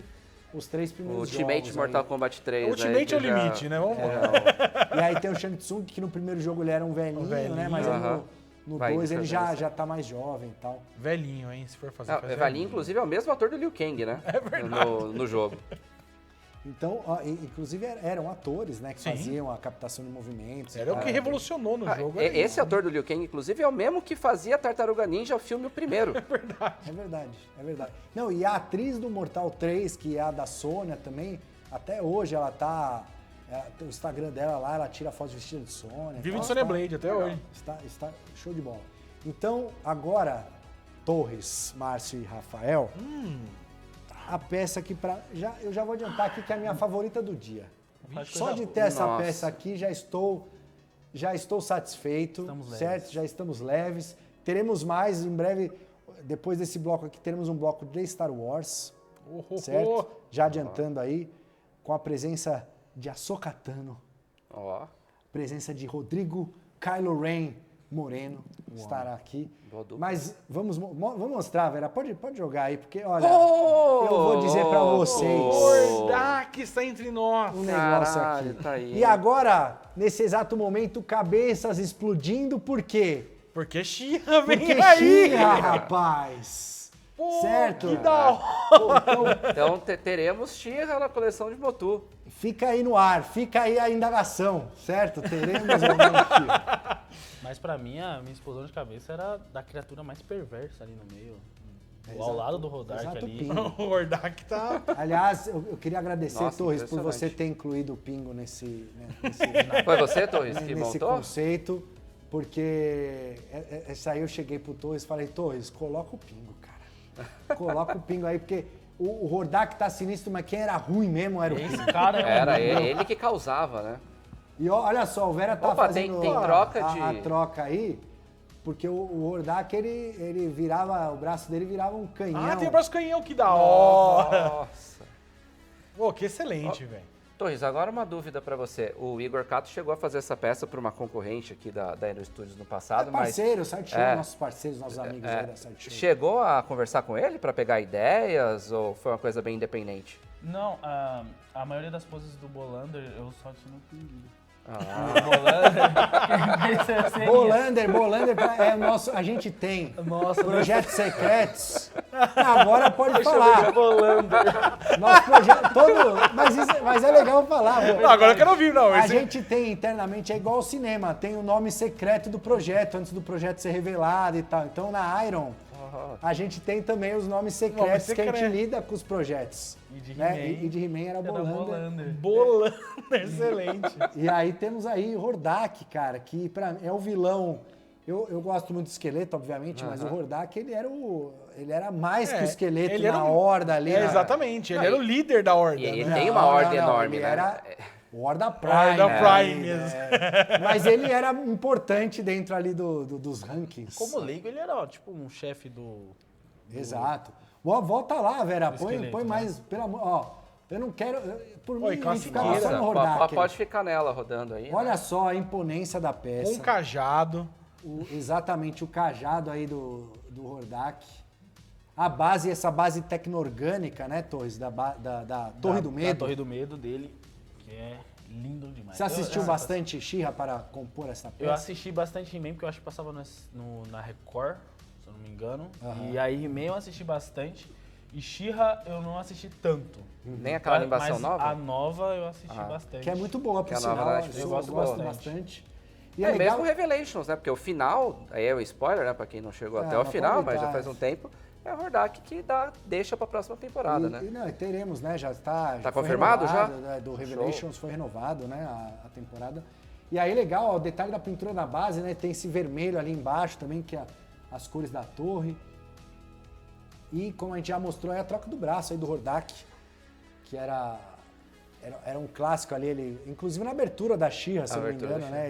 os 3 primeiros jogos.
Ultimate Mortal Kombat 3,
Ultimate é o limite, né? Vamos
E aí tem o Shang Tsung, que no primeiro jogo ele era um velhinho, né? Mas aí no 2 ele já tá mais jovem e tal.
Velhinho, hein? Se for fazer.
Velhinho, inclusive, é o mesmo ator do Liu Kang, né?
É verdade.
No jogo.
Então, inclusive eram atores, né, que faziam a captação de movimentos.
Era o que revolucionou no jogo.
Esse ator do Liu Kang, inclusive, é o mesmo que fazia Tartaruga Ninja, o filme o primeiro.
É verdade. Não, e a atriz do Mortal 3, que é a da Sonya também, até hoje ela tá... o Instagram dela lá, ela tira fotos vestida de Sonya.
Vive de Sonya Blade até hoje.
Está show de bola. Então, agora, Torres, Márcio e Rafael... A peça aqui eu já vou adiantar aqui que é a minha favorita do dia. Só de ter essa peça aqui já estou satisfeito, certo? Já estamos leves. Teremos mais em breve, depois desse bloco aqui, teremos um bloco de Star Wars, certo? Já adiantando aí, com a presença de Ahsoka Tano, presença de Rodrigo Kylo Ren Moreno, estará aqui. Mas vamos mostrar, Vera. Pode jogar aí, porque, olha, eu vou dizer pra vocês.
O Hordak está entre nós.
Um negócio aqui.
Tá aí.
E agora, nesse exato momento, cabeças explodindo, por quê?
Porque She-Ra vem
Porque
aí.
She-Ra, rapaz. Certo?
Que da hora.
Então teremos She-Ra na coleção de Motu.
Fica aí no ar, fica aí a indagação, certo? Teremos realmente.
Mas pra mim, a minha explosão de cabeça era da criatura mais perversa ali no meio. Ao lado do Hordak ali.
O Hordak tá...
Aliás, eu queria agradecer, Torres, por você ter incluído o Pingo nesse
Foi você, Torres, que
nesse
montou?
conceito, porque essa aí eu cheguei pro Torres e falei, Torres, coloca o Pingo, cara. Coloca o Pingo aí, porque o Hordak tá sinistro, mas quem era ruim mesmo era o Pingo.
Era ele que causava, né?
E olha só, o Vera tá fazendo
tem troca
a troca aí, porque o Hordak, ele virava, o braço dele virava um canhão.
Tem o braço canhão, que da hora. Nossa. Pô, que excelente, velho.
Torres, agora uma dúvida pra você. O Igor Cato chegou a fazer essa peça pra uma concorrente aqui da Aero Studios no passado,
parceiro, Side Show, nossos parceiros, nossos amigos aí da Side Show.
Chegou a conversar com ele pra pegar ideias ou foi uma coisa bem independente?
Não, a maioria das poses do Bolander eu só tinha no pinguim.
Bolander é o nosso. A gente tem projetos secretos. Agora pode falar. Nosso projeto todo. Mas é legal falar.
Não, agora eu quero ouvir, não.
A gente tem internamente, é igual ao cinema, tem o nome secreto do projeto, antes do projeto ser revelado e tal. Então na Iron, a gente tem também os nomes secretos que a gente lida com os projetos.
E de
né?
He-Man.
E de He-Man era Bolander.
Bolander, excelente.
E aí temos aí Hordak, cara, que pra mim é o vilão. Eu gosto muito do esqueleto, obviamente, mas o Hordak, ele era mais que o esqueleto na horda ali.
Exatamente, ele era o líder da horda.
E ele tem uma horda enorme,
ele
né?
era o Horda Prime.
Horda Prime mesmo.
Mas ele era importante dentro ali dos rankings.
Como leigo, ele era tipo um chefe do...
Exato. Volta lá, Vera, põe
esqueleto,
mais, pelo amor... Ó, eu não quero... Por mim, a gente ficava
Nossa,
só no Hordak.
pode ficar nela rodando aí.
Olha só a imponência da peça.
Um cajado.
Exatamente, o cajado aí do Hordak. A base, essa base tecno-orgânica, né, Torres? Da Torre do Medo.
Da Torre do Medo dele, que é lindo demais.
Você assistiu bastante She-Ra para compor essa peça?
Eu assisti bastante He-Man, porque eu acho que passava na Record, se eu não me engano. E aí He-Man eu assisti bastante. E She-Ra eu não assisti tanto.
Nem aquela animação nova?
A nova eu assisti bastante.
Que é muito boa, por sinal. Eu gosto bastante.
E é mesmo Revelations, né? Porque o final, aí é o spoiler, né? Pra quem não chegou até o final, mas já faz um tempo. É o Hordak que deixa pra próxima temporada, né?
E teremos, né? Já está
confirmado
renovado, já? Né, do Revelations foi renovado, né? A temporada. E aí, legal, ó, o detalhe da pintura da base, né? Tem esse vermelho ali embaixo também, que é as cores da torre. E como a gente já mostrou, é a troca do braço aí do Hordak, que era um clássico ali, ele, inclusive na abertura da She-Ra, se eu não me engano, né?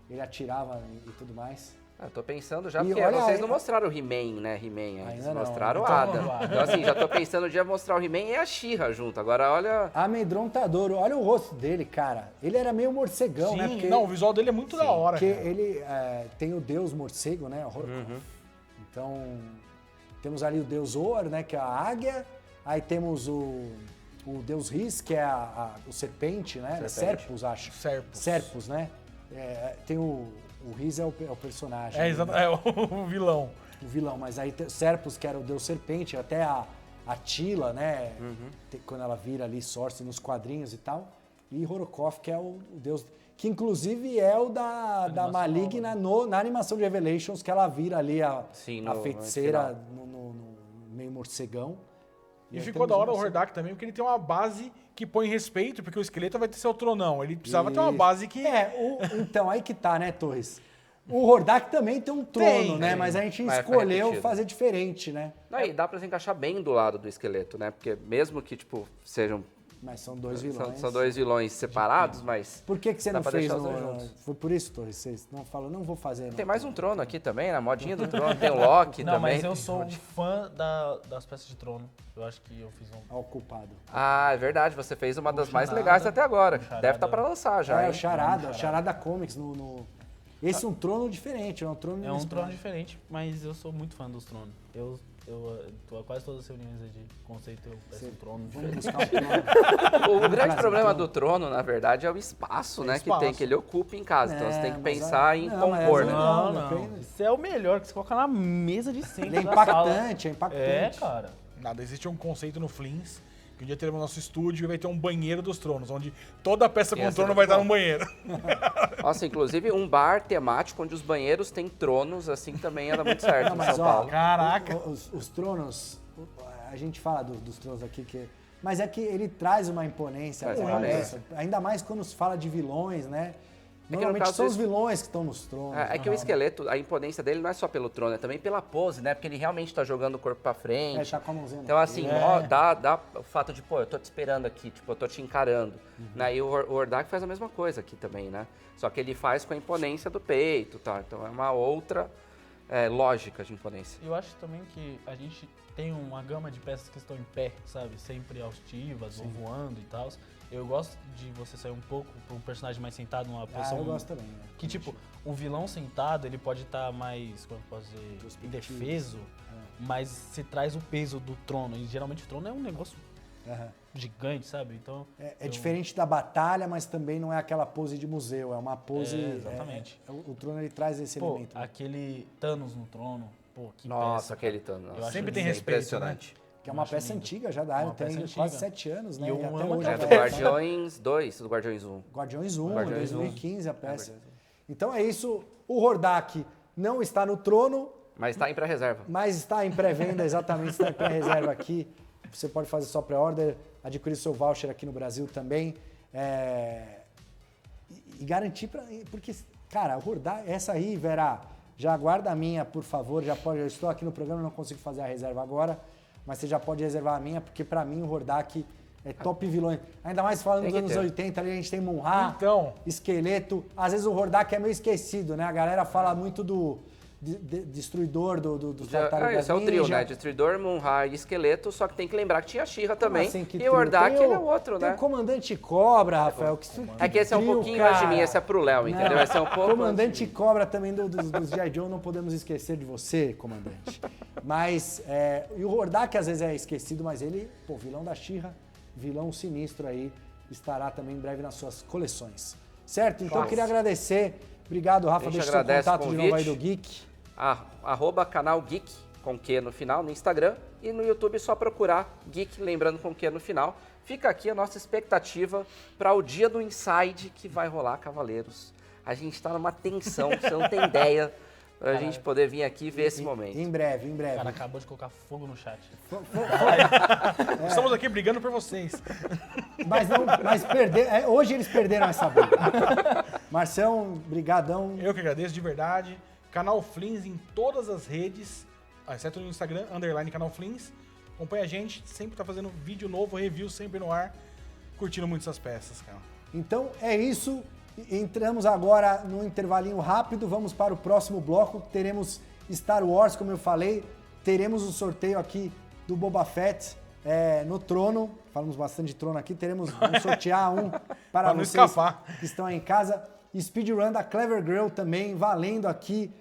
Ele atirava e tudo mais.
Eu tô pensando já, porque vocês não mostraram o He-Man, né? Ainda mostraram o Adam. Então assim, já tô pensando no dia mostrar o He-Man e a She-Ra junto. Agora olha...
Amedrontador, olha o rosto dele, cara. Ele era meio morcegão, né?
Porque, o visual dele é muito da hora.
Porque ele tem o deus morcego, né? Então, temos ali o deus Or, né? Que é a águia. Aí temos o deus Riz, que é o serpente, né? Serpus, acho. Serpus, né? Tem o Riz é o personagem.
Exato, é o vilão.
O vilão, mas aí Serpus, que era o deus serpente, até a Tila, né? Quando ela vira ali Sorce nos quadrinhos e tal. E Horokov, que é o deus... Que inclusive é o da Maligna na animação de Revelations, que ela vira ali a feiticeira no meio morcegão.
E ficou da hora o Hordak também, porque ele tem uma base que põe respeito, porque o esqueleto vai ter seu tronão. Ele precisava ter uma base que...
Então, aí que tá, né, Torres? O Hordak também tem um trono, né? Mas a gente escolheu fazer diferente, né?
Não, e dá pra se encaixar bem do lado do esqueleto, né? Porque mesmo que, tipo, sejam...
Mas são dois vilões.
São dois vilões separados, mas...
Por que você não fez? Foi por isso, Torres? Vocês não falam, não vou fazer.
Tem mais um trono aqui também, na modinha do trono. Tem o Loki também.
Não, mas eu sou um fã das peças de trono. Eu acho que eu fiz
Ao culpado.
Ah, é verdade. Você fez uma das mais legais até agora. Deve estar pra lançar já, hein?
O Charada Comics Esse é um trono diferente, é um trono...
É um trono diferente, mas eu sou muito fã dos tronos. Eu tô a quase todas as reuniões de conceito, eu peço um trono diferente.
O grande problema do trono, na verdade, é o espaço, né? Que tem, que ele ocupa em casa. Então você tem que pensar em compor, né?
Não. Isso é o melhor, que você coloca na mesa de centro
é impactante, é impactante.
É, cara.
Nada, existe um conceito no Flins, que um dia teremos nosso estúdio e vai ter um banheiro dos tronos, onde toda peça com trono vai estar no banheiro.
Nossa, inclusive um bar temático onde os banheiros têm tronos, assim, também anda muito certo em São Paulo.
Caraca!
Os tronos, a gente fala dos tronos aqui, mas é que ele traz uma imponência. Ainda mais quando se fala de vilões, né? Normalmente são os vilões que estão nos tronos.
É que o esqueleto, a imponência dele não é só pelo trono, é também pela pose, né? Porque ele realmente tá jogando o corpo pra frente.
Tá com a mãozinha.
Então, assim, dá o fato de, eu tô te esperando aqui, tipo, eu tô te encarando. E o Hordak faz a mesma coisa aqui também, né? Só que ele faz com a imponência do peito, tá? Então é uma outra lógica de imponência.
Eu acho também que a gente tem uma gama de peças que estão em pé, sabe? Sempre altivas, ou voando e tal. Eu gosto de você sair um pouco para um personagem mais sentado numa posição...
eu gosto também.
Que, tipo, um vilão sentado, ele pode estar mais, como eu posso dizer, indefeso, mas se traz o peso do trono. E geralmente o trono é um negócio gigante, sabe? Então
É diferente da batalha, mas também não é aquela pose de museu, é uma pose...
exatamente.
O trono, ele traz esse elemento.
Aquele Thanos no trono, que
Nossa,
peça,
aquele Thanos.
Sempre tem respeito,
impressionante.
Né?
Que é uma peça antiga já da Iron, tem quase 7 anos, né?
E
até
hoje
do Guardiões 2, do Guardiões 1.
Guardiões 1, 2015 a peça. Então é isso, o Hordak não está no trono.
Mas está em pré-reserva.
Mas está em pré-venda, exatamente, está em pré-reserva aqui. Você pode fazer sua pré-order, adquirir seu voucher aqui no Brasil também. E garantir porque, cara, o Hordak, essa aí, Vera, já aguarda a minha, por favor. Eu estou aqui no programa, não consigo fazer a reserva agora. Mas você já pode reservar a minha, porque pra mim o Hordak é top vilões. Ainda mais falando dos anos 80, ali a gente tem Mun-Ra, Esqueleto. Às vezes o Hordak é meio esquecido, né? A galera fala muito do Destruidor, do Tartarugas
esse é o trio, né? Destruidor, Mun-Ra e Esqueleto, só que tem que lembrar que tinha a She-Ra também.
Assim,
e o Hordak ele é o outro,
tem
né?
o Comandante Cobra, Rafael.
Que esse é um pouquinho mais de mim, esse é pro Léo, entendeu? Esse é um pouco.
Comandante Cobra também dos G.I. Joe, não podemos esquecer de você, comandante. Mas, e o Hordak às vezes é esquecido, mas ele, vilão da She-Ra, vilão sinistro aí, estará também em breve nas suas coleções. Certo? Então eu queria agradecer. Obrigado, Rafa, deixa seu contato de novo aí do Geek.
@canal Geek, com Q no final, no Instagram. E no YouTube é só procurar Geek, lembrando com Q no final. Fica aqui a nossa expectativa para o dia do Inside que vai rolar, Cavaleiros. A gente está numa tensão, você não tem ideia, pra gente poder vir aqui e ver esse momento.
Em breve.
O cara acabou de colocar fogo no chat.
Estamos aqui brigando por vocês.
Mas hoje eles perderam essa briga. Marcião, brigadão.
Eu que agradeço, de verdade. Canal Flins em todas as redes, exceto no Instagram, _canal Flins. Acompanha a gente, sempre tá fazendo vídeo novo, review sempre no ar. Curtindo muito essas peças, cara.
Então é isso. Entramos agora no intervalinho rápido, vamos para o próximo bloco. Teremos Star Wars, como eu falei. Teremos o sorteio aqui do Boba Fett no trono. Falamos bastante de trono aqui. Vamos sortear um para vocês que estão aí em casa. Speedrun da Clever Girl também, valendo aqui.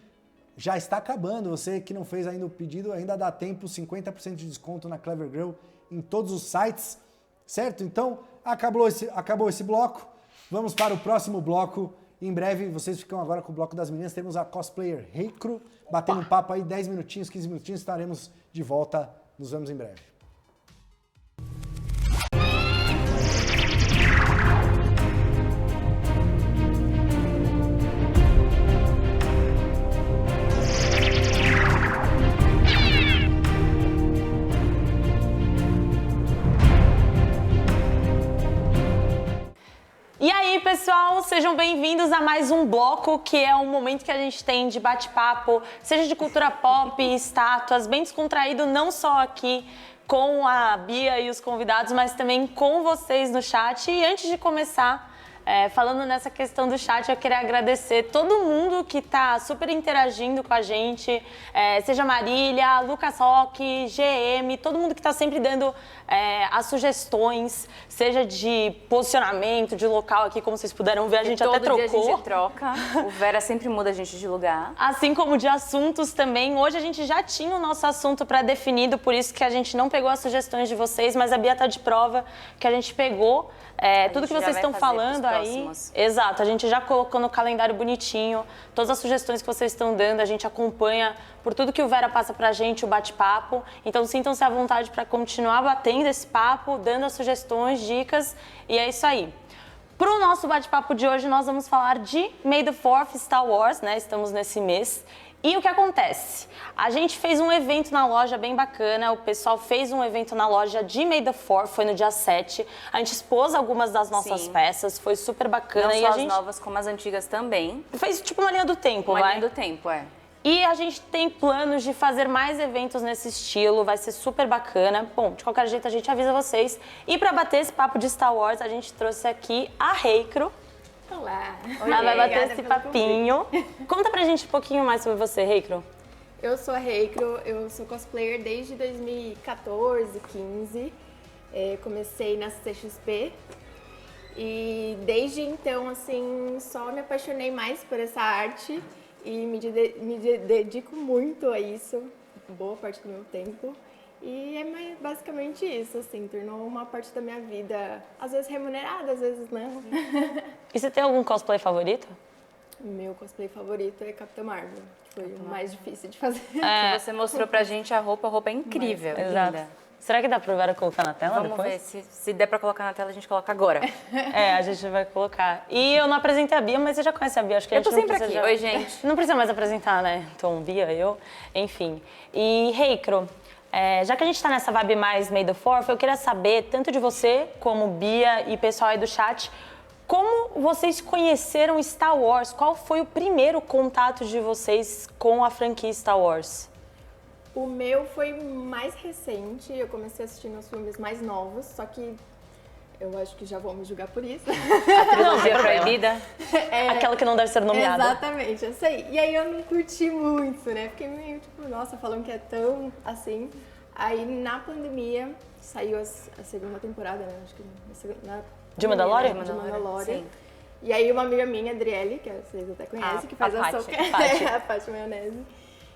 Já está acabando. Você que não fez ainda o pedido, ainda dá tempo. 50% de desconto na Clever Girl em todos os sites. Certo? Então, acabou esse bloco. Vamos para o próximo bloco. Em breve, vocês ficam agora com o bloco das meninas. Temos a cosplayer Reikro, batendo um papo aí, 10 minutinhos, 15 minutinhos. Estaremos de volta. Nos vemos em breve.
E aí, pessoal, sejam bem-vindos a mais um bloco, que é um momento que a gente tem de bate-papo, seja de cultura pop, estátuas, bem descontraído, não só aqui com a Bia e os convidados, mas também com vocês no chat. E antes de começar, falando nessa questão do chat, eu queria agradecer todo mundo que está super interagindo com a gente, seja Marília, Lucas Roque, GM, todo mundo que está sempre dando as sugestões, seja de posicionamento, de local aqui, como vocês puderam ver, a gente até trocou.
Todo dia a gente troca, o Vera sempre muda a gente de lugar.
Assim como de assuntos também. Hoje a gente já tinha o nosso assunto pré-definido, por isso que a gente não pegou as sugestões de vocês, mas a Bia está de prova que a gente pegou tudo que vocês estão falando aí. Exato, a gente já colocou no calendário bonitinho, todas as sugestões que vocês estão dando, a gente acompanha por tudo que o Vera passa pra gente, o bate-papo. Então sintam-se à vontade para continuar batendo esse papo, dando as sugestões, dicas, e é isso aí. Pro nosso bate-papo de hoje, nós vamos falar de May the 4th Star Wars, né? Estamos nesse mês. E o que acontece? A gente fez um evento na loja bem bacana, o pessoal fez um evento na loja de May the 4th, foi no dia 7. A gente expôs algumas das nossas peças, foi super bacana.
Não
e
só
a
as
gente
novas, como as antigas também.
Fez tipo uma linha do tempo,
Uma linha do tempo,
E a gente tem planos de fazer mais eventos nesse estilo, vai ser super bacana. Bom, de qualquer jeito a gente avisa vocês. E para bater esse papo de Star Wars, a gente trouxe aqui a Reikro.
Olá.
Ela vai bater esse papinho. Conta pra gente um pouquinho mais sobre você, Reikro.
Eu sou a Reikro, eu sou cosplayer desde 2014, 15. Comecei na CXP. E desde então, assim, só me apaixonei mais por essa arte. E me dedico muito a isso, boa parte do meu tempo. E é basicamente isso, assim, tornou uma parte da minha vida, às vezes remunerada, às vezes não.
E você tem algum cosplay favorito?
Meu cosplay favorito é Capitã Marvel, que foi o mais difícil de fazer.
Que você mostrou pra gente a roupa é incrível.
Exato. Será que dá pra Vera colocar na tela
Vamos
depois?
ver, se der pra colocar na tela, a gente coloca agora.
A gente vai colocar. E eu não apresentei a Bia, mas você já conhece a Bia, acho que a gente
Eu tô sempre aqui. Oi, gente.
Não precisa mais apresentar, né? Então, Bia, eu, enfim. E, Reikro, já que a gente tá nessa vibe mais May the 4th, eu queria saber, tanto de você, como Bia e pessoal aí do chat, como vocês conheceram Star Wars? Qual foi o primeiro contato de vocês com a franquia Star Wars?
O meu foi mais recente, eu comecei assistindo os filmes mais novos, só que eu acho que já vão me julgar por isso.
A trilogia proibida?
Aquela que não deve ser nomeada.
Exatamente, essa aí. E aí eu não curti muito, né? Fiquei meio tipo, nossa, falam que é tão assim. Aí na pandemia saiu a segunda temporada, né? Acho que
de Mandalorian?
De Mandalorian. Sim. E aí uma amiga minha, Adriele, que vocês até conhecem, que faz a Soca, a Paty Maionese.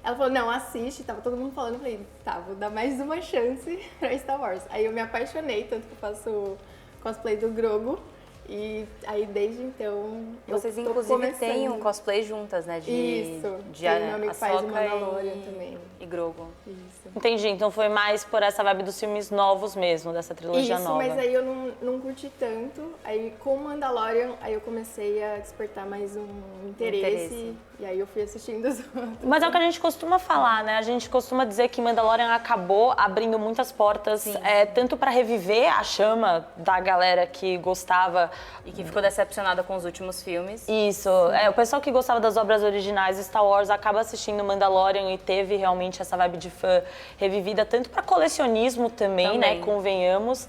Ela falou, não, assiste, tava todo mundo falando, eu falei, tá, vou dar mais uma chance pra Star Wars. Aí eu me apaixonei, tanto que eu faço cosplay do Grogu. E aí desde então
vocês inclusive têm um cosplay juntas, né?
Isso, tem meu amigo que faz o Mandalorian também.
E Grogu.
Isso.
Entendi, então foi mais por essa vibe dos filmes novos mesmo, dessa trilogia nova.
Isso, mas aí eu não curti tanto. Aí com o Mandalorian, aí eu comecei a despertar mais um interesse. E aí eu fui assistindo os outros.
Mas é o que a gente costuma falar, né? A gente costuma dizer que Mandalorian acabou abrindo muitas portas, tanto para reviver a chama da galera que gostava.
E que ficou decepcionada com os últimos filmes.
Isso. O pessoal que gostava das obras originais de Star Wars acaba assistindo Mandalorian e teve realmente essa vibe de fã revivida, tanto para colecionismo também, né? Convenhamos,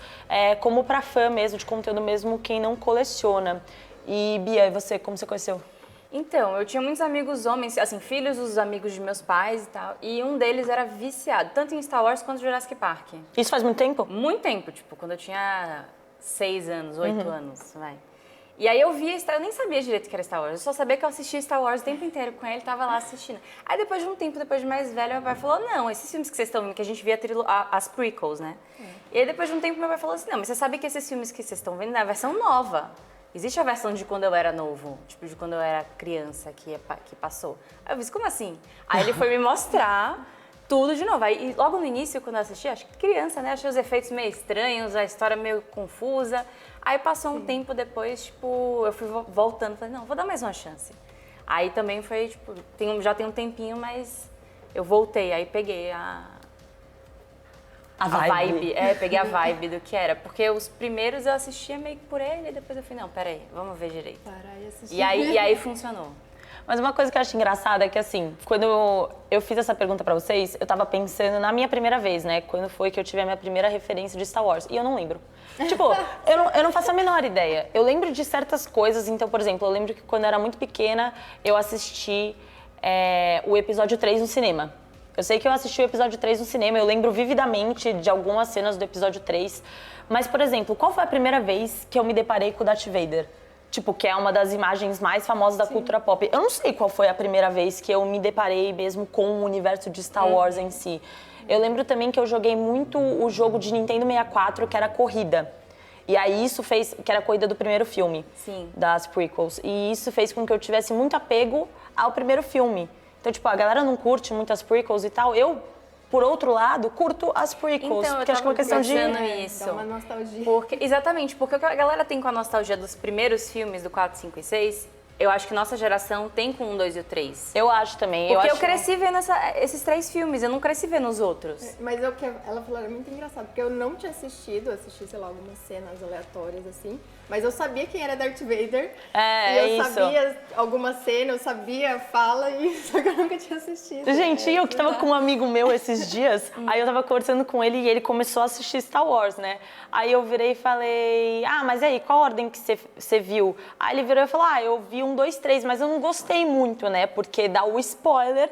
como para fã mesmo, de conteúdo mesmo, quem não coleciona. E Bia, e você, como você conheceu?
Então, eu tinha muitos amigos homens, assim, filhos dos amigos de meus pais e tal, e um deles era viciado, tanto em Star Wars quanto em Jurassic Park.
Isso faz muito tempo?
Muito tempo, tipo, quando eu tinha 6 anos, 8 anos, vai. E aí eu via, eu nem sabia direito que era Star Wars, eu só sabia que eu assistia Star Wars o tempo inteiro com ele, tava lá assistindo. Aí depois de um tempo, depois de mais velho, meu pai falou, não, esses filmes que vocês estão vendo, que a gente via as prequels, né? E aí depois de um tempo, meu pai falou assim, não, mas você sabe que esses filmes que vocês estão vendo é a versão nova. Existe a versão de quando eu era novo, tipo, de quando eu era criança que passou. Aí eu disse, como assim? Aí ele foi me mostrar tudo de novo. Aí logo no início, quando eu assisti, acho que criança, né? Achei os efeitos meio estranhos, a história meio confusa. Aí passou um tempo depois, tipo, eu fui voltando, falei, não, vou dar mais uma chance. Aí também foi, tipo, já tem um tempinho, mas eu voltei, aí peguei a vibe. Peguei a vibe do que era. Porque os primeiros eu assistia meio que por ele, e depois eu falei, não, peraí, vamos ver direito.
Parar e assistir.
E aí funcionou.
Mas uma coisa que eu acho engraçada é que, assim, quando eu fiz essa pergunta pra vocês, eu tava pensando na minha primeira vez, né? Quando foi que eu tive a minha primeira referência de Star Wars. E eu não lembro. Tipo, eu não faço a menor ideia. Eu lembro de certas coisas. Então, por exemplo, eu lembro que quando eu era muito pequena, eu assisti o episódio 3 no cinema. Eu sei que eu assisti o episódio 3 no cinema, eu lembro vividamente de algumas cenas do episódio 3. Mas, por exemplo, qual foi a primeira vez que eu me deparei com o Darth Vader? Tipo, que é uma das imagens mais famosas da cultura pop. Eu não sei qual foi a primeira vez que eu me deparei mesmo com o universo de Star Wars em si. Eu lembro também que eu joguei muito o jogo de Nintendo 64, que era Corrida. E aí isso fez, que era a corrida do primeiro filme, das prequels. E isso fez com que eu tivesse muito apego ao primeiro filme. Então, tipo, a galera não curte muitas prequels e tal. Eu, por outro lado, curto as prequels.
Então,
porque acho que é uma questão de...
isso. Dá uma nostalgia.
Exatamente, porque o que a galera tem com a nostalgia dos primeiros filmes, do 4, 5 e 6, eu acho que nossa geração tem com o 1, 2 e o 3.
Eu acho também.
Porque eu cresci vendo esses 3 filmes, eu não cresci vendo os outros.
Mas o que ela falou era muito engraçado, porque eu não tinha assisti, sei lá, algumas cenas aleatórias, assim. Mas eu sabia quem era Darth Vader. E eu sabia alguma cena, eu sabia a fala, só que eu nunca tinha assistido.
Gente, eu que tava com um amigo meu esses dias, aí eu tava conversando com ele e ele começou a assistir Star Wars, né? Aí eu virei e falei, mas e aí, qual ordem que você viu? Aí ele virou e falou, eu vi 1, 2, 3, mas eu não gostei muito, né? Porque dá o spoiler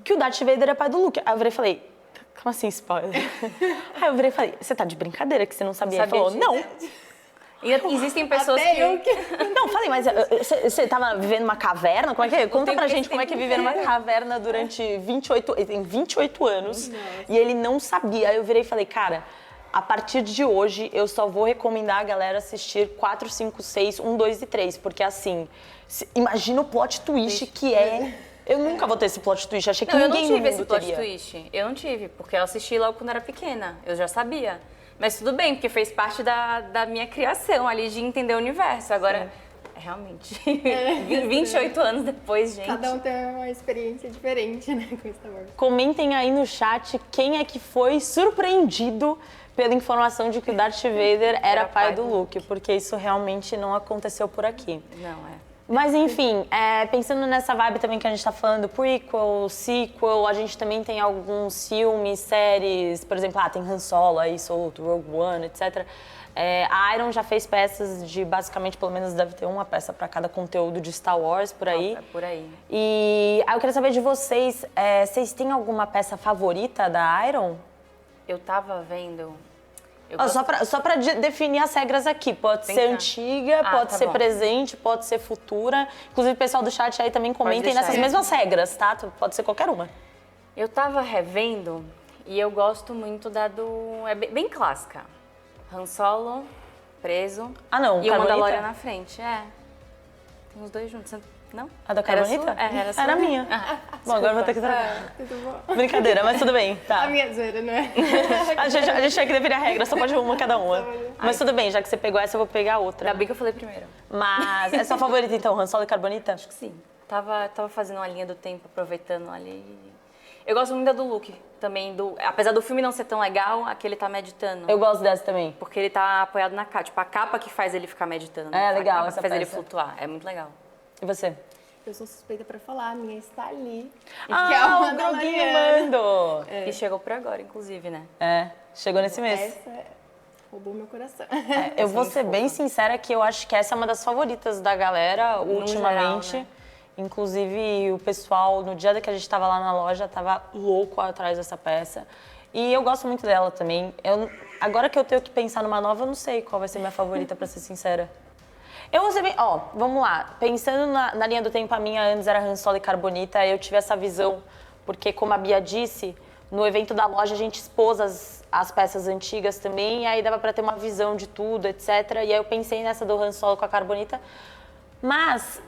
que o Darth Vader é pai do Luke. Aí eu virei e falei, como assim spoiler? Aí eu virei e falei, você tá de brincadeira que você não sabia? Ele falou, não.
E existem pessoas
Não, falei, mas você tava vivendo uma caverna? Como é que é? Conta pra gente como é que é viver numa caverna durante 28 anos. E ele não sabia. Aí eu virei e falei, cara, a partir de hoje eu só vou recomendar a galera assistir 4, 5, 6, 1, 2 e 3. Porque assim, imagina o plot twist que é... Eu nunca vou ter esse plot twist, achei que ninguém no mundo teria.
Eu não tive esse plot twist. Eu não tive, porque eu assisti logo quando era pequena. Eu já sabia. Mas tudo bem, porque fez parte da minha criação ali de entender o universo. Agora, realmente, 28 anos depois, gente.
Cada um tem uma experiência diferente, né, com Star Wars.
Comentem aí no chat quem é que foi surpreendido pela informação de que o Darth Vader era pai do Luke, porque isso realmente não aconteceu por aqui.
Não, é.
Mas enfim, pensando nessa vibe também que a gente tá falando, prequel, sequel, a gente também tem alguns filmes, séries, por exemplo, tem Han Solo aí solto, Rogue One, etc. A Iron já fez peças de, basicamente, pelo menos deve ter uma peça para cada conteúdo de Star Wars, por aí.
É por aí.
E aí eu queria saber de vocês, vocês têm alguma peça favorita da Iron?
Eu tava vendo...
Só pra definir as regras aqui, pode ser antiga, pode ser presente, pode ser futura. Inclusive o pessoal do chat aí também comentem nessas mesmas regras, tá? Pode ser qualquer uma.
Eu tava revendo e eu gosto muito da do... É bem clássica. Han Solo, preso.
Não,
e o Mandalorian na frente, Tem os dois juntos, não?
A da Carbonita?
Era sua?
Era minha. Bom, agora eu vou ter que trocar.
Tudo bom.
Brincadeira, mas tudo bem, tá.
A minha zoeira, não é?
A gente tinha que definir a regra, só pode uma cada uma. Mas tudo bem, já que você pegou essa, eu vou pegar outra.
Ainda bem que eu falei primeiro.
Mas é sua favorita então, Han Solo e Carbonita?
Acho que sim. Tava fazendo uma linha do tempo, aproveitando ali. Eu gosto muito da do Luke também, apesar do filme não ser tão legal, aqui ele tá meditando.
Eu gosto dessa também.
Porque ele tá apoiado na capa, tipo, a capa que faz ele ficar meditando. Né?
Legal,
a capa
essa
que faz ele
peça.
flutuar, é muito legal.
E você?
Eu sou suspeita pra falar, a minha está ali.
O Groguinho Mando!
Que chegou por agora, inclusive, né?
Chegou nesse mês.
Essa roubou meu coração.
Eu vou ser bem sincera que eu acho que essa é uma das favoritas da galera ultimamente.
Geral, né?
Inclusive, o pessoal, no dia que a gente tava lá na loja, tava louco atrás dessa peça. E eu gosto muito dela também. Agora que eu tenho que pensar numa nova, eu não sei qual vai ser minha favorita, pra ser sincera. Eu vou ser bem... vamos lá. Pensando na linha do tempo, a minha antes era Han Solo e Carbonita. Eu tive essa visão, porque como a Bia disse, no evento da loja a gente expôs as peças antigas também. E aí dava pra ter uma visão de tudo, etc. E aí eu pensei nessa do Han Solo com a Carbonita. Mas,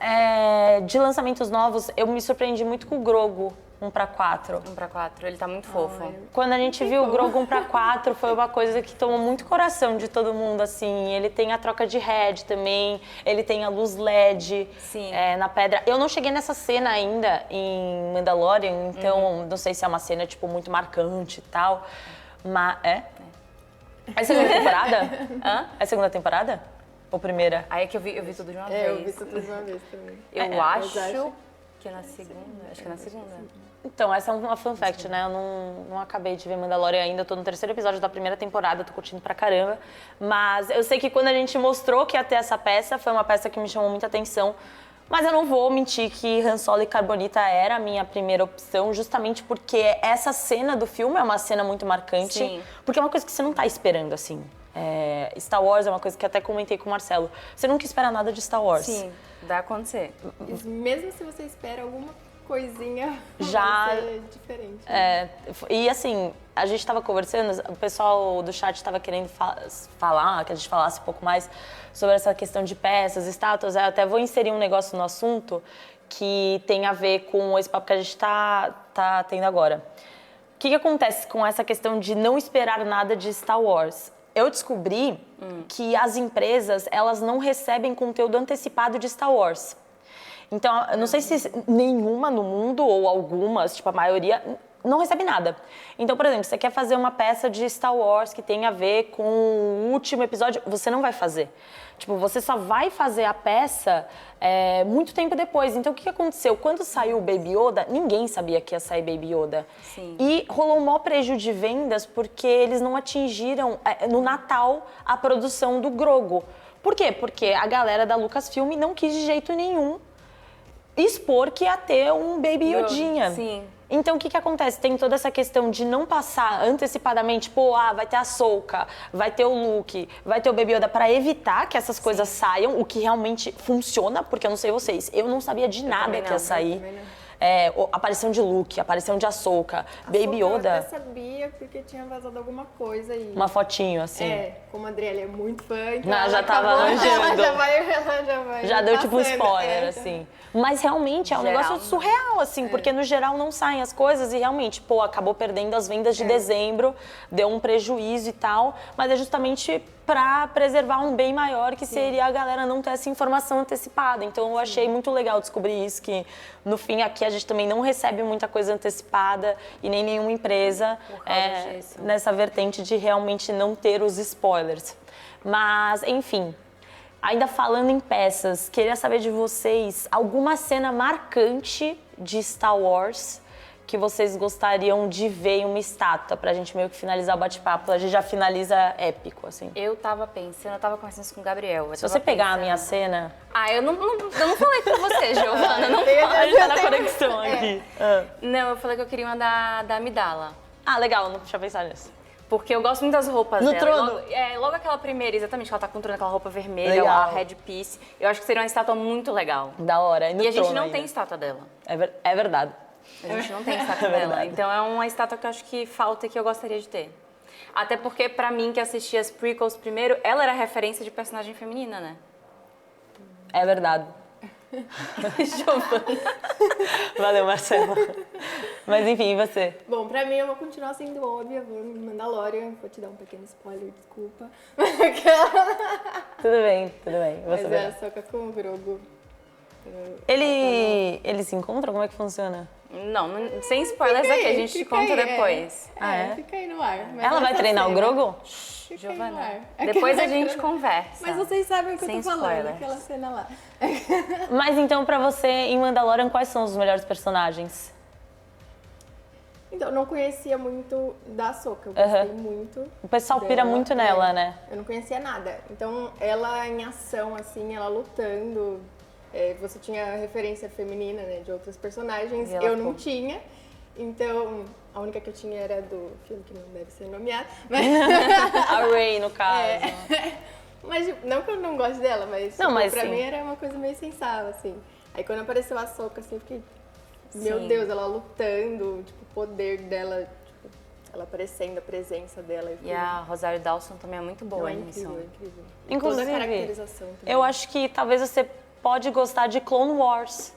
de lançamentos novos, eu me surpreendi muito com o Grogu 1/4.
1/4, ele tá muito fofo.
Quando a gente viu o Grogu 1/4, foi uma coisa que tomou muito coração de todo mundo, assim. Ele tem a troca de head também, ele tem a luz LED na pedra. Eu não cheguei nessa cena ainda em Mandalorian, então não sei se é uma cena, tipo, muito marcante e tal. Mas, É segunda temporada? É segunda temporada? Ou primeira?
Aí é que eu vi tudo de uma vez.
Eu vi tudo de uma vez também.
Eu acho que é na segunda. Acho que é na segunda.
Então, essa é uma fun fact, né? Eu não acabei de ver Mandalorian ainda, tô no 3º episódio da primeira temporada, tô curtindo pra caramba. Mas eu sei que quando a gente mostrou que ia ter essa peça, foi uma peça que me chamou muita atenção. Mas eu não vou mentir que Han Solo e Carbonita era a minha primeira opção, justamente porque essa cena do filme é uma cena muito marcante.
Sim.
Porque é uma coisa que você não tá esperando, assim. Star Wars é uma coisa que até comentei com o Marcelo. Você nunca espera nada de Star Wars.
Sim, dá a acontecer.
Mesmo se você espera alguma coisinha,
já
vai ser diferente. Né?
E assim, a gente estava conversando, o pessoal do chat estava querendo falar, que a gente falasse um pouco mais sobre essa questão de peças, estátuas. Eu até vou inserir um negócio no assunto que tem a ver com esse papo que a gente tá tendo agora. O que acontece com essa questão de não esperar nada de Star Wars? Eu descobri que as empresas, elas não recebem conteúdo antecipado de Star Wars. Então, eu não sei se nenhuma no mundo ou algumas, tipo a maioria, não recebe nada. Então, por exemplo, você quer fazer uma peça de Star Wars que tem a ver com o último episódio, você não vai fazer. Tipo, você só vai fazer a peça muito tempo depois. Então, o que aconteceu? Quando saiu o Baby Yoda, ninguém sabia que ia sair Baby Yoda.
Sim.
E rolou um maior prejuízo de vendas porque eles não atingiram, no Natal, a produção do Grogu. Por quê? Porque a galera da Lucasfilm não quis de jeito nenhum expor que ia ter um Baby Yodinha.
Sim.
Então, o que acontece? Tem toda essa questão de não passar antecipadamente, vai ter a Ahsoka, vai ter o Luke, vai ter o Baby Yoda, para evitar que essas coisas saiam, o que realmente funciona, porque eu não sei vocês, eu não sabia de nada que ia sair. Aparição de Luke, aparição de Ahsoka, Baby Yoda.
Eu até sabia porque tinha vazado alguma coisa aí.
Uma fotinho, assim.
Como a Adriele é muito fã, então
já tava arranjando.
Ela já vai
deu tipo
passando.
spoiler, assim. Mas realmente é um negócio surreal, assim, porque no geral não saem as coisas e realmente, acabou perdendo as vendas de dezembro, deu um prejuízo e tal, mas é justamente para preservar um bem maior, que seria a galera não ter essa informação antecipada. Então eu achei muito legal descobrir isso, que no fim aqui a gente também não recebe muita coisa antecipada e nem nenhuma empresa nessa vertente de realmente não ter os spoilers. Mas, enfim, ainda falando em peças, queria saber de vocês alguma cena marcante de Star Wars que vocês gostariam de ver em uma estátua, pra gente meio que finalizar o bate-papo. A gente já finaliza épico, assim.
Eu tava conversando isso com o Gabriel.
Se você pegar a minha cena...
eu não falei com você, Giovana. Não
a gente tá na conexão aqui.
Não, eu falei que eu queria uma da Amidala.
Legal, não tinha pensado nisso.
Porque eu gosto muito das roupas
no
dela.
Trono?
Logo aquela primeira, exatamente, que ela tá com o trono, aquela roupa vermelha,
legal.
a Red Piece. Eu acho que seria uma estátua muito legal.
Da hora.
E a gente não tem estátua dela.
É verdade.
A gente não tem estátua dela. Então é uma estátua que eu acho que falta e que eu gostaria de ter. Até porque, pra mim, que assisti as prequels primeiro, ela era referência de personagem feminina, né?
É verdade. Valeu, Marcela. Mas enfim, e você?
Bom, pra mim eu vou continuar sendo óbvia, vou no Mandalorian, vou te dar um pequeno spoiler, desculpa.
Tudo bem.
Mas é a Ahsoka com o Grogu.
Eles se encontram? Como é que funciona?
Não, sem spoilers aqui, a gente te conta depois.
Fica aí no ar.
Ela vai treinar o Grogu?
Giovana, depois a gente conversa.
Mas vocês sabem o que eu tô falando,
spoilers.
aquela cena lá.
Mas então, pra você, em Mandalorian, quais são os melhores personagens?
Então, eu não conhecia muito da Ahsoka, eu gostei muito.
O pessoal
dela,
pira muito nela, né?
Eu não conhecia nada. Então, ela em ação, assim, ela lutando. Você tinha referência feminina, né, de outros personagens, eu não tinha. Então, a única que eu tinha era do filme que não deve ser nomeado. Mas...
a Rey, no caso.
Mas não que eu não goste dela, mas,
não, mas
pra
sim.
mim era uma coisa meio sensata, assim. Aí quando apareceu a Ahsoka, assim, eu fiquei... Meu Deus, ela lutando, tipo, o poder dela, tipo, ela aparecendo, a presença dela.
E a Rosário Dawson também é muito boa nisso.
Incrível.
Inclusive,
toda a caracterização também.
Eu acho que talvez você pode gostar de Clone Wars.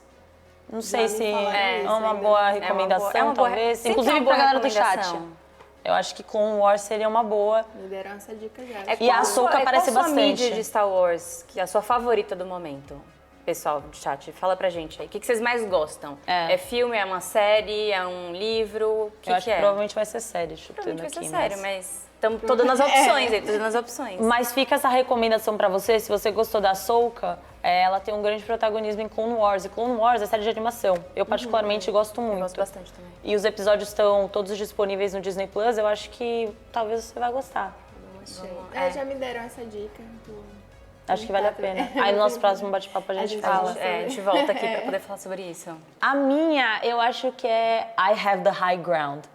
Não sei se é uma boa recomendação, talvez. Inclusive pra galera do chat. Eu acho que Clone Wars seria uma boa.
Me deram essa dica já.
E a Ahsoka aparece bastante.
Qual a mídia de Star Wars, que é a sua favorita do momento? Pessoal do chat, fala pra gente aí. O que vocês mais gostam? É filme, é uma série, é um livro? O que
acho que provavelmente vai ser série, chutando aqui.
Vai ser série, mas estamos todas nas opções aí, todas nas opções.
Mas fica essa recomendação pra você, se você gostou da Ahsoka, ela tem um grande protagonismo em Clone Wars. E Clone Wars é série de animação. Eu particularmente gosto muito. Eu
gosto bastante também.
E os episódios estão todos disponíveis no Disney Plus. Eu acho que talvez você vai gostar.
Já me deram essa dica.
Acho que vale a pena. Aí no nosso próximo bate-papo a gente fala.
A gente volta aqui pra poder falar sobre isso.
A minha, eu acho que é I Have the High Ground.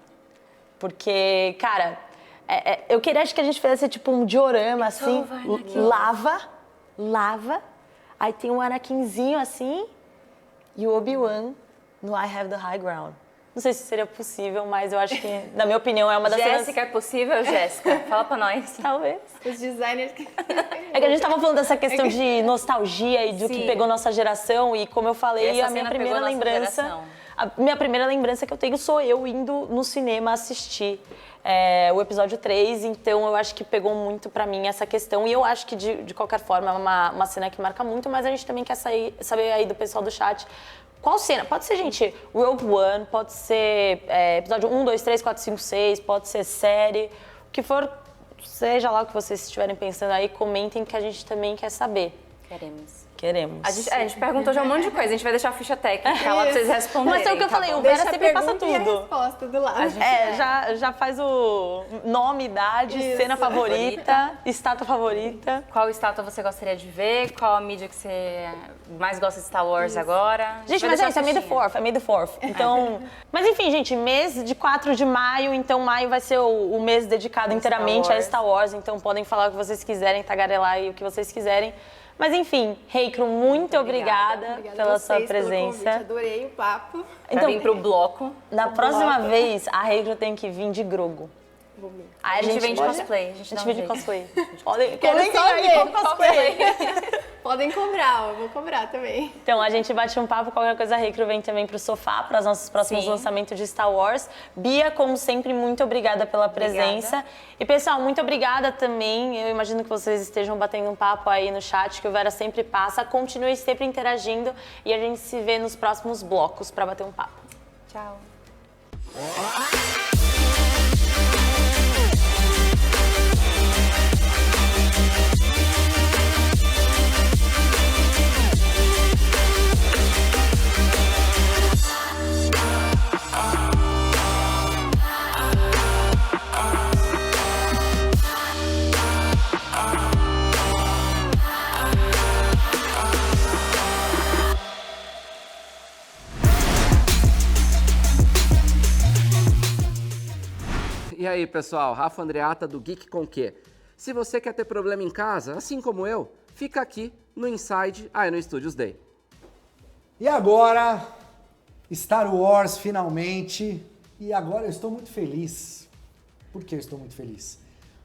Porque, cara, eu queria acho que a gente fizesse tipo um diorama assim, lava. Aí tem um Anakinzinho assim e o Obi-Wan no I Have the High Ground. Não sei se seria possível, mas eu acho que, na minha opinião, é uma das cenas...
Jéssica, é possível, Jéssica? Fala pra nós.
Talvez.
Os designers...
É que a gente tava falando dessa questão de nostalgia e do que pegou nossa geração. E como eu falei, a minha primeira lembrança... A minha primeira lembrança que eu tenho sou eu indo no cinema assistir o episódio 3. Então, eu acho que pegou muito pra mim essa questão. E eu acho que, de qualquer forma, é uma cena que marca muito. Mas a gente também quer saber aí do pessoal do chat... Qual cena? Pode ser, gente, Rogue One, pode ser episódio 1, 2, 3, 4, 5, 6, pode ser série. O que for, seja lá o que vocês estiverem pensando aí, comentem que a gente também quer saber.
Queremos. A gente perguntou já um monte de coisa, a gente vai deixar a ficha técnica lá pra vocês responderem.
Mas é o que eu falei, o
Deixa
Vera
a
sempre passa
pergunta e a
tudo.
resposta do lado.
Já faz o nome, idade, cena favorita, estátua favorita.
Qual estátua você gostaria de ver? Qual a mídia que você mais gosta de Star Wars agora?
Gente, mas isso é May the 4th, Então, mas enfim, gente, mês de 4 de maio, então maio vai ser o mês dedicado inteiramente a Star Wars, então podem falar o que vocês quiserem, tagarelar aí o que vocês quiserem. Mas enfim, Reikro, muito obrigada pela sua presença.
Adorei o papo.
Então, vim pro bloco.
Na próxima vez, a Reikro tem que vir de Grogu.
Aí a gente vem de cosplay.
A gente vem de cosplay.
Quero só ver cosplay. Podem cobrar, eu vou cobrar também.
Então, a gente bate um papo, qualquer coisa a Reikro vem também pro sofá, para os nossos próximos lançamentos de Star Wars. Bia, como sempre, muito obrigada pela presença. E, pessoal, muito obrigada também. Eu imagino que vocês estejam batendo um papo aí no chat, que o Vera sempre passa. Continue sempre interagindo e a gente se vê nos próximos blocos para bater um papo.
Tchau.
E aí, pessoal, Rafa Andreata do Geek Com Que. Se você quer ter problema em casa, assim como eu, fica aqui no Inside Iron Studios Day.
E agora, Star Wars finalmente. E agora eu estou muito feliz. Por que eu estou muito feliz?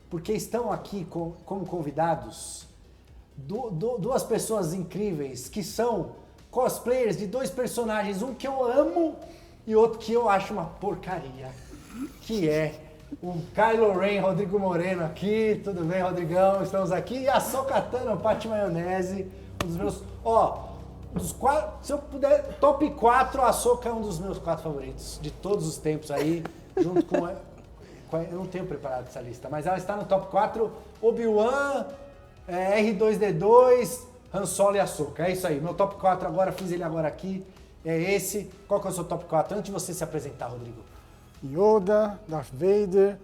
Porque estão aqui como convidados duas pessoas incríveis que são cosplayers de dois personagens, um que eu amo e outro que eu acho uma porcaria, que é o Kylo Ren, Rodrigo Moreno aqui. Tudo bem, Rodrigão? Estamos aqui. E a Ahsoka Tano, Pati Maionese, um dos meus... dos 4, se eu puder, top 4, a Ahsoka é um dos meus 4 favoritos de todos os tempos aí, junto com eu não tenho preparado essa lista, mas ela está no top 4, Obi-Wan, R2-D2, Han Solo e Ahsoka. É isso aí, meu top 4 agora, fiz ele agora aqui, é esse. Qual que é o seu top 4? Antes de você se apresentar, Rodrigo.
Yoda, Darth Vader,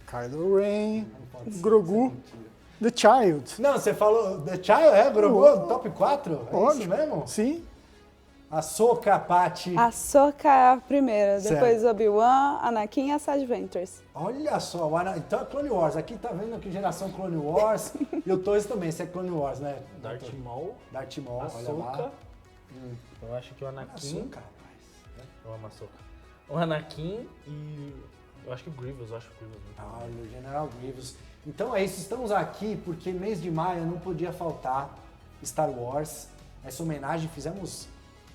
Kylo Ren, Grogu, The Child.
Não, você falou The Child, Grogu, top 4? É isso mesmo?
Sim.
Ahsoka, Pati.
Ahsoka é a primeira,
Certo.
depois Obi-Wan, Anakin e as Adventures.
Olha só, então é Clone Wars. Aqui tá vendo aqui geração Clone Wars. E o Torres também, você é Clone Wars, né?
Darth Maul,
Darth Maul, olha
Ahsoka.
lá.
Eu acho que o Anakin...
Ahsoka, rapaz.
Eu amo a Ahsoka. O Anakin e... eu acho que o Grievous,
Olha, o General Grievous. Então é isso, estamos aqui porque mês de maio não podia faltar Star Wars. Essa homenagem, fizemos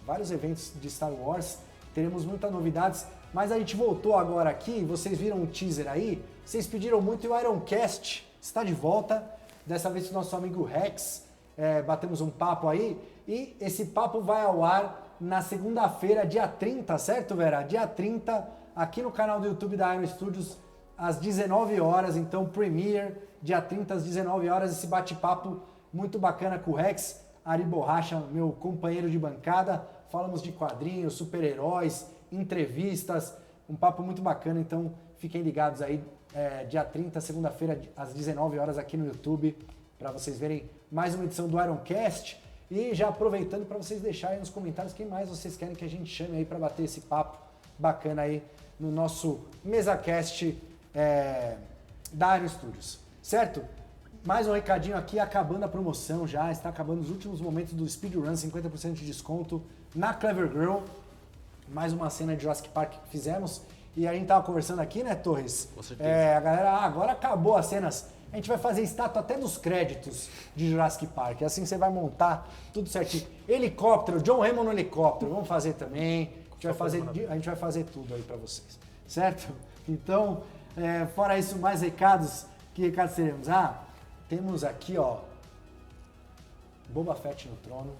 vários eventos de Star Wars, teremos muitas novidades, mas a gente voltou agora aqui, vocês viram um teaser aí, vocês pediram muito e o Ironcast está de volta, dessa vez com o nosso amigo Rex, batemos um papo aí, e esse papo vai ao ar na segunda-feira, dia 30, certo, Vera? Dia 30, aqui no canal do YouTube da Iron Studios, às 19 horas, então Premiere, dia 30 às 19 horas, esse bate-papo muito bacana com o Rex, Ari Borracha, meu companheiro de bancada, falamos de quadrinhos, super-heróis, entrevistas, um papo muito bacana, então fiquem ligados aí, dia 30, segunda-feira, às 19 horas aqui no YouTube, para vocês verem mais uma edição do Ironcast. E já aproveitando para vocês deixarem nos comentários quem mais vocês querem que a gente chame aí para bater esse papo bacana aí no nosso MesaCast da Iron Studios, certo? Mais um recadinho aqui, acabando a promoção já, está acabando os últimos momentos do Speedrun, 50% de desconto na Clever Girl. Mais uma cena de Jurassic Park que fizemos e a gente tava conversando aqui, né, Torres?
Com certeza.
A galera, agora acabou as cenas. A gente vai fazer estátua até dos créditos de Jurassic Park. Assim você vai montar tudo certinho. Helicóptero, John Hammond no helicóptero, vamos fazer também. A gente vai fazer tudo aí pra vocês, certo? Então, fora isso, mais recados. Que recados teremos? Temos aqui, ó, Boba Fett no trono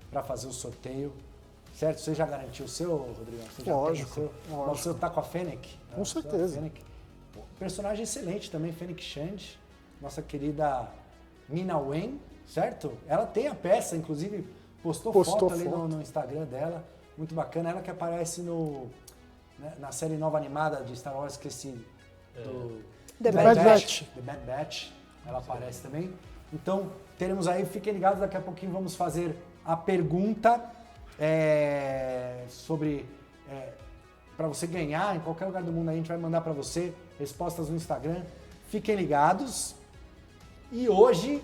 pra fazer o sorteio. Certo? Você já garantiu o seu, Rodrigo?
Lógico.
O seu tá com a Fennec?
Com certeza.
Personagem excelente também, Fennec Shand. Nossa querida Mina Wen. certo? Ela tem a peça, inclusive postou foto ali no Instagram dela, muito bacana. Ela que aparece na série nova animada de Star Wars, esqueci,
The Bad Batch.
The Bad Batch, ela aparece também. Então, teremos aí, fiquem ligados, daqui a pouquinho vamos fazer a pergunta sobre... para você ganhar em qualquer lugar do mundo, a gente vai mandar para você respostas no Instagram. Fiquem ligados. E hoje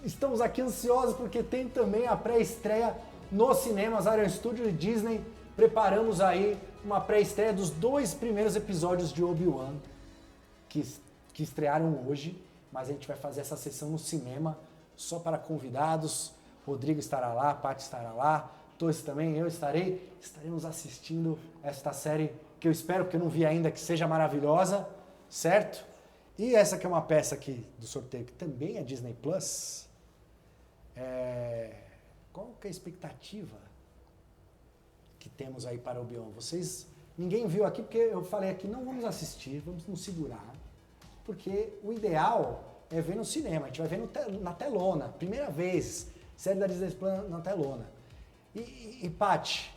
estamos aqui ansiosos porque tem também a pré-estreia nos cinemas. Iron Studio e Disney preparamos aí uma pré-estreia dos 2 primeiros episódios de Obi-Wan que estrearam hoje, mas a gente vai fazer essa sessão no cinema só para convidados. Rodrigo estará lá, Paty estará lá, Torres também, eu estaremos assistindo esta série que eu espero, porque eu não vi ainda, que seja maravilhosa, certo? E essa que é uma peça aqui do sorteio, que também é Disney Plus. Qual que é a expectativa que temos aí para o Obi-Wan? Ninguém viu aqui, porque eu falei aqui, não vamos assistir, vamos nos segurar, porque o ideal é ver no cinema, a gente vai ver na telona, primeira vez, série da Disney Plus na telona. E Paty,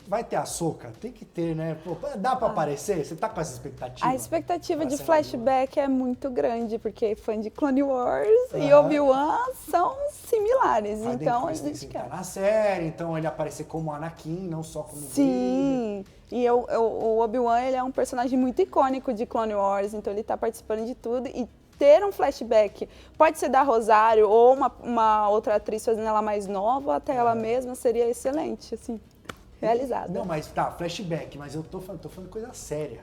vai ter Ahsoka? Tem que ter, né? Pô, dá pra aparecer? Você tá com essa expectativa?
A expectativa de flashback é muito grande, porque fã de Clone Wars e Obi-Wan são similares, então a gente quer.
Na série, então ele aparecer como Anakin, não só como
Sim, e o Obi-Wan, ele é um personagem muito icônico de Clone Wars, então ele tá participando de tudo e ter um flashback, pode ser da Rosário ou uma outra atriz fazendo ela mais nova, até ela mesma, seria excelente, assim, realizada.
Não, mas tá, flashback, mas eu tô falando coisa séria.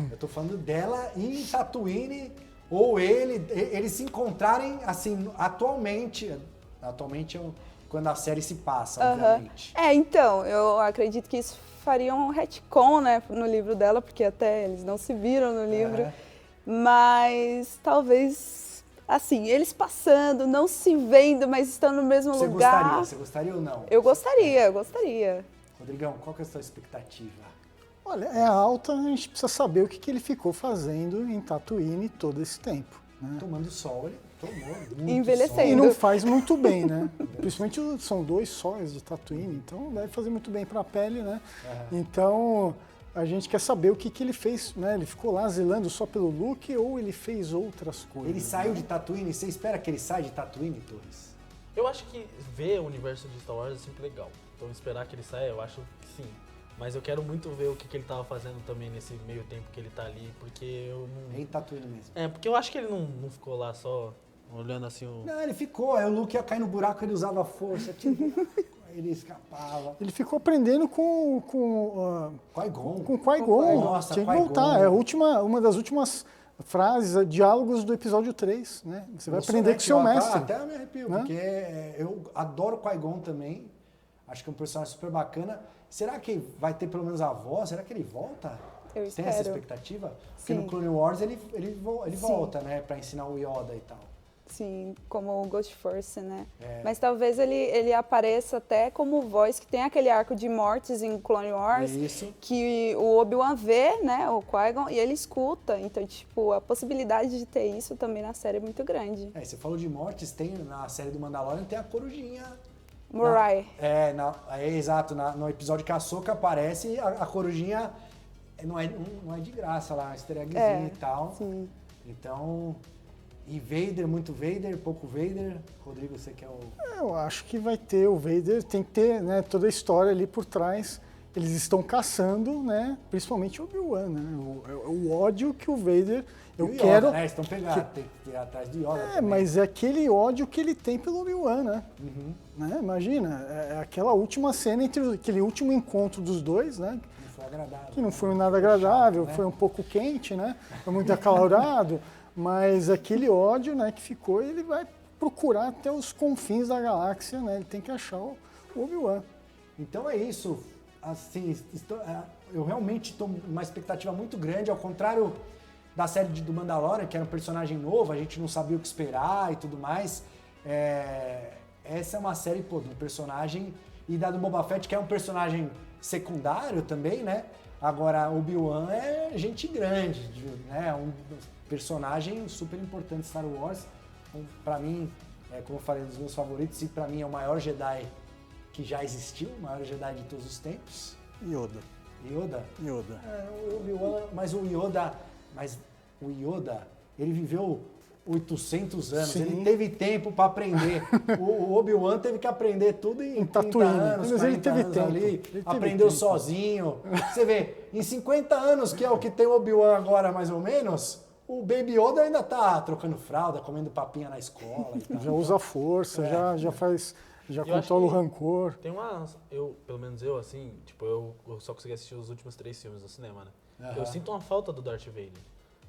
Eu tô falando dela em Tatooine, ou eles se encontrarem, assim, atualmente quando a série se passa, obviamente.
Então, eu acredito que isso faria um retcon, né, no livro dela, porque até eles não se viram no livro. Mas talvez, assim, eles passando, não se vendo, mas estando no mesmo lugar.
Você gostaria ou não?
Eu gostaria.
Rodrigão, qual que é a sua expectativa?
Olha, é alta, a gente precisa saber o que ele ficou fazendo em Tatooine todo esse tempo. Né?
Tomando sol, ele tomou muito
envelhecendo.
Sol.
E não faz muito bem, né? Principalmente são 2 sóis de Tatooine, então deve fazer muito bem para a pele, né? Então... A gente quer saber o que ele fez, né? Ele ficou lá zelando só pelo look ou ele fez outras coisas?
Ele saiu de Tatooine, você espera que ele saia de Tatooine, Torres?
Eu acho que ver o universo de Star Wars é sempre legal. Então esperar que ele saia, eu acho que sim. Mas eu quero muito ver o que ele tava fazendo também nesse meio tempo que ele tá ali, porque eu não...
Em Tatooine mesmo.
Porque eu acho que ele não ficou lá só olhando assim o...
Não, ele ficou. Aí o Luke ia cair no buraco, ele usava a força, ele escapava.
Ele ficou aprendendo com
Qui-Gon.
Com Qui-Gon.
Nossa,
tinha que voltar. É uma das últimas frases, diálogos do episódio 3, né? Você vai aprender com o seu mestre.
Até me arrepio, né? Porque eu adoro Qui-Gon também. Acho que é um personagem super bacana. Será que vai ter pelo menos a voz? Será que ele volta?
Eu espero.
Tem essa expectativa? Porque
Sim.
no Clone Wars ele volta, né? Pra ensinar o Yoda e tal.
Sim, como o Ghost Force, né? Mas talvez ele apareça até como voz, que tem aquele arco de mortes em Clone Wars, que o Obi-Wan vê, né, o Qui-Gon, e ele escuta. Então, tipo, a possibilidade de ter isso também na série é muito grande.
Você falou de mortes, tem na série do Mandalorian, tem a corujinha...
Morai.
Exato. No episódio que a Ahsoka aparece, a corujinha não é de graça lá, uma easter eggzinha e tal.
Sim.
Então... E Vader, muito Vader, pouco Vader. Rodrigo, você quer o...
Eu acho que vai ter o Vader, tem que ter, né, toda a história ali por trás. Eles estão caçando, né, principalmente o Obi-Wan, né, o ódio que o Vader... Eu
Yoda,
quero...
né? Eles estão pegados, tem que ir atrás do Yoda também.
Mas é aquele ódio que ele tem pelo Obi-Wan, né? Né? Imagina, aquela última cena, aquele último encontro dos dois, né?
Não foi agradável.
Que não foi nada agradável, foi um pouco quente, né? Foi muito acalorado. Mas aquele ódio, né, que ficou, ele vai procurar até os confins da galáxia, né? Ele tem que achar o Obi-Wan.
Então é isso. Assim, eu realmente estou numa expectativa muito grande, ao contrário da série do Mandalorian, que era um personagem novo, a gente não sabia o que esperar e tudo mais. Essa é uma série, de um personagem, e da do Boba Fett, que é um personagem secundário também, né? Agora, Obi-Wan é gente grande, né? Um personagem super importante de Star Wars. pra mim, como eu falei, um dos meus favoritos, e pra mim é o maior Jedi que já existiu, o maior Jedi de todos os tempos.
Yoda.
Yoda?
Yoda.
O Obi-Wan, mas o Yoda, ele viveu 800 anos,
Sim.
ele teve tempo para aprender. O Obi-Wan teve que aprender tudo em 30
Tatooine.
anos,
Mas
40
ele teve
anos
tempo.
ali,
Ele teve
aprendeu
tempo.
sozinho. Você vê, em 50 anos, que é o que tem o Obi-Wan agora, mais ou menos, o Baby Yoda ainda tá trocando fralda, comendo papinha na escola e tal.
Já usa a força, já faz... Já
Eu acho
controla o
que
rancor.
Tem pelo menos eu, assim, tipo, eu só consegui assistir os últimos 3 filmes no cinema, né?
Aham.
Eu sinto uma falta do Darth Vader.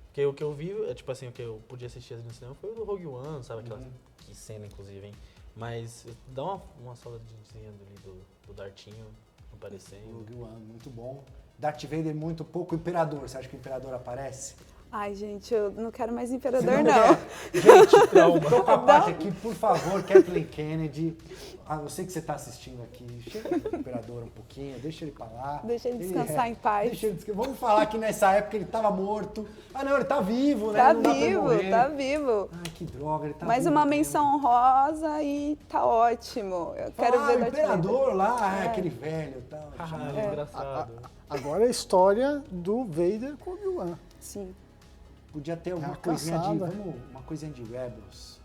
Porque o que eu vi, tipo assim, o que eu podia assistir no cinema foi o do Rogue One, sabe? Aquela que cena, inclusive, hein? Mas dá uma saudadezinha ali do Dartinho aparecendo.
Rogue One, muito bom. Darth Vader muito pouco. Imperador, você acha que o Imperador aparece?
Ai, gente, eu não quero mais Imperador,
Você
não.
Gente, tô com a parte aqui, por favor, Kathleen Kennedy. Eu sei que você tá assistindo aqui. Chega o Imperador um pouquinho, deixa ele pra lá.
Deixa ele descansar em paz.
Deixa ele descansar. Vamos falar que nessa época ele tava morto. Ah, não, ele tá vivo, né?
Tá
Não dá pra ele
vivo,
morrer.
tá vivo.
Ai, que droga, ele tá
Mais
vivo.
uma menção honrosa e tá ótimo. Eu quero ver
o
Darth
Imperador
Vader.
lá,
É.
aquele velho e tal.
Engraçado.
Agora é a história do Vader com o Obi-Wan.
Sim.
Podia ter
É
alguma
a
coisinha
caçada.
uma coisinha de Rebels.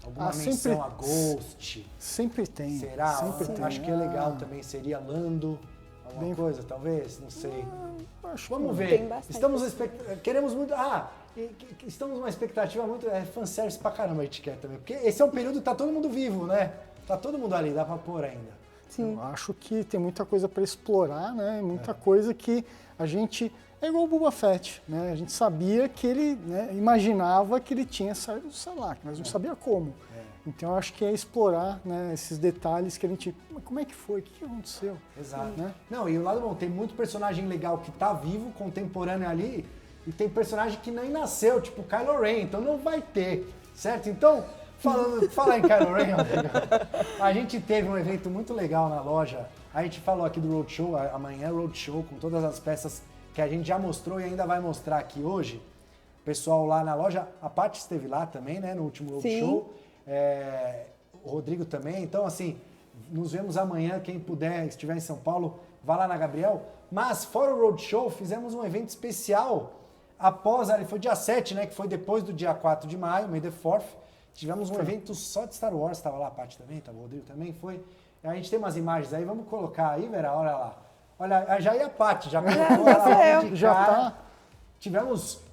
Alguma
sempre-
menção a Ghost.
Sempre tem.
Será?
Sempre tem.
Acho que é legal também. Seria Lando. Alguma
Bem-
coisa, talvez? Não sei.
Acho
Vamos
que
ver.
Tem bastante
Estamos queremos muito. Estamos numa expectativa muito. Fanservice pra caramba a gente quer também. Porque esse é um período que tá todo mundo vivo, né? Tá todo mundo ali, dá pra pôr ainda.
Sim.
Eu acho que tem muita coisa para explorar, né? Muita coisa que a gente... É igual o Boba Fett, né? A gente sabia que ele, né, imaginava que ele tinha saído do Sarlacc, mas não sabia como. Então eu acho que é explorar, né, esses detalhes que a gente... Mas como é que foi? O que aconteceu?
Exato.
Né?
Não, e o lado bom, tem muito personagem legal que tá vivo, contemporâneo ali, e tem personagem que nem nasceu, tipo Kylo Ren, então não vai ter, certo? Então, falar em Kylo Ren, a gente teve um evento muito legal na loja, a gente falou aqui do Roadshow, amanhã é Roadshow, com todas as peças que a gente já mostrou e ainda vai mostrar aqui hoje. O pessoal lá na loja, a Paty esteve lá também, né, no último Roadshow. O Rodrigo também. Então, assim, nos vemos amanhã. Quem puder, estiver em São Paulo, vá lá na Gabriel. Mas, fora o Roadshow, fizemos um evento especial após, ali foi dia 7, né, que foi depois do dia 4 de maio, May the 4th. Tivemos um evento só de Star Wars. Estava lá a Paty também, estava o Rodrigo também, foi. A gente tem umas imagens aí, vamos colocar aí, Vera, olha lá. Olha, já ia a Paty, já colocou ela de
Já
cara.
tá.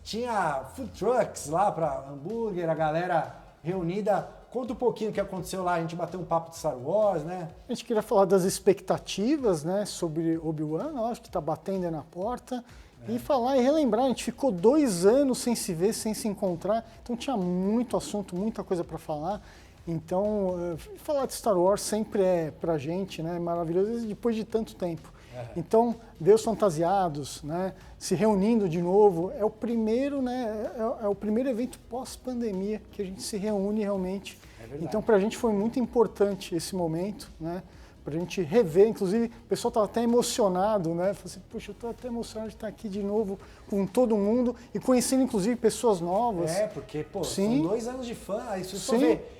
Tinha food trucks lá para hambúrguer, a galera reunida. Conta um pouquinho o que aconteceu lá, a gente bateu um papo de Star Wars, né?
A gente queria falar das expectativas, né, sobre Obi-Wan, eu acho que está batendo aí na porta. E falar e relembrar, a gente ficou 2 anos sem se ver, sem se encontrar, então tinha muito assunto, muita coisa para falar. Então, falar de Star Wars sempre é pra gente, né, maravilhoso, depois de tanto tempo. Então, ver os fantasiados, né, se reunindo de novo, é o primeiro, né, é o primeiro evento pós-pandemia que a gente se reúne realmente. Então, pra gente foi muito importante esse momento, né, pra gente rever, inclusive, o pessoal estava até emocionado, né, falou assim, poxa, eu tô até emocionado de estar aqui de novo com todo mundo e conhecendo, inclusive, pessoas novas.
Porque, pô,
Sim.
são 2 anos de fã, aí se você
Sim.
ver,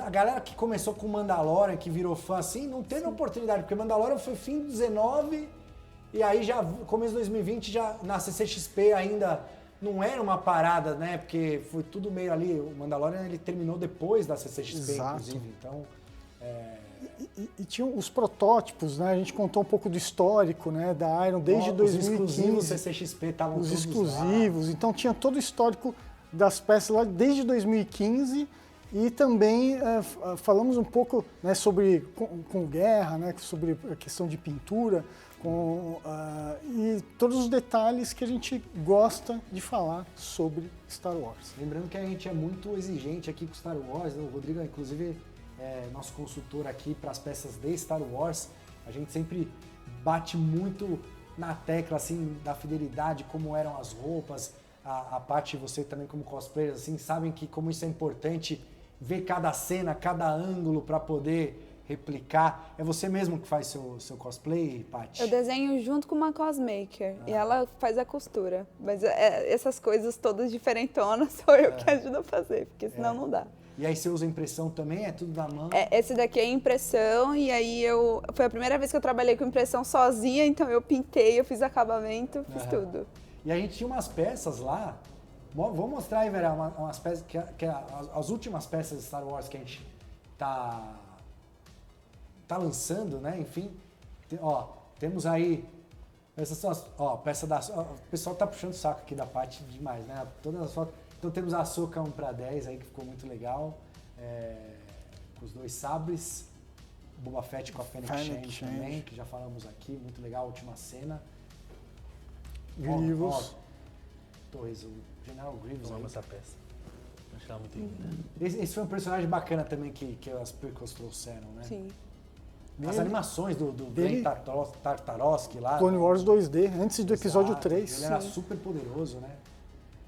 a galera que começou com Mandalorian, que virou fã assim, não teve oportunidade, porque Mandalorian foi fim de 19 e aí já, começo de 2020, já na CCXP ainda não era uma parada, né, porque foi tudo meio ali, o Mandalorian ele terminou depois da CCXP,
Exato.
inclusive, então...
E tinham os protótipos, né? A gente contou um pouco do histórico, né? Da Iron desde 2015.
Os exclusivos CCXP estavam
Os
todos
exclusivos.
lá.
Então tinha todo o histórico das peças lá desde 2015 e também falamos um pouco, né, sobre com guerra, né? Sobre a questão de pintura e todos os detalhes que a gente gosta de falar sobre Star Wars.
Lembrando que a gente é muito exigente aqui com Star Wars, né? O Rodrigo, inclusive, nosso consultor aqui para as peças de Star Wars, a gente sempre bate muito na tecla assim da fidelidade, como eram as roupas. A Paty e você também como cosplayers assim sabem que como isso é importante, ver cada cena, cada ângulo para poder replicar. É você mesmo que faz seu cosplay, Paty?
Eu desenho junto com uma cosmaker e ela faz a costura. Mas essas coisas todas diferentonas sou eu que ajudo a fazer, porque senão não dá.
E aí você usa impressão também? É tudo na mão?
Esse daqui é impressão, e aí foi a primeira vez que eu trabalhei com impressão sozinha, então eu pintei, eu fiz acabamento, fiz tudo.
E a gente tinha umas peças lá. Vou mostrar aí, Vera, umas peças que as últimas peças de Star Wars que a gente tá lançando, né? Enfim, temos aí essas são peça da. O pessoal tá puxando o saco aqui da parte demais, né? Todas as fotos. Então temos a Ahsoka 1/10 aí que ficou muito legal, com os 2 sabres. Boba Fett com a Fennec Shand também, que já falamos aqui, muito legal, a última cena.
Grievous.
Torres, o General Grievous.
Eu amo essa peça. Acho ela muito linda.
Esse foi um personagem bacana também que as prequels trouxeram, né?
Sim.
As animações do Glenn Tartarovsky lá.
Clone Wars 2D, antes do episódio 3.
Ele era super poderoso, né?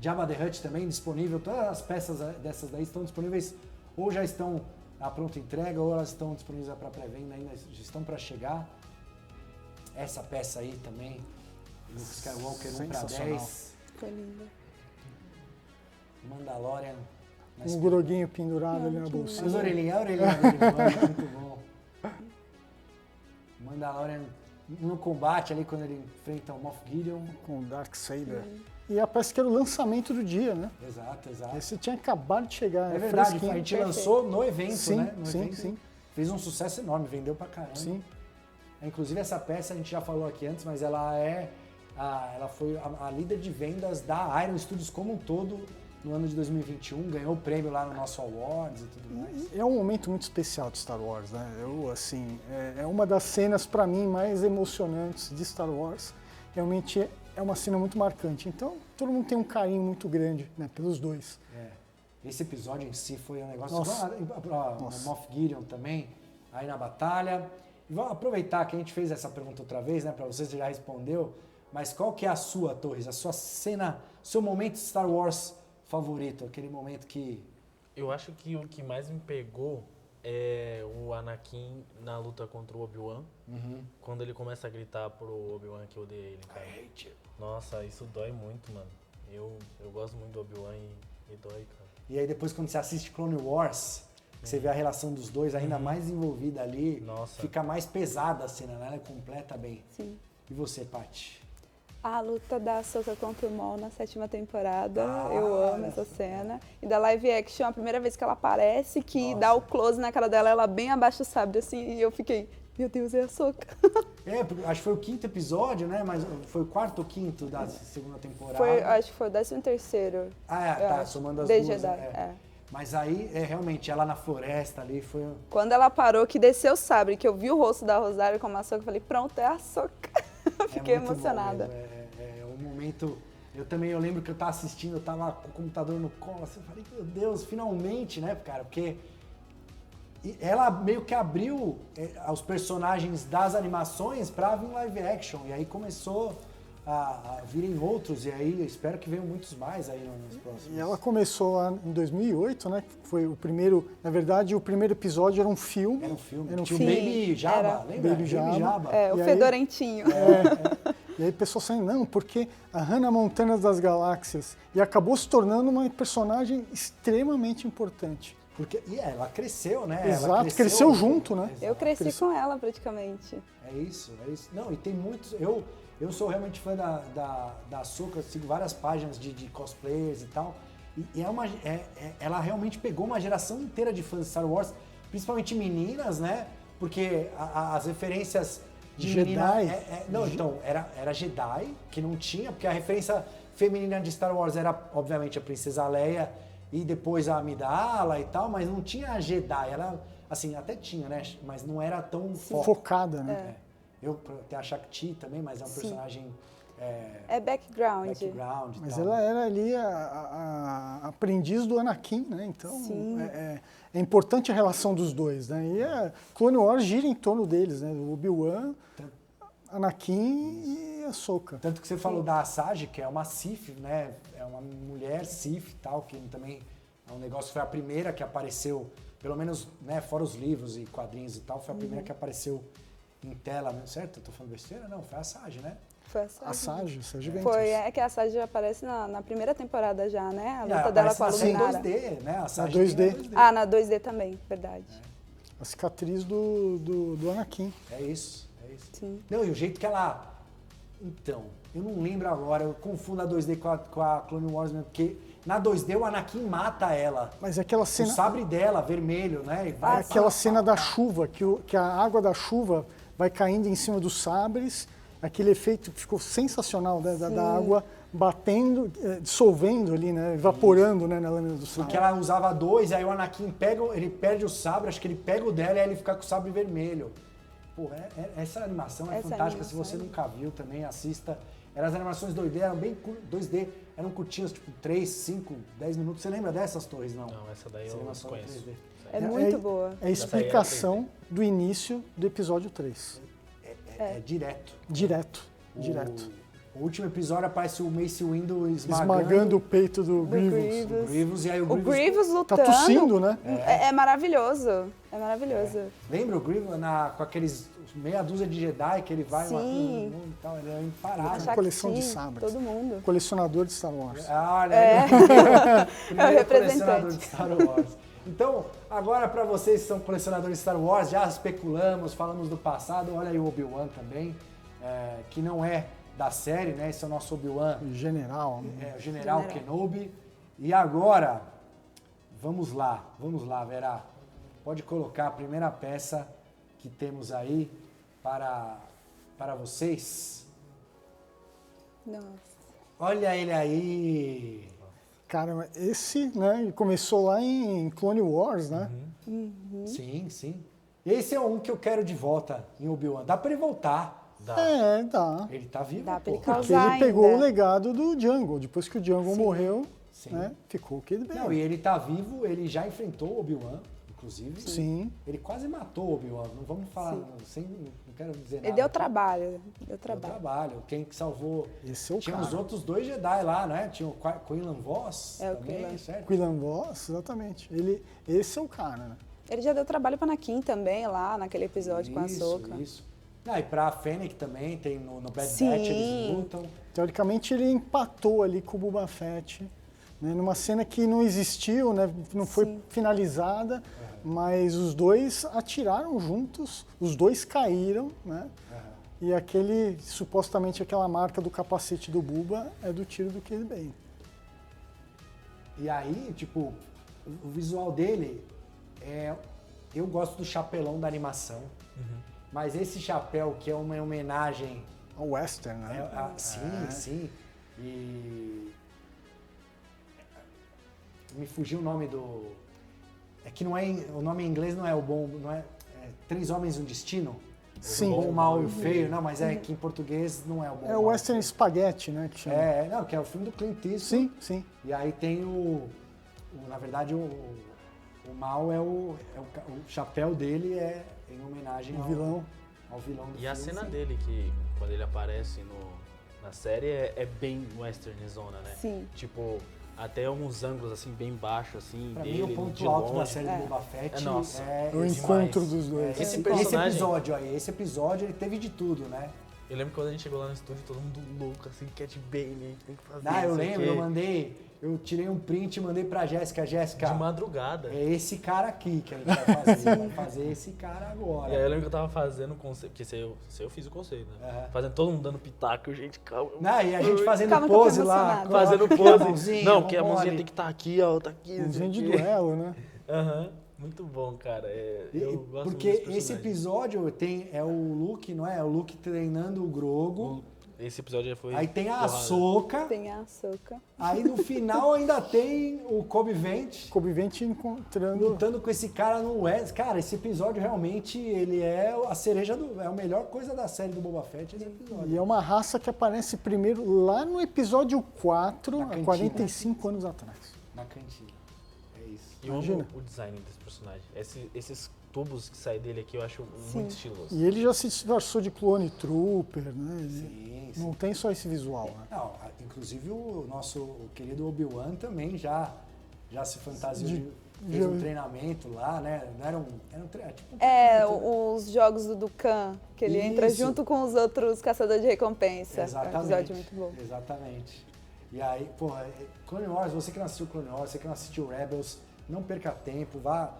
Jabba the Hutt também disponível. Todas as peças dessas daí estão disponíveis, ou já estão à pronta entrega, ou elas estão disponíveis para pré-venda, ainda estão para chegar. Essa peça aí também, Luke Skywalker 1/10.
Foi linda.
Mandalorian.
Um groguinho pendurado ali na bolsinha.
As orelhinhas, a orelhinha dele, muito bom. Mandalorian no combate ali, quando ele enfrenta o Moff Gideon.
Com o Darksaber. E parece que era o lançamento do dia, né?
Exato.
Esse tinha acabado de chegar.
É verdade, a gente lançou no evento,
sim,
né? No
sim,
evento,
sim.
Fez um sucesso enorme, vendeu pra caramba.
Sim.
Inclusive essa peça a gente já falou aqui antes, mas ela foi a líder de vendas da Iron Studios como um todo no ano de 2021, ganhou o prêmio lá no nosso Awards e tudo mais.
É um momento muito especial de Star Wars, né? É uma das cenas para mim mais emocionantes de Star Wars. Realmente é uma cena muito marcante. Então, todo mundo tem um carinho muito grande, né, pelos dois.
Esse episódio em si foi um negócio... O Moff Gideon também, aí na batalha. E vamos aproveitar que a gente fez essa pergunta outra vez, né, para você já respondeu, mas qual que é a sua, Torres, a sua cena, seu momento Star Wars favorito, aquele momento que...
Eu acho que o que mais me pegou é o Anakin na luta contra o Obi-Wan, quando ele começa a gritar pro Obi-Wan que odeia ele, cara. Nossa, isso dói muito, mano. Eu gosto muito do Obi-Wan e dói, cara.
E aí depois quando você assiste Clone Wars, que você vê a relação dos dois ainda mais envolvida ali, fica mais pesada a cena, né? Ela completa bem.
Sim.
E você, Paty?
A luta da Ahsoka contra o Maul na 7ª temporada, eu amo essa cena. E da live action, a primeira vez que ela aparece, que dá o close na cara dela, ela bem abaixo do sabre, assim, e eu fiquei, meu Deus, é a Ahsoka.
Acho que foi o 5º episódio, né? Mas foi o 4º ou 5º da 2ª temporada?
Acho que foi o 13º.
Tá, somando as duas.
Jedi,
Mas aí, realmente, ela na floresta ali foi...
Quando ela parou, que desceu o sabre, que eu vi o rosto da Rosário como a Ahsoka, eu falei, pronto, é a Ahsoka. Fiquei emocionada.
É um momento... Eu lembro que eu tava assistindo, eu tava com o computador no colo, assim, eu falei, meu Deus, finalmente, né, cara? Porque ela meio que abriu os personagens das animações pra vir live action, e aí começou a virem outros, e aí eu espero que venham muitos mais aí nos próximos.
E ela começou lá em 2008, né? Foi o primeiro, na verdade, o primeiro episódio era um filme.
Era um filme.
Tinha
o Baby Jabba, lembra?
Baby Jabba.
O fedorentinho.
E aí o pessoal saindo, não, porque a Hannah Montana das Galáxias. E acabou se tornando uma personagem extremamente importante.
E ela cresceu, né?
Exato,
ela
cresceu junto, né?
Eu cresci com ela praticamente.
É isso. Não, e tem muitos... Eu sou realmente fã da Ahsoka, eu sigo várias páginas de cosplayers e tal. E ela realmente pegou uma geração inteira de fãs de Star Wars, principalmente meninas, né? Porque as referências de
Jedi.
Então, era Jedi, que não tinha, porque a referência feminina de Star Wars era, obviamente, a Princesa Leia e depois a Amidala e tal, mas não tinha a Jedi. Era, assim, até tinha, né? Mas não era tão
focada, né?
Tem a Shakti também, mas é um personagem...
É background.
Mas ela era ali a aprendiz do Anakin, né? Então é importante a relação dos dois, né? E a Clone Wars gira em torno deles, né? O Obi-Wan, Anakin e Ahsoka.
Tanto que você falou da Asajj, que é uma Sith, né? É uma mulher Sith e tal, que também é um negócio, foi a primeira que apareceu, pelo menos, né, fora os livros e quadrinhos e tal, foi a primeira que apareceu em tela, certo? Eu tô falando besteira? Não, foi a Asajj, né?
Foi
a Sage Ventress.
Foi, é que a Sage já aparece na primeira temporada já, né? A luta
ela
dela com a
aparece
Luminara.
na 2D, né? A Sage
na 2D.
tem na 2D.
Ah, na 2D também, verdade.
A cicatriz do Anakin.
É isso, é isso.
Sim.
Não, e o jeito que ela... Então, eu não lembro agora, eu confundo a 2D com a Clone Wars mesmo, porque na 2D o Anakin mata ela.
Mas aquela cena...
O sabre dela, vermelho, né? E vai
aquela cena da chuva, que a água da chuva vai caindo em cima dos sabres, aquele efeito ficou sensacional, né? Da água batendo, dissolvendo ali, né? Evaporando, né, na lâmina do sabre.
Porque ela usava 2, aí o Anakin ele perde o sabre, acho que ele pega o dela e aí ele fica com o sabre vermelho. Pô, essa animação é fantástica, se você nunca viu também, assista. As animações 2D eram bem 2D, eram curtinhas, tipo 3, 5, 10 minutos. Você lembra dessas, Torres? Não,
essa daí eu não conheço.
É muito boa.
É a explicação do início do episódio 3.
É direto.
Direto.
O último episódio aparece o Mace Windu
esmagando o peito do
Grievous. E aí o
Grievous lutando.
Tá tossindo, né?
É maravilhoso. É maravilhoso.
Lembra o Grievous com aqueles meia dúzia de Jedi que ele vai matando e tal? Ele é imparável.
Uma coleção de sabres.
Todo mundo.
Colecionador de Star Wars.
Olha,
é o representante.
Colecionador de Star Wars. Então, agora para vocês que são colecionadores de Star Wars, já especulamos, falamos do passado, olha aí o Obi-Wan também, que não é da série, né? Esse é o nosso Obi-Wan.
O General.
O General Kenobi. E agora, vamos lá, Vera. Pode colocar a primeira peça que temos aí para vocês.
Nossa.
Olha ele aí.
Cara, esse, né, começou lá em Clone Wars, né?
Uhum.
Sim. Esse é um que eu quero de volta em Obi-Wan. Dá pra ele voltar.
Dá. Dá.
Ele tá vivo,
dá pra ele
porque ele pegou o legado do Django. Depois que o Django morreu, né, ficou o que ele veio.
Não, e ele tá vivo, ele já enfrentou o Obi-Wan, inclusive.
Sim.
Ele quase matou o Obi-Wan. Não vamos falar, não quero dizer nada.
Ele deu trabalho.
Quem que salvou...
Esse é o
Tinha
cara.
os outros 2 Jedi lá, né? Tinha o Quinlan Vos também, certo?
Quinlan Vos, exatamente. Esse é o cara, né?
Ele já deu trabalho pra Anakin também, lá naquele episódio com a Ahsoka.
Isso. E pra Fennec também, tem no Bad Batch, eles lutam.
Teoricamente, ele empatou ali com o Boba Fett, né, numa cena que não existiu, né, não foi finalizada, mas os dois atiraram juntos, os dois caíram, né? E supostamente aquela marca do capacete do Bubba é do tiro do Cad Bane.
E aí, tipo, o visual dele eu gosto do chapelão da animação. Mas esse chapéu que é uma homenagem
ao western, né?
Sim. E me fugiu o nome do... É que não é... O nome em inglês não é o bom... Não é 3 Homens e um Destino?
Sim.
O bom, o mal e o feio. Não, mas é que em português não é o bom.
É o western spaghetti, né? Que chama.
Que é o filme do Clint Eastwood.
Sim.
E aí tem na verdade, o mal o chapéu dele é em homenagem ao vilão do filme.
E a cena dele, que quando ele aparece na série, é bem western zona, né?
Sim.
Tipo, até uns ângulos assim, bem baixos, assim,
pra
dele,
mim, o ponto alto da série do Boba Fett
é o encontro dos dois.
Esse episódio, ele teve de tudo, né?
Eu lembro que quando a gente chegou lá no estúdio, todo mundo louco, assim, Cat Bane, a gente tem que fazer
eu lembro, eu tirei um print e mandei pra Jéssica.
De madrugada.
É esse cara aqui que a gente vai fazer. Vai fazer esse cara agora.
E aí eu lembro que eu tava fazendo o conceito, porque se eu fiz o conceito, né? Fazendo todo mundo dando pitaco, gente, calma.
E a gente fazendo pose lá.
Fazendo pose. Não, porque a mãozinha tem que estar aqui, ó, tá aqui.
Mãozinha de duelo, né?
Muito bom, cara.
Eu gosto porque esse episódio é o Luke, não é? É o Luke treinando o Grogu.
Esse episódio já foi...
Aí tem a Ahsoka. Aí no final ainda tem o Cobb Vanth.
Cobb Vanth
lutando com esse cara no West. Cara, esse episódio realmente, ele é a cereja é a melhor coisa da série do Boba Fett, esse episódio.
E é uma raça que aparece primeiro lá no episódio 4, há 45 anos atrás.
Na cantina. É isso.
E eu amo o design desse personagem. Esses tubos que saem dele aqui eu acho muito estiloso.
E ele já se disfarçou de Clone Trooper, né? Sim. Não tem só esse visual, né?
Não, inclusive o nosso querido Obi-Wan também já já se fantasiou fez um treinamento lá, né? Era um tipo
os jogos do Dukan, que ele entra junto com os outros caçadores de recompensa.
Exatamente.
É um episódio muito bom.
Exatamente. E aí, porra, Clone Wars, você que não assistiu Clone Wars, você que não assistiu Rebels, não perca tempo, vá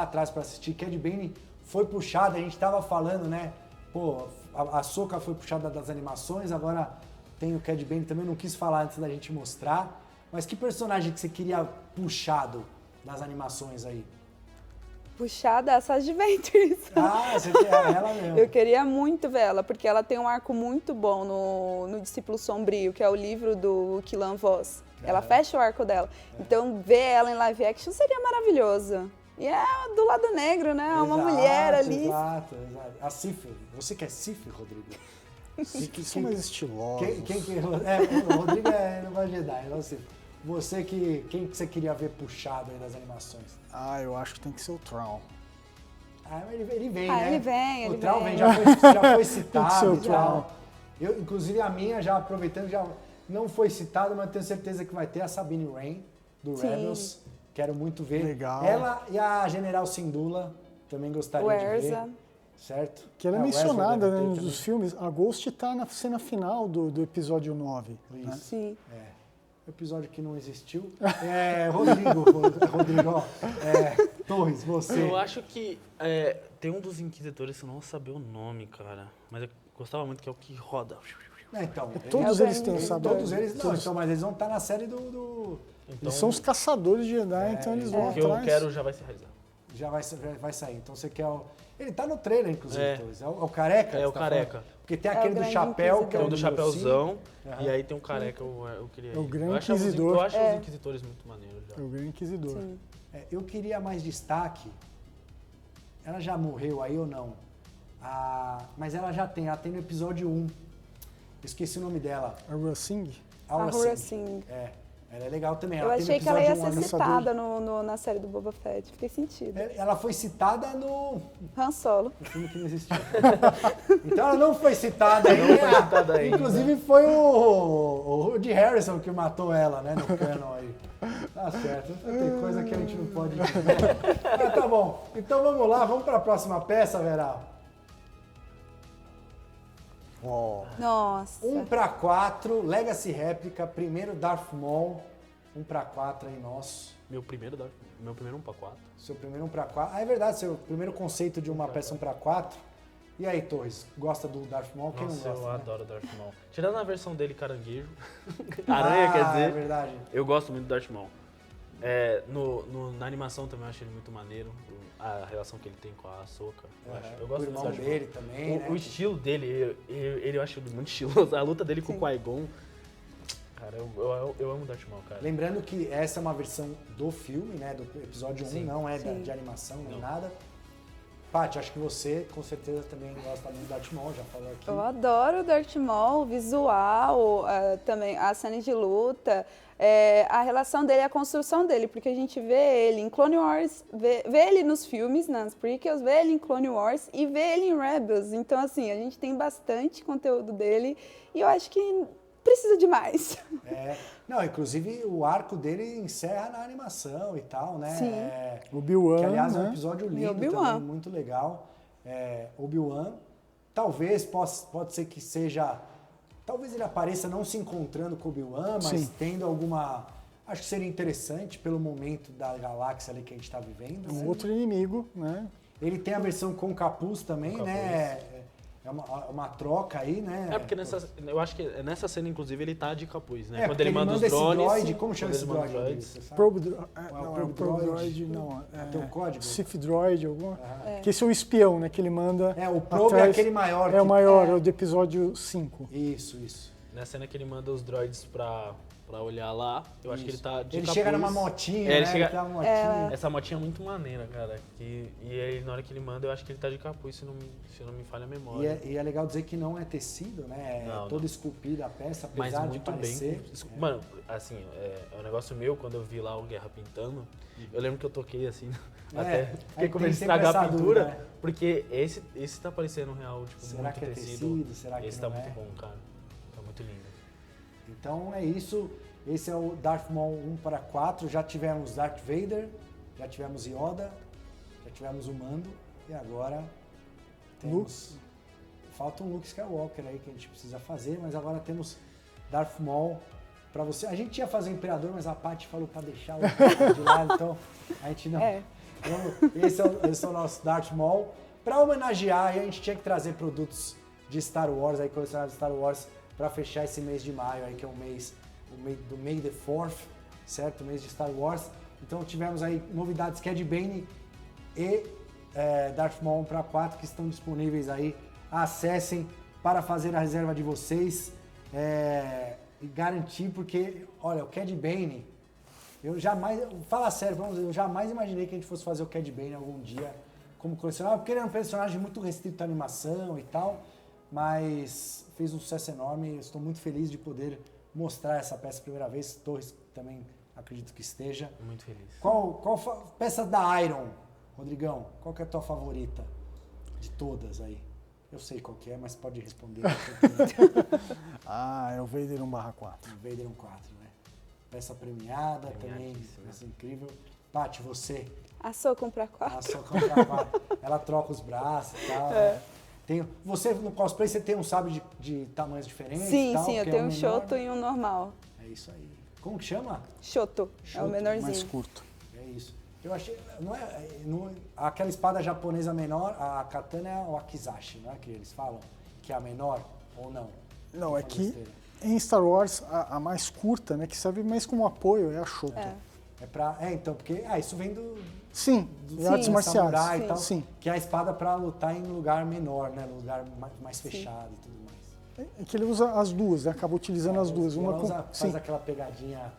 atrás pra assistir. Cad Bane foi puxada, a gente tava falando, né? Pô, a Ahsoka foi puxada das animações, agora tem o Cad Bane também, não quis falar antes da gente mostrar. Mas que personagem que você queria puxado das animações aí?
Puxada a Sage Ventress.
Você quer ela mesmo.
Eu queria muito ver ela, porque ela tem um arco muito bom no Discípulo Sombrio, que é o livro do Killan Voss. Ela fecha o arco dela. Então, ver ela em live action seria maravilhoso. E é do lado negro, né? Uma mulher ali.
Exato. A Sif. Você quer Sif, Rodrigo?
Que são mais estilosos.
O Rodrigo não vai Jedi, não Sif. Você quem que você queria ver puxado aí das animações?
Eu acho que tem que ser o Thrawn.
Ele vem, né?
Ele vem.
O Thrawn vem, já foi citado e tal. Inclusive a minha, já aproveitando, já não foi citado, mas tenho certeza que vai ter a Sabine Wren, do Rebels. Quero muito ver.
Legal.
Ela e a General Syndulla, também gostaria de ver. Certo?
Que ela é mencionada, né, nos filmes. A Ghost tá na cena final do episódio 9.
Isso.
Né?
Sim.
Episódio que não existiu. Rodrigo, Torres, você.
Eu acho que tem um dos inquisitores, eu não sabia o nome, cara. Mas eu gostava muito, que é o que roda.
Então,
todos eles têm o saber.
Todos eles não, então, mas eles vão estar na série do...
Então, eles são os caçadores de Jedi, então eles vão atrás.
O que eu quero já vai se realizar.
Já vai sair. Então você quer o... Ele tá no trailer, inclusive. É o Careca?
É o Careca.
Falando? Porque tem aquele do chapéu, que é o
do chapéuzão, e aí tem um Careca, eu queria ir.
É o Grande Inquisidor.
Eu acho os Inquisitores muito maneiros já.
É o Grande Inquisidor.
Eu queria mais destaque. Ela já morreu aí ou não? Mas ela tem no episódio 1. Esqueci o nome dela.
Aurra Singh?
Aurra Singh.
Ela é legal também.
Eu achei que ela ia ser citada na série do Boba Fett. Fez sentido.
Ela foi citada no...
Han Solo.
No filme que não existiu. Então ela não foi citada ainda. Inclusive foi o Woody Harrison que matou ela, né? No canon aí. Tá certo. Tem coisa que a gente não pode dizer. Mas tá bom. Então vamos lá. Vamos para a próxima peça, Vera.
Nossa.
1-4, Legacy Réplica, primeiro Darth Maul, 1-4 aí nosso.
Meu primeiro 1-4.
Seu primeiro 1-4. É verdade, seu primeiro conceito de uma peça 1-4. E aí, Torres, gosta do Darth Maul? Quem não gosta?
Eu adoro Darth Maul. Tirando a versão dele caranguejo, aranha quer dizer.
É verdade.
Eu gosto muito do Darth Maul. Na animação também eu acho ele muito maneiro, a relação que ele tem com a Ahsoka. Eu gosto
muito dele também,
o estilo dele, eu acho muito estiloso. A luta dele com o Qui-Gon, cara, eu amo o Darth Maul, cara.
Lembrando que essa é uma versão do filme, né, do episódio 1, não é de animação, nem nada. Paty, acho que você com certeza também gosta muito do Darth Maul, já falou aqui.
Eu adoro o Darth Maul, o visual, também a cena de luta, a relação dele, a construção dele, porque a gente vê ele em Clone Wars, vê ele nos filmes, nas prequels, vê ele em Clone Wars e vê ele em Rebels. Então, assim, a gente tem bastante conteúdo dele e eu acho que precisa de mais.
Não, inclusive o arco dele encerra na animação e tal, né?
Sim.
Obi-Wan,
que, aliás, é um
né?
episódio lindo também, muito legal. Obi-Wan, talvez pode ser que seja... Talvez ele apareça não se encontrando com o Obi-Wan, mas tendo alguma... Acho que seria interessante pelo momento da galáxia ali que a gente está vivendo.
Um outro inimigo, né?
Ele tem a versão com capuz também, né? É uma troca aí, né?
Porque eu acho que nessa cena, inclusive, ele tá de capuz, né?
Quando ele manda os drones... Droid, como chama esse droid?
Probe Droid, não.
Tem o código?
Sith Droid, alguma... Que esse é o espião, né? Que ele manda...
o Probe é aquele maior.
É o maior, é o do episódio 5.
Isso.
Na cena que ele manda os droids pra olhar lá, eu acho que ele tá de
Ele
capuz.
chega numa motinha, né?
Ele
tá uma motinha.
Essa motinha é muito maneira, cara. E aí, na hora que ele manda, eu acho que ele tá de capuz, se não me falha a memória.
E é legal dizer que não é tecido, né? É toda esculpida a peça, apesar de parecer.
Bem, mano, assim, é um negócio meu, quando eu vi lá o Guerra pintando, eu lembro que eu toquei assim, até fiquei com medo de estragar a pintura, dúvida, né? Porque esse tá parecendo real, tipo,
será
muito
que é
tecido.
Será que
esse
não
tá
é?
muito bom, cara. Tá muito lindo.
Então é isso. Esse é o Darth Maul 1/4. Já tivemos Darth Vader, já tivemos Yoda, já tivemos o Mando e agora temos... Falta um Luke Skywalker aí que a gente precisa fazer, mas agora temos Darth Maul pra você. A gente ia fazer o Imperador, mas a Paty falou pra deixar o de lado, então a gente não... Então, esse é o nosso Darth Maul. Pra homenagear, a gente tinha que trazer produtos de Star Wars, aí colecionados de Star Wars, pra fechar esse mês de maio, aí que é o mês do May the 4th, certo? O mês de Star Wars. Então tivemos aí novidades Cad Bane e Darth Maul 1/4 que estão disponíveis aí. Acessem para fazer a reserva de vocês e garantir, porque, olha, o Cad Bane, fala sério, eu jamais imaginei que a gente fosse fazer o Cad Bane algum dia como colecionável, porque ele é um personagem muito restrito à animação e tal, mas fez um sucesso enorme. Eu estou muito feliz de poder mostrar essa peça a primeira vez. Torres também acredito que esteja.
Muito feliz.
Qual peça da Iron, Rodrigão, qual que é a tua favorita de todas aí? Eu sei qual que é, mas pode responder.
É o Vader 1/4.
O Vader 1/4, né? Peça premiada também, peça incrível. Paty, você?
A Ahsoka 1/4.
A Ahsoka 1/4. Ela troca os braços e tal. Né? Você no cosplay, você tem um sabre de tamanhos diferentes?
Sim,
tal,
eu tenho um Shoto e um normal.
É isso aí. Como que chama?
Shoto, é o menorzinho.
Mais curto.
É isso. Eu achei, aquela espada japonesa menor, a katana é o Akizashi, não é que eles falam? Que é a menor ou não?
Não, é que em Star Wars a mais curta, né, que serve mais como apoio, é a Shoto.
Então, porque isso vem do...
Sim, de artes marciais.
E tal, que é a espada para lutar em lugar menor, né, lugar mais fechado e tudo mais.
É que ele usa as duas, né, acaba utilizando as duas.
Faz aquela pegadinha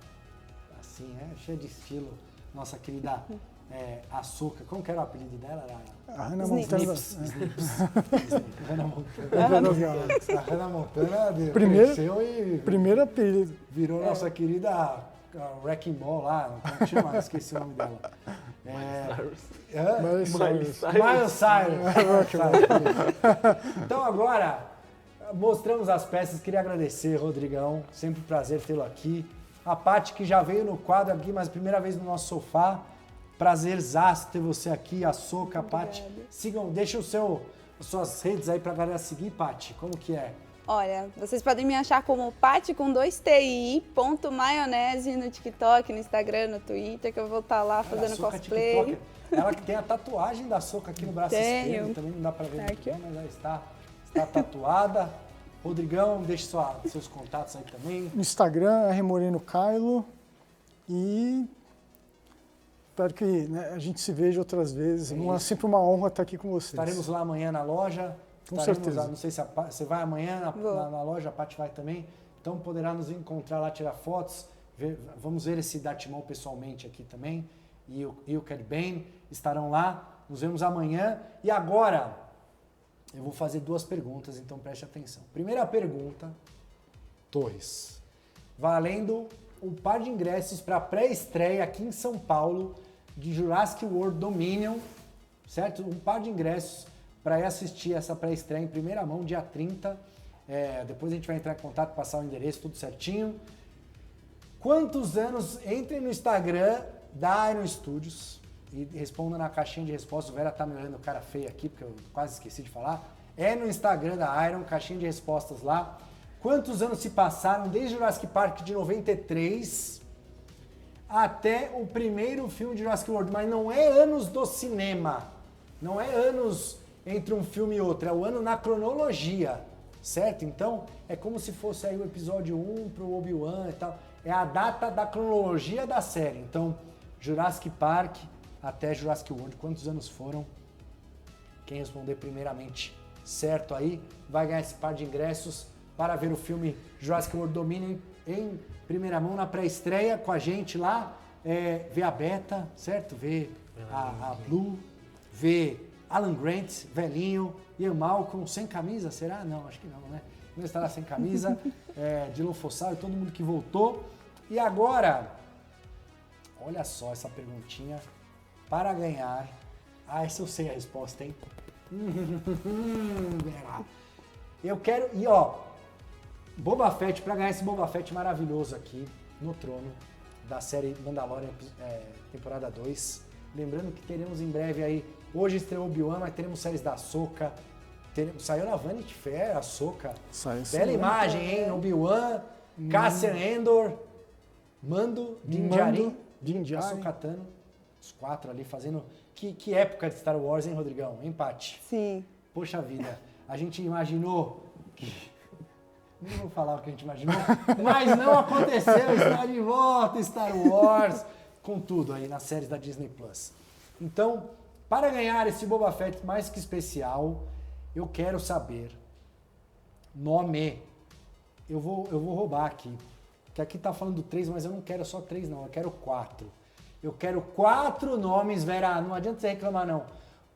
assim, cheia de estilo. Nossa querida Ahsoka, como que era o apelido dela?
A Hannah Montana.
A Hannah Montana
cresceu
e
primeiro apelido.
Virou nossa querida Wrecking Ball lá, como chama? Esqueci o nome dela. Miles Cyrus. Então agora, mostramos as peças, queria agradecer, Rodrigão, sempre um prazer tê-lo aqui. A Paty, que já veio no quadro aqui, mas primeira vez no nosso sofá. Prazerzaço ter você aqui, a Ahsoka, a Paty. Sigam, deixa as suas redes aí pra galera seguir, Paty. Como que é?
Olha, vocês podem me achar como Paty com 2TI, .maionese no TikTok, no Instagram, no Twitter, que eu vou estar lá fazendo cosplay.
TikToker. Ela que tem a tatuagem da Ahsoka aqui no braço esquerdo, também não dá pra ver aqui, mas ela está tatuada. Rodrigão, deixe seus contatos aí também.
No Instagram, Moreno Kylo. E espero que a gente se veja outras vezes. É sempre uma honra estar aqui com vocês.
Estaremos lá amanhã na loja.
Com certeza.
Não sei se você vai amanhã na loja, a Paty vai também. Então poderá nos encontrar lá, tirar fotos. Vamos ver esse Darth Maul pessoalmente aqui também. E o Cad Bane estarão lá. Nos vemos amanhã. E agora... eu vou fazer 2 perguntas, então preste atenção. Primeira pergunta, Torres. Valendo um par de ingressos para a pré-estreia aqui em São Paulo de Jurassic World Dominion, certo? Um par de ingressos para ir assistir essa pré-estreia em primeira mão, dia 30. Depois a gente vai entrar em contato, passar o endereço, tudo certinho. Quantos anos? Entrem no Instagram da Iron Studios e responda na caixinha de respostas. O Vera tá me olhando o cara feio aqui, porque eu quase esqueci de falar. É no Instagram da Iron, caixinha de respostas lá. Quantos anos se passaram desde Jurassic Park de 93 até o primeiro filme de Jurassic World? Mas não é anos do cinema, não é anos entre um filme e outro, é o ano na cronologia, certo? Então, é como se fosse aí o episódio 1 pro Obi-Wan e tal. É a data da cronologia da série. Então, Jurassic Park até Jurassic World, quantos anos foram? Quem responder primeiramente certo aí, vai ganhar esse par de ingressos para ver o filme Jurassic World Dominion em primeira mão na pré-estreia com a gente lá, ver a Beta, certo? Ver a Blue, ver Alan Grant, velhinho, Ian Malcolm sem camisa, será? Não, acho que não, né? Não estará sem camisa, Dylan Fossaro, todo mundo que voltou. E agora, olha só essa perguntinha para ganhar. Essa eu sei a resposta, hein? Eu quero... E ó, Boba Fett, para ganhar esse Boba Fett maravilhoso aqui, no trono da série Mandalorian temporada 2. Lembrando que teremos em breve aí, hoje estreou Obi-Wan, mas teremos séries da Ahsoka. Saiu na Vanity Fair, a Ahsoka. Bela imagem, hein? Obi-Wan, Cassian Andor, Mando, Din Djarin, Ahsoka Tano. Os 4 ali fazendo... Que época de Star Wars, hein, Rodrigão? Empate.
Sim.
Poxa vida, a gente imaginou que... Não vou falar o que a gente imaginou, mas não aconteceu. Está de volta Star Wars, com tudo aí nas séries da Disney Plus. Então, para ganhar esse Boba Fett mais que especial, eu quero saber nome. Eu vou roubar aqui, que aqui tá falando 3, mas eu não quero só 3 não, eu quero 4. Eu quero 4 nomes, Vera, não adianta você reclamar não.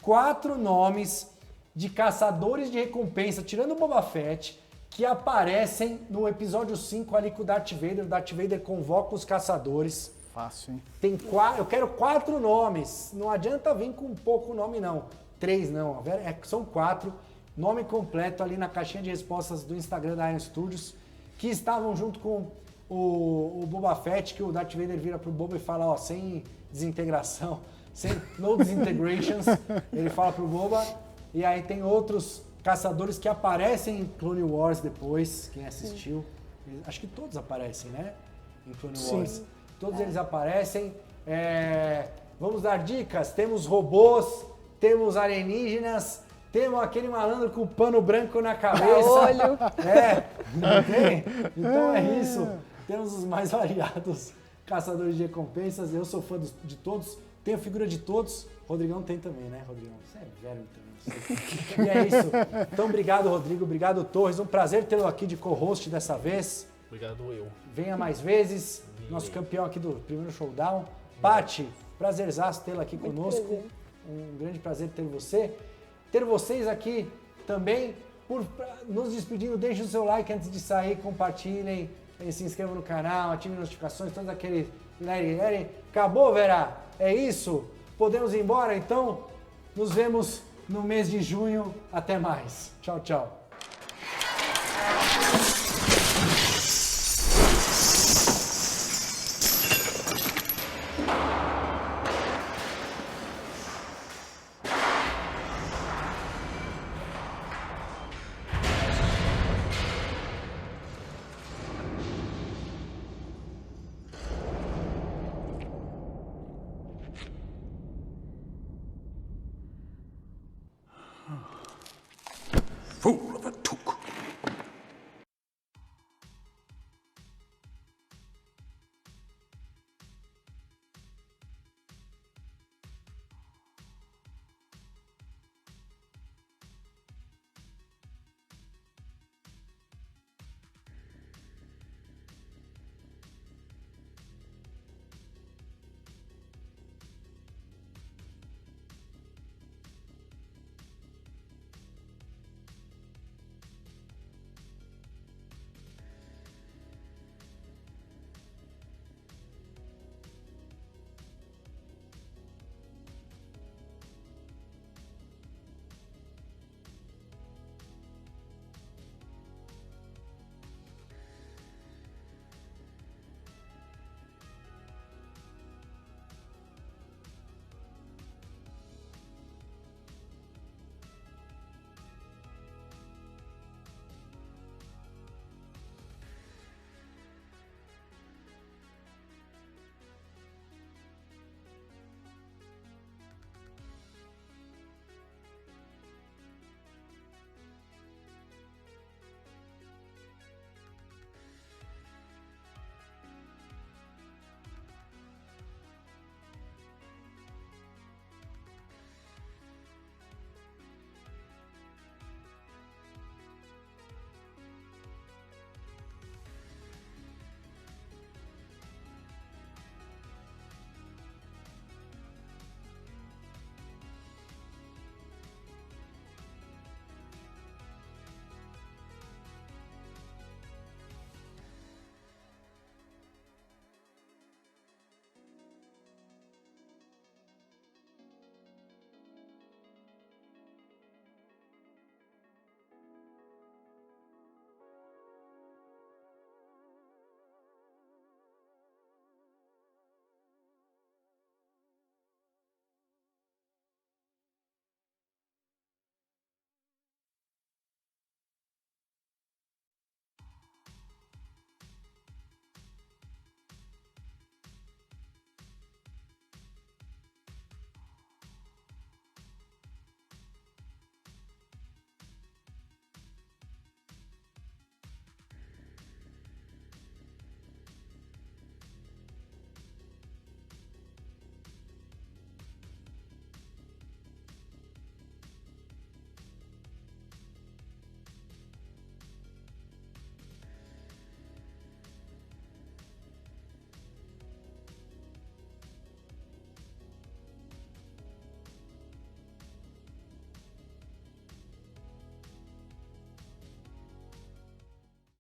4 nomes de caçadores de recompensa, tirando o Boba Fett, que aparecem no episódio 5 ali com o Darth Vader. O Darth Vader convoca os caçadores.
Fácil, hein?
Eu quero 4 nomes. Não adianta vir com pouco nome, não. 3 não. São 4. Nome completo ali na caixinha de respostas do Instagram da Iron Studios, que estavam junto com o Boba Fett, que o Darth Vader vira pro Boba e fala, ó, sem desintegração, no disintegrations, ele fala pro Boba. E aí tem outros caçadores que aparecem em Clone Wars depois, quem assistiu. Acho que todos aparecem, né? Em Clone Wars. Todos eles aparecem. Vamos dar dicas. Temos robôs, temos alienígenas, temos aquele malandro com o pano branco na cabeça.
Olho.
Não tem? Então é isso. Temos os mais variados caçadores de recompensas. Eu sou fã de todos. Tenho figura de todos. Rodrigão tem também, né, Rodrigão? Você é velho também. E é isso. Então, obrigado, Rodrigo. Obrigado, Torres. Um prazer tê-lo aqui de co-host dessa vez.
Obrigado, eu.
Venha mais vezes. Nosso campeão aqui do primeiro showdown. Pati, prazerzaço tê-lo aqui conosco.
Prazer.
Um grande prazer ter você. Ter vocês aqui também. Nos despedindo, deixem o seu like antes de sair, compartilhem, se inscrevam no canal, ativem notificações, todos aqueles... Acabou, Vera? É isso? Podemos ir embora? Então, nos vemos no mês de junho. Até mais. Tchau, tchau.
Fool!